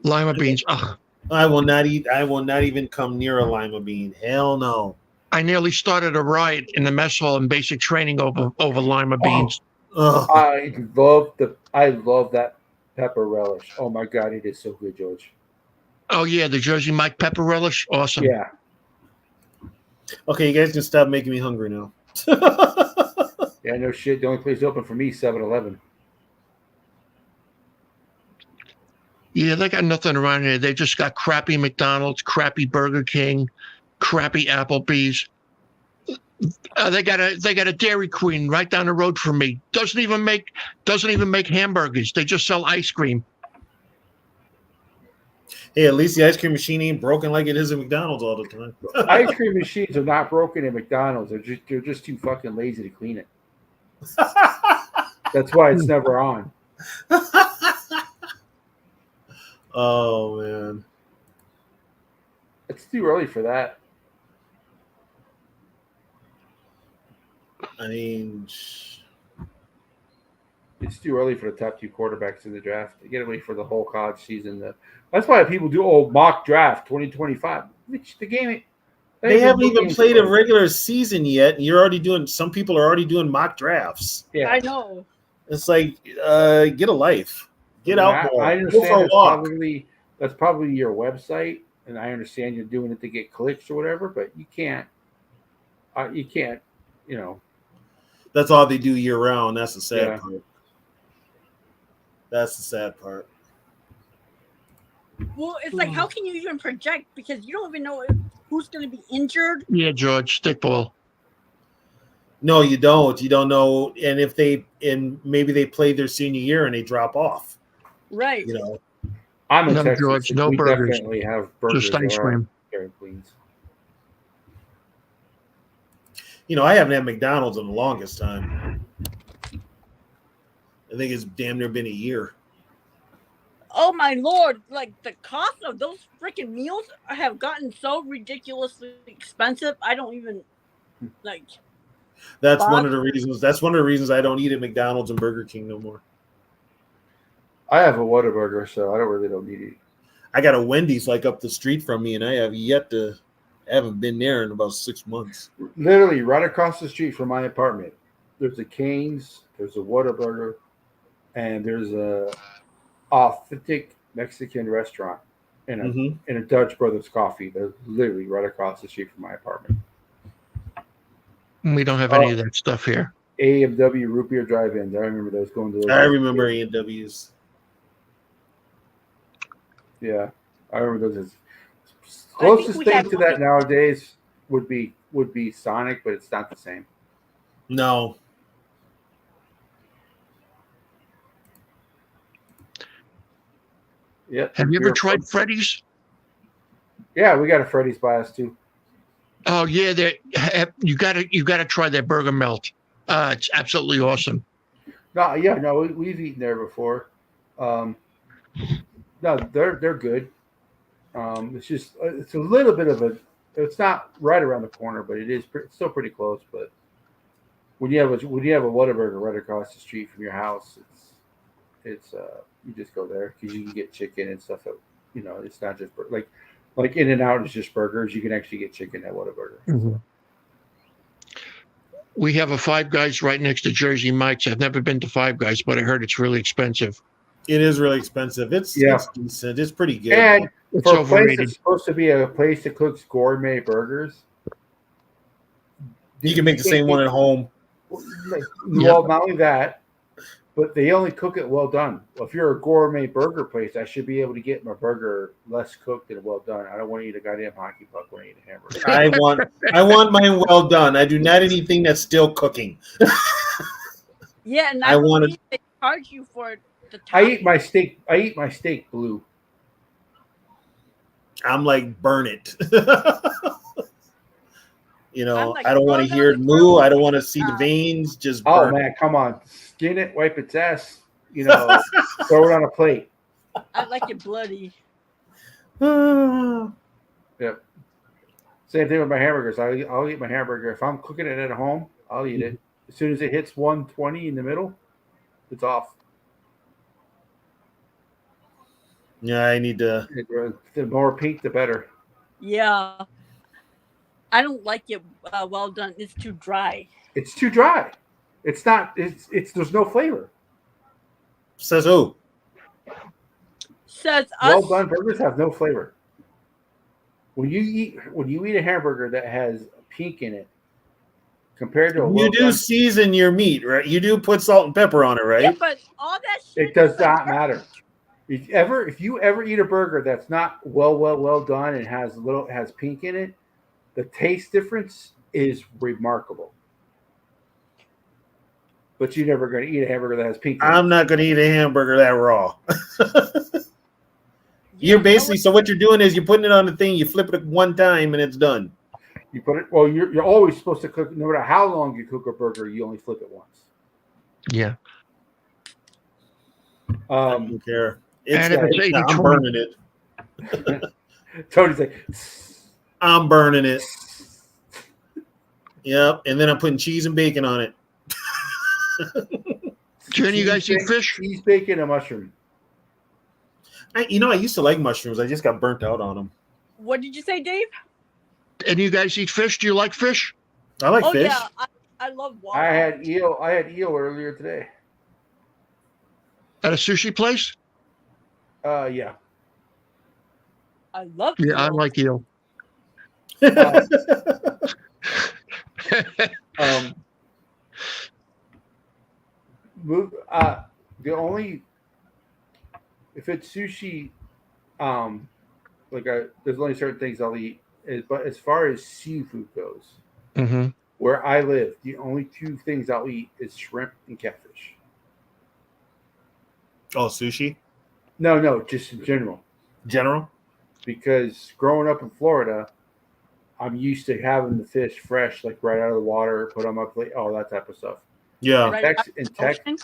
Lima beans. Ugh. I will not eat. I will not even come near a lima bean. Hell no. I nearly started a riot in the mess hall in basic training over lima Oh, beans. Ugh. I love that pepper relish. Oh my god, it is so good, George. Oh yeah, the Jersey Mike pepper relish. Awesome. Yeah. Okay, you guys can stop making me hungry now. Yeah, no shit. The only place open for me is 7-Eleven. Yeah, they got nothing around here. They just got crappy McDonald's, crappy Burger King, crappy Applebee's. They got a Dairy Queen right down the road from me. Doesn't even make hamburgers. They just sell ice cream. Hey, at least the ice cream machine ain't broken like it is at McDonald's all the time. Ice cream machines are not broken at McDonald's. They're just too fucking lazy to clean it. That's why it's never on. Oh man. It's too early for that. I mean, It's too early for the top 2 quarterbacks in the draft. You get away for the whole college season. That's why people do mock draft 2025. Which the game they haven't even played a regular season yet, and you're already doing. Some people are already doing mock drafts. Yeah, I know. It's like, get a life, get out more, I go understand for a walk. that's probably your website, and I understand you're doing it to get clicks or whatever. But you can't. You know. That's all they do year round. That's the sad Yeah. part. That's the sad part. Well, it's like, how can you even project? Because you don't even know who's going to be injured. Yeah, George, stickball. No, you don't. You don't know. And if maybe they played their senior year and they drop off. Right. You know. I'm in No, Texas. George, and no we burgers. definitely have burgers. Just ice cream. Dairy Queens. You know, I haven't had McDonald's in the longest time. I think it's damn near been a year. Oh my lord! Like the cost of those freaking meals have gotten so ridiculously expensive. I don't even like. That's one of the reasons. That's one of the reasons I don't eat at McDonald's and Burger King no more. I have a Whataburger, so I don't need it. I got a Wendy's like up the street from me, and I haven't been there in about 6 months. Literally right across the street from my apartment, there's a Cane's, there's a Whataburger, and there's a authentic Mexican restaurant and a Dutch Brothers Coffee. They're literally right across the street from my apartment. We don't have any of that stuff here. AMW root beer drive-ins. I remember those going to those. I remember A&W's. Yeah, I remember those. Closest thing to that nowadays would be Sonic, but it's not the same. No. Yep. Have you ever tried Freddy's? Yeah, we got a Freddy's by us too. Oh yeah, you gotta try their burger melt. It's absolutely awesome. No, we've eaten there before. No, they're good. It's a little bit of it's not right around the corner, but it is still pretty close. But when you have a Whataburger right across the street from your house, it's you just go there because you can get chicken and stuff. It's not just like In-N-Out is just burgers. You can actually get chicken at Whataburger. Mm-hmm. We have a Five Guys right next to Jersey Mike's. I've never been to Five Guys, but I heard it's really expensive. It is really expensive. It's decent. It's pretty good. And it's for a place overrated. that's supposed to be a place that cooks gourmet burgers, you can make the same one at home. Well, not only that, but they only cook it well done. Well, if you're a gourmet burger place, I should be able to get my burger less cooked and well done. I don't want to eat a goddamn hockey puck when I eat a hamburger. I want mine well done. I do not anything that's still cooking. Yeah, and I believe they charge you for the top. I eat my steak blue. I'm like, burn it. Like, I don't want to hear it move. I don't want to see the veins. Just burn man, come on. Skin it, wipe its ass, throw it on a plate. I like it bloody. Yep. Same thing with my hamburgers. I'll eat my hamburger. If I'm cooking it at home, I'll eat it. As soon as it hits 120 in the middle, It's off. Yeah, I need to. The more pink, the better. Yeah, I don't like it well done. It's too dry. It's too dry. It's not. It's. There's no flavor. Says who? Says Well us. done burgers have no flavor. When you eat a hamburger that has pink in it, compared to a You well do done, season your meat, right? You do put salt and pepper on it, Yeah, right? but all that shit it does is like not matter. If you ever eat a burger that's not well done and has pink in it, the taste difference is remarkable. But you're never going to eat a hamburger that has pink in it. I'm not going to eat a hamburger that raw. Yeah, You're basically so what you're doing is you're putting it on the thing, you flip it one time, and it's done. You put it. Well, you're always supposed to cook. No matter how long you cook a burger, you only flip it once. Yeah. I don't care. And if it's 80, I'm 20. burning it. Tony's like, I'm burning it. Yep, and then I'm putting cheese and bacon on it. Do any of you guys eat fish? Cheese, bacon, and mushroom. I used to like mushrooms. I just got burnt out on them. What did you say, Dave? Any of you guys eat fish? Do you like fish? I like fish. Yeah, I love water. I had eel earlier today. At a sushi place? Yeah. I love. Yeah, I eel. like eel. The only if it's sushi, there's only certain things I'll eat. But as far as seafood goes, Mm-hmm. where I live, the only two things I'll eat is shrimp and catfish. Oh, sushi? No, just in general. General? Because growing up in Florida, I'm used to having the fish fresh, like right out of the water, put on my plate, all that type of stuff. Yeah. Right out In, of the ocean?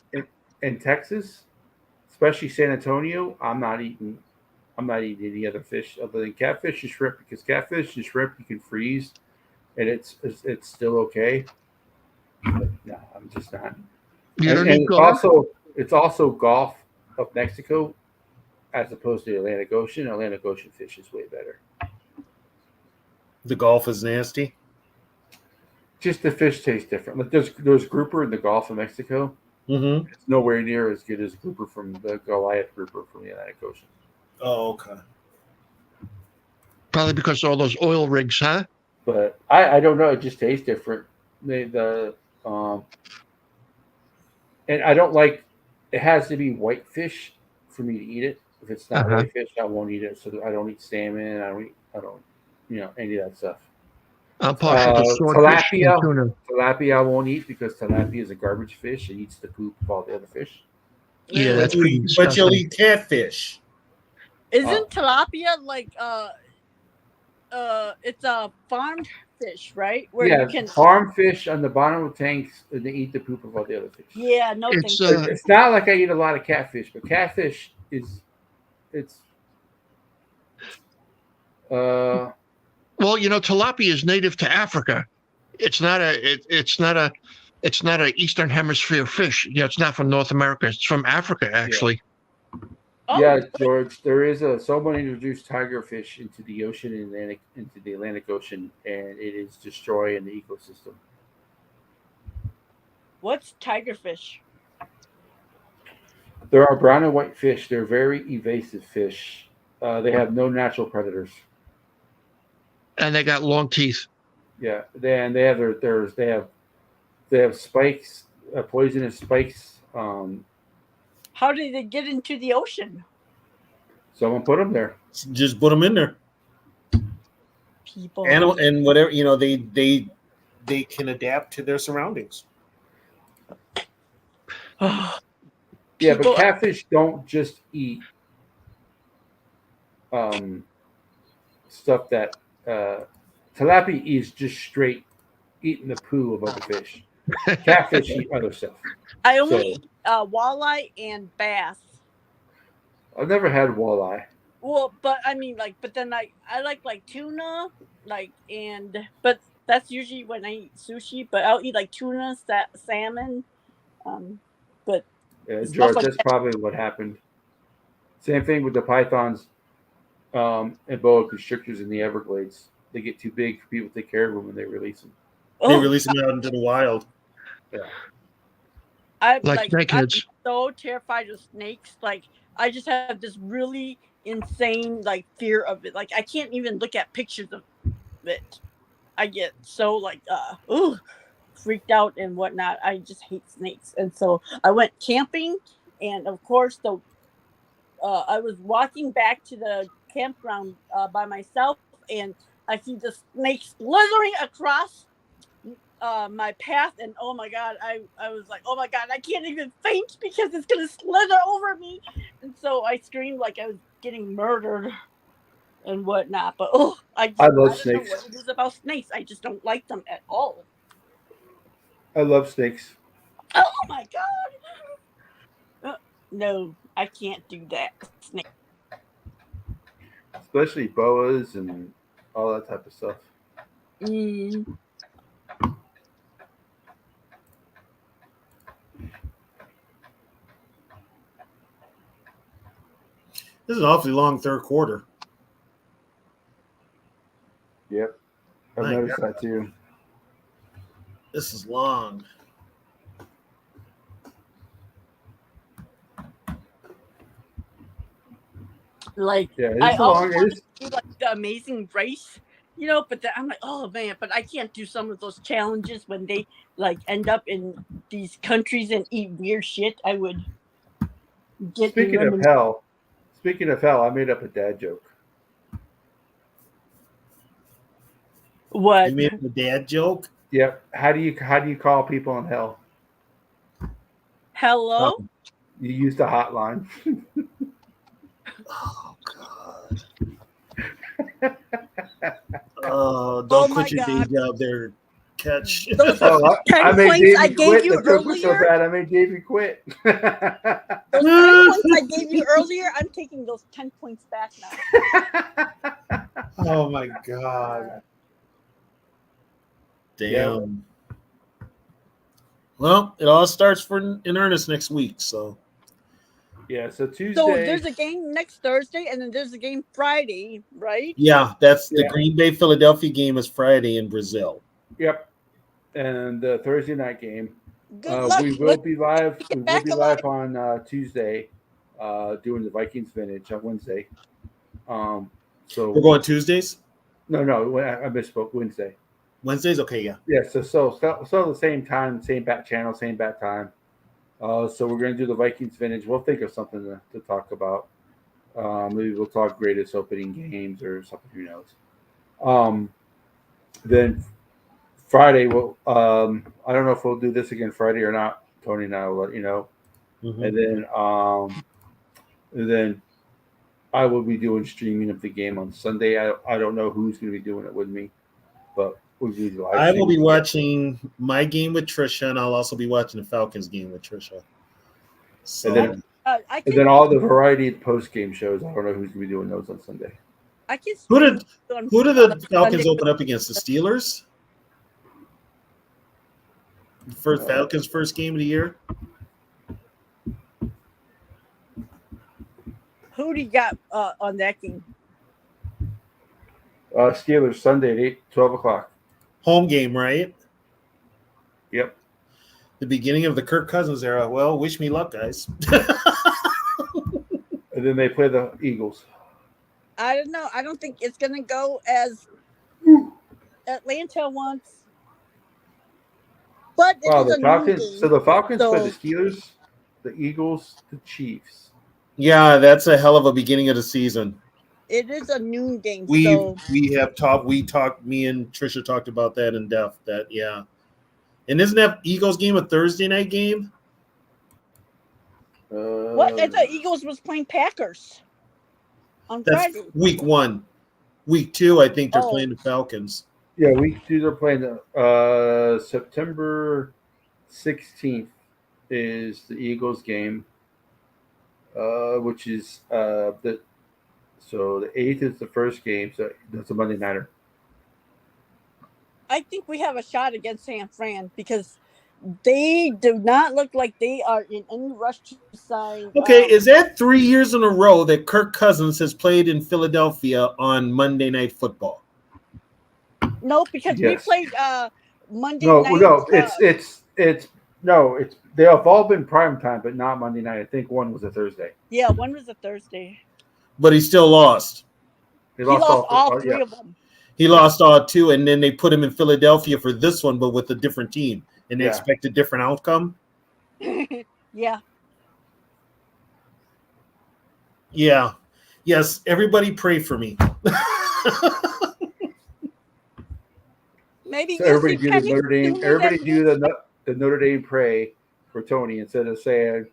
in Texas, especially San Antonio, I'm not eating any other fish other than catfish and shrimp, because catfish and shrimp you can freeze and it's still okay. But no, I'm just not. You don't And eat gar? it's also Gulf of Mexico as opposed to the Atlantic Ocean. Atlantic Ocean fish is way better. The Gulf is nasty. Just the fish tastes different. Like there's grouper in the Gulf of Mexico. Mm-hmm. It's nowhere near as good as grouper from the Goliath grouper from the Atlantic Ocean. Oh, okay. Probably because of all those oil rigs, huh? But I don't know. It just tastes different. And I don't like. It has to be white fish for me to eat it. If it's not white fish, I won't eat it. So I don't eat salmon. I don't any of that stuff. I'm partial to swordfish and tuna. Tilapia I won't eat because tilapia is a garbage fish. It eats the poop of all the other fish. Yeah, that's pretty But disgusting. you'll eat catfish. Isn't tilapia like it's a farmed fish, right? Where yeah, you can farm fish on the bottom of tanks and they eat the poop of all the other fish. Yeah, no It's, thank you. It's not like I eat a lot of catfish, but catfish is Well, tilapia is native to Africa. It's not a Eastern Hemisphere fish. It's not from North America. It's from Africa, actually. Oh, yeah, George. There is someone introduced tigerfish into the ocean into the Atlantic Ocean, and it is destroying the ecosystem. what's tigerfish? There are brown and white fish. They're very evasive fish. They have no natural predators. And they got long teeth. Yeah, they have spikes, poisonous spikes. How did they get into the ocean? Someone put them there. Just put them in there. People. Animal and whatever they can adapt to their surroundings. Yeah, People- but catfish don't just eat stuff that tilapia is just straight eating the poo of other fish. Catfish eat other stuff. I only eat walleye and bass. I've never had walleye. Well, but then I like tuna, but that's usually when I eat sushi. But I'll eat like tuna, salmon, but Yeah, stuff George, like that's that. probably what happened. Same thing with the pythons and boa constrictors in the Everglades. They get too big for people to take care of them when they release them. They Oh, release them out into the wild. Yeah. Like I'm snakeheads. so terrified of snakes. Like I just have this really insane like fear of it. Like I can't even look at pictures of it. I get so like ooh, freaked out and whatnot. I just hate snakes. And so I went camping, and of course the I was walking back to the campground by myself, and I see the snake slithering across my path, and oh my god, I was like, oh my god, I can't even faint because it's gonna slither over me. And so I screamed like I was getting murdered and whatnot. But oh, I love I don't know snakes. what it is about snakes. I just don't like them at all. I love snakes. Oh my god. No, I can't do that. Snake. Especially boas and all that type of stuff. Mm. This is an awfully long third quarter. Yep. I've My noticed God. that too. This is long. Like Yeah, I it's always long. It want to is. do like the Amazing Race, you know. But then I'm like, oh man, but I can't do some of those challenges when they like end up in these countries and eat weird shit. I would get Speaking of eliminated. hell, speaking of hell, I made up a dad joke. What? You made a dad joke. Yep. How do you call people in hell? Hello? Um, You use the hotline. oh God. Oh Don't my quit your day god! job there, catch. Those Oh, I 10 made points I Davey gave quit. you The joke was so earlier. bad, I made Davey quit. Those 10 points I gave you earlier. I'm taking those 10 points back now. Oh my God. Yeah. Damn. Well, it all starts in earnest next week. So Yeah. So So Tuesday. there's a game next Thursday, and then there's a game Friday, right? yeah, that's the Yeah. Green Bay Philadelphia game is Friday in Brazil. Yep. And the Thursday night game. Good luck. We will Let's be live. make We it will back be alive. live on Tuesday, doing the Vikings vintage on Wednesday. So We're going Tuesdays, no, I misspoke. Wednesday. Wednesdays. Okay, yeah. Yeah. So the same time, same bat channel, same bat time. So we're gonna do the Vikings vintage. We'll think of something to talk about. Maybe we'll talk greatest opening games or something. Who knows? Then Friday, I don't know if we'll do this again Friday or not. Tony and I will let you know. Mhm. And then I will be doing streaming of the game on Sunday. I don't know who's going to be doing it with me, but we'll do live I will be streaming. watching my game with Trisha, and I'll also be watching the Falcons game with Trisha. So And then I and can then all the variety post game shows. I don't know who's going to be doing those on Sunday. I can who did on who did the Falcons Sunday. open up against? The Steelers. The first Falcons first game of the year. Who do you got on that game? Steelers Sunday at 12 o'clock. Home game, right? Yep. The beginning of the Kirk Cousins era. Well, wish me luck, guys. And then they play the Eagles. I don't know. I don't think it's gonna go as Atlanta wants. But it Wow, is the a new Falcons. game. So the Falcons play the So Steelers, the Eagles, the Chiefs. Yeah, that's a hell of a beginning of the season. it is a noon game. We So talked. Me and Trisha talked about that in depth. That yeah, and isn't that Eagles game a Thursday night game? what? I thought Eagles was playing Packers on That's Friday. week 1. Week 2, I think they're Oh. playing the Falcons. Yeah, week 2 they're playing September 16th is the Eagles game, which is the 8th is the first game, so that's a Monday nighter. I think we have a shot against San Fran because They do not look like they are in any rush to sign. Okay, is that 3 years in a row that Kirk Cousins has played in Philadelphia on Monday Night Football? No, because we Yes. played Monday No, night. no, it's no, it's they have all been prime time, but not Monday night. I think one was a Thursday. Yeah, one was a Thursday. But he still lost. He lost all three yeah. of them. He lost all 2, and then they put him in Philadelphia for this one, but with a different team, and they Yeah. expect a different outcome. Yeah. Yeah. Yes, everybody pray for me. Maybe So we'll everybody see do the Penny Notre Dame. sooner Everybody than do this. the Notre Dame pray for Tony instead of saying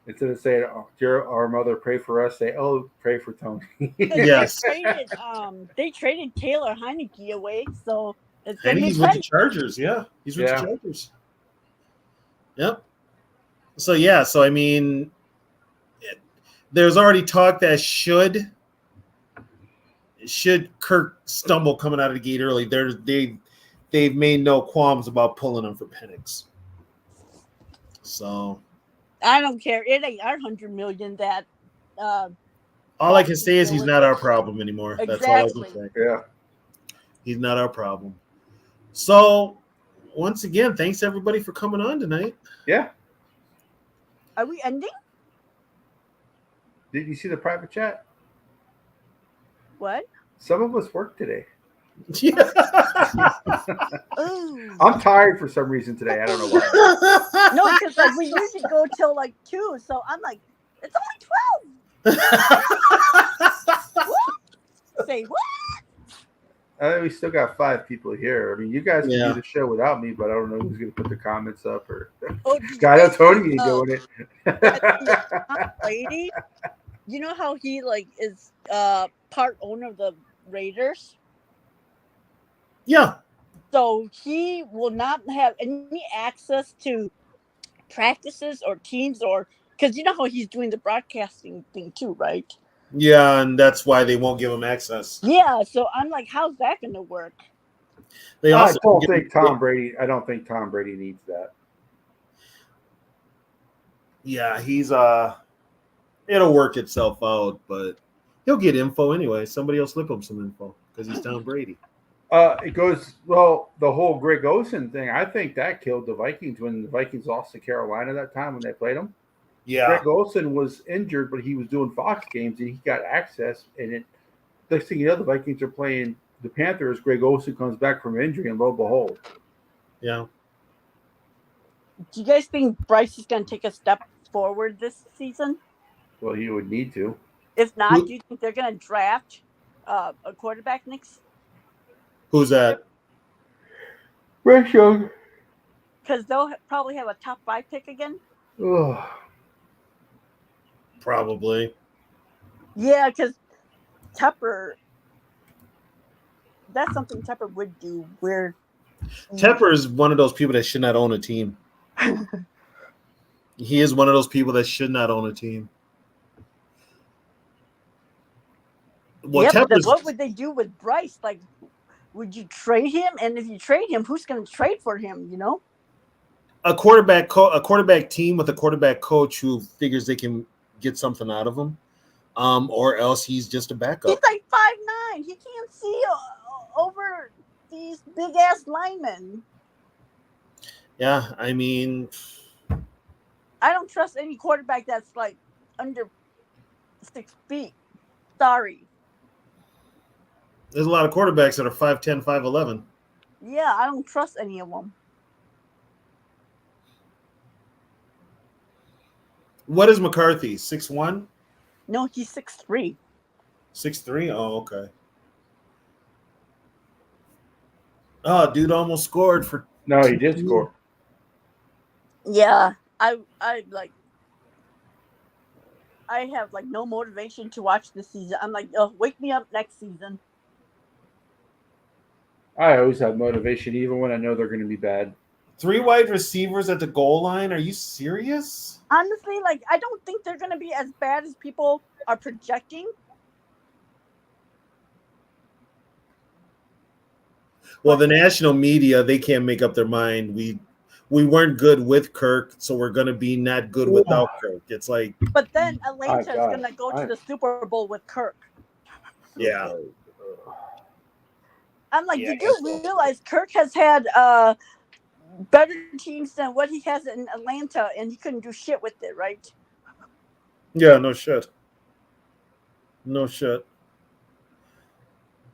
oh, dear our mother pray for us. Say pray for Tony. 'Cause Yes. they traded Taylor Heineke away, so it's And gonna be he's with the Penny. Chargers. Yeah, he's with Yeah. the Chargers. Yep. So yeah, so I mean, there's already talk that should Kirk stumble coming out of the gate early, they've made no qualms about pulling him for Penix. So I don't care. It ain't our 100 million that. all I can say is he's not our problem anymore. That's all I Exactly. can say. Yeah. He's not our problem. So once again, thanks everybody for coming on tonight. Yeah. Are we ending? Did you see the private chat? What? Some of us work today. Yeah. Ooh. I'm tired for some reason today. I don't know why. No, because like we usually go till like 2, so I'm like, it's only 12. Say what? We still got 5 people here. I mean, you guys can Yeah. do the show without me, but I don't know who's going to put the comments up or. Oh, did you I know guys Tony see, ain't doing Tom it. Brady? You know how he like is part owner of the Raiders? Yeah. So he will not have any access to practices or teams or because you know how he's doing the broadcasting thing too, right? Yeah, and that's why they won't give him access. Yeah, so I'm like, how's that going to work? They I also don't think Tom Brady. I don't think Tom Brady needs that. Yeah, he's it'll work itself out, but he'll get info anyway. Somebody will slip him some info because he's Tom Brady. It goes well. The whole Greg Olsen thing. I think that killed the Vikings when the Vikings lost to Carolina that time when they played them. Yeah. Greg Olsen was injured, but he was doing Fox games and he got access. And next thing you know, the Vikings are playing the Panthers. Greg Olsen comes back from injury, and lo and behold, Yeah. Do you guys think Bryce is going to take a step forward this season? well, he would need to. If not, do you think they're going to draft a quarterback next? Who's that? Bryce Young. Because they'll probably have a top 5 pick again. Ugh. Probably. Yeah, because Tepper. That's something Tepper would do. Where Tepper is one of those people that should not own a team. He is one of those people that should not own a team. Well, yeah, but then Tepper's, what would they do with Bryce? Like, would you trade him? And if you trade him, who's going to trade for him? You know, a quarterback team with a quarterback coach who figures they can get something out of him, or else he's just a backup. he's like 5'9". He can't see over these big ass linemen. Yeah, I mean, I don't trust any quarterback that's like under 6 feet. Sorry. there's a lot of quarterbacks that are 5'10", 5'11". Yeah, I don't trust any of them. What is McCarthy? 6'1"? No, he's 6'3". 6'3"? Oh, okay. Oh, dude almost scored for. No, he did score. Yeah, I like. I have like no motivation to watch this season. I'm like, oh, wake me up next season. I always have motivation, even when I know they're going to be bad. 3 wide receivers at the goal line? Are you serious? Honestly, like I don't think they're going to be as bad as people are projecting. Well, the national media, they can't make up their mind. we weren't good with Kirk, so we're going to be not good without Kirk. It's like, But then Atlanta is God. going to go to the Super Bowl with Kirk. yeah. I'm like, Yeah, did you realize Kirk has had better teams than what he has in Atlanta, and he couldn't do shit with it, right? Yeah, no shit. No shit.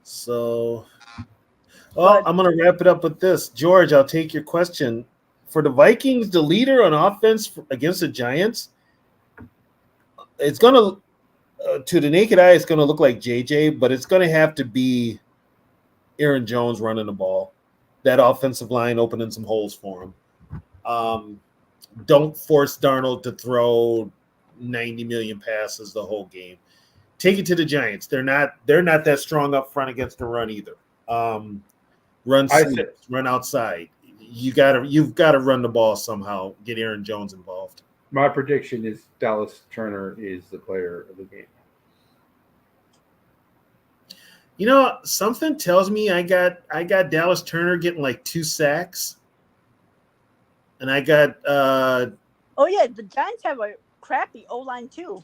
So, I'm going to wrap it up with this. George, I'll take your question. For the Vikings, the leader on offense against the Giants, it's going to the naked eye, it's going to look like JJ, but it's going to have to be Aaron Jones running the ball. That offensive line opening some holes for him. Don't force Darnold to throw 90 million passes the whole game. Take it to the Giants. They're not that strong up front against the run either. Run sweeps, run outside. You've got to run the ball somehow. Get Aaron Jones involved. My prediction is Dallas Turner is the player of the game. You know, something tells me I got Dallas Turner getting like 2 sacks, and I got Oh yeah, the Giants have a crappy O-line too.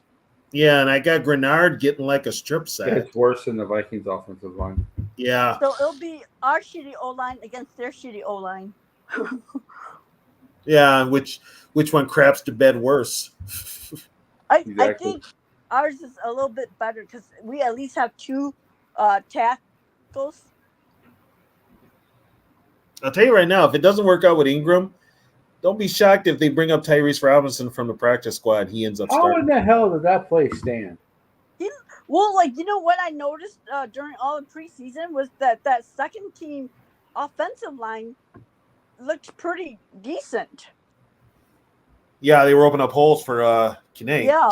and I got Grenard getting like a strip sack. It's worse than the Vikings offensive line. Yeah. So it'll be our shitty O-line against their shitty O-line. Yeah, which one craps to bed worse? I Exactly. think ours is a little bit better because we at least have 2 tackles. I'll tell you right now, if it doesn't work out with Ingram, don't be shocked if they bring up Tyrese Robinson from the practice squad. He ends up How starting. in the hell did that play stand? Well, like, you know what I noticed during all the preseason was that second team offensive line looked pretty decent. Yeah, they were opening up holes for Kine. Yeah.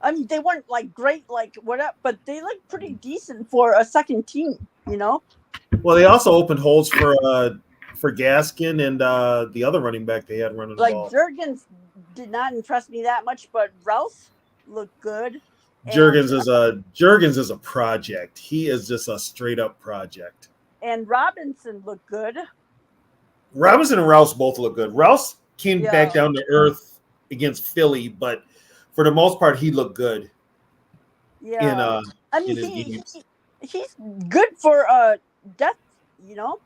I mean, they weren't like great, like whatever, but they looked pretty decent for a second team, you know? Well, they also opened holes for Gaskin and the other running back they had running the Like ball. Jurgens did not impress me that much, but Rouse looked good. Jurgens is a project. He is just a straight up project. And Robinson looked good. Robinson and Rouse both look good. Rouse came Yeah. back down to earth against Philly, but for the most part, he looked good. Yeah. I in mean, his he's games. good for depth, you know?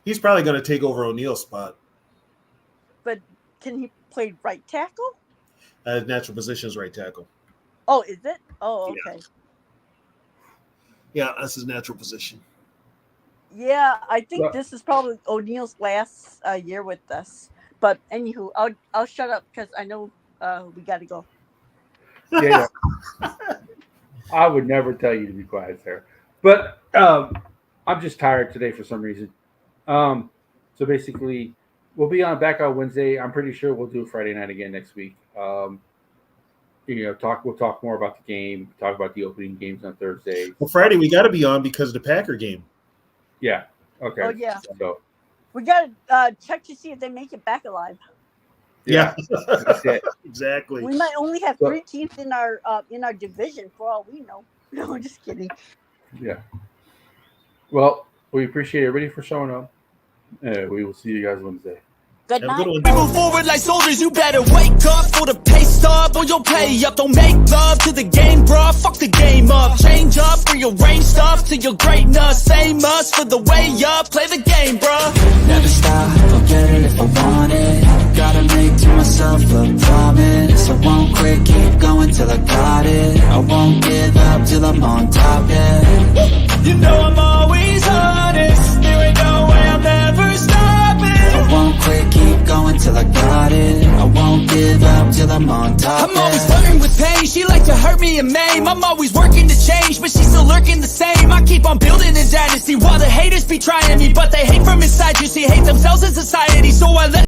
He's probably going to take over O'Neal's spot. But can he play right tackle? His natural position is right tackle. Oh, is it? Oh, Yeah. okay. Yeah, that's his natural position. Yeah, I think Well- this is probably O'Neal's last year with us. But anywho, I'll shut up because I know we got to go. Yeah. I would never tell you to be quiet, Sarah. But I'm just tired today for some reason. So basically, we'll be back on Wednesday. I'm pretty sure we'll do Friday night again next week. We'll talk more about the game, talk about the opening games on Thursday. Well, Friday, we got to be on because of the Packer game. Yeah. Okay. Oh, yeah. So We got to check to see if they make it back alive. Yeah, that's it. exactly. We might only have Well- 3 teams in our division for all we know. No, I'm just kidding. Yeah. Well, we appreciate everybody for showing up. We will see you guys Wednesday. Good Have a night. good one. We move forward like soldiers, you better wake up for the pay stub or you'll pay up. Don't make love to the game, bruh. Fuck the game up. Change up, rearrange stuff to your greatness. Same us for the way up. Play the game, bruh. Never stop, I'll get it if I want it. Gotta make to myself a promise. I won't quit, keep going till I got it. I won't give up till I'm on top, yeah. You know I'm always honest. There ain't no way I'm ever stopping. I won't quit, keep going till I got it. I won't give up till I'm on top, I'm always yeah. flirting with pain. She like to hurt me and maim. I'm always working to change, but she's still lurking the same. I keep on building a dynasty while the haters be trying me, but they hate from inside. You see, hate themselves in society, so I let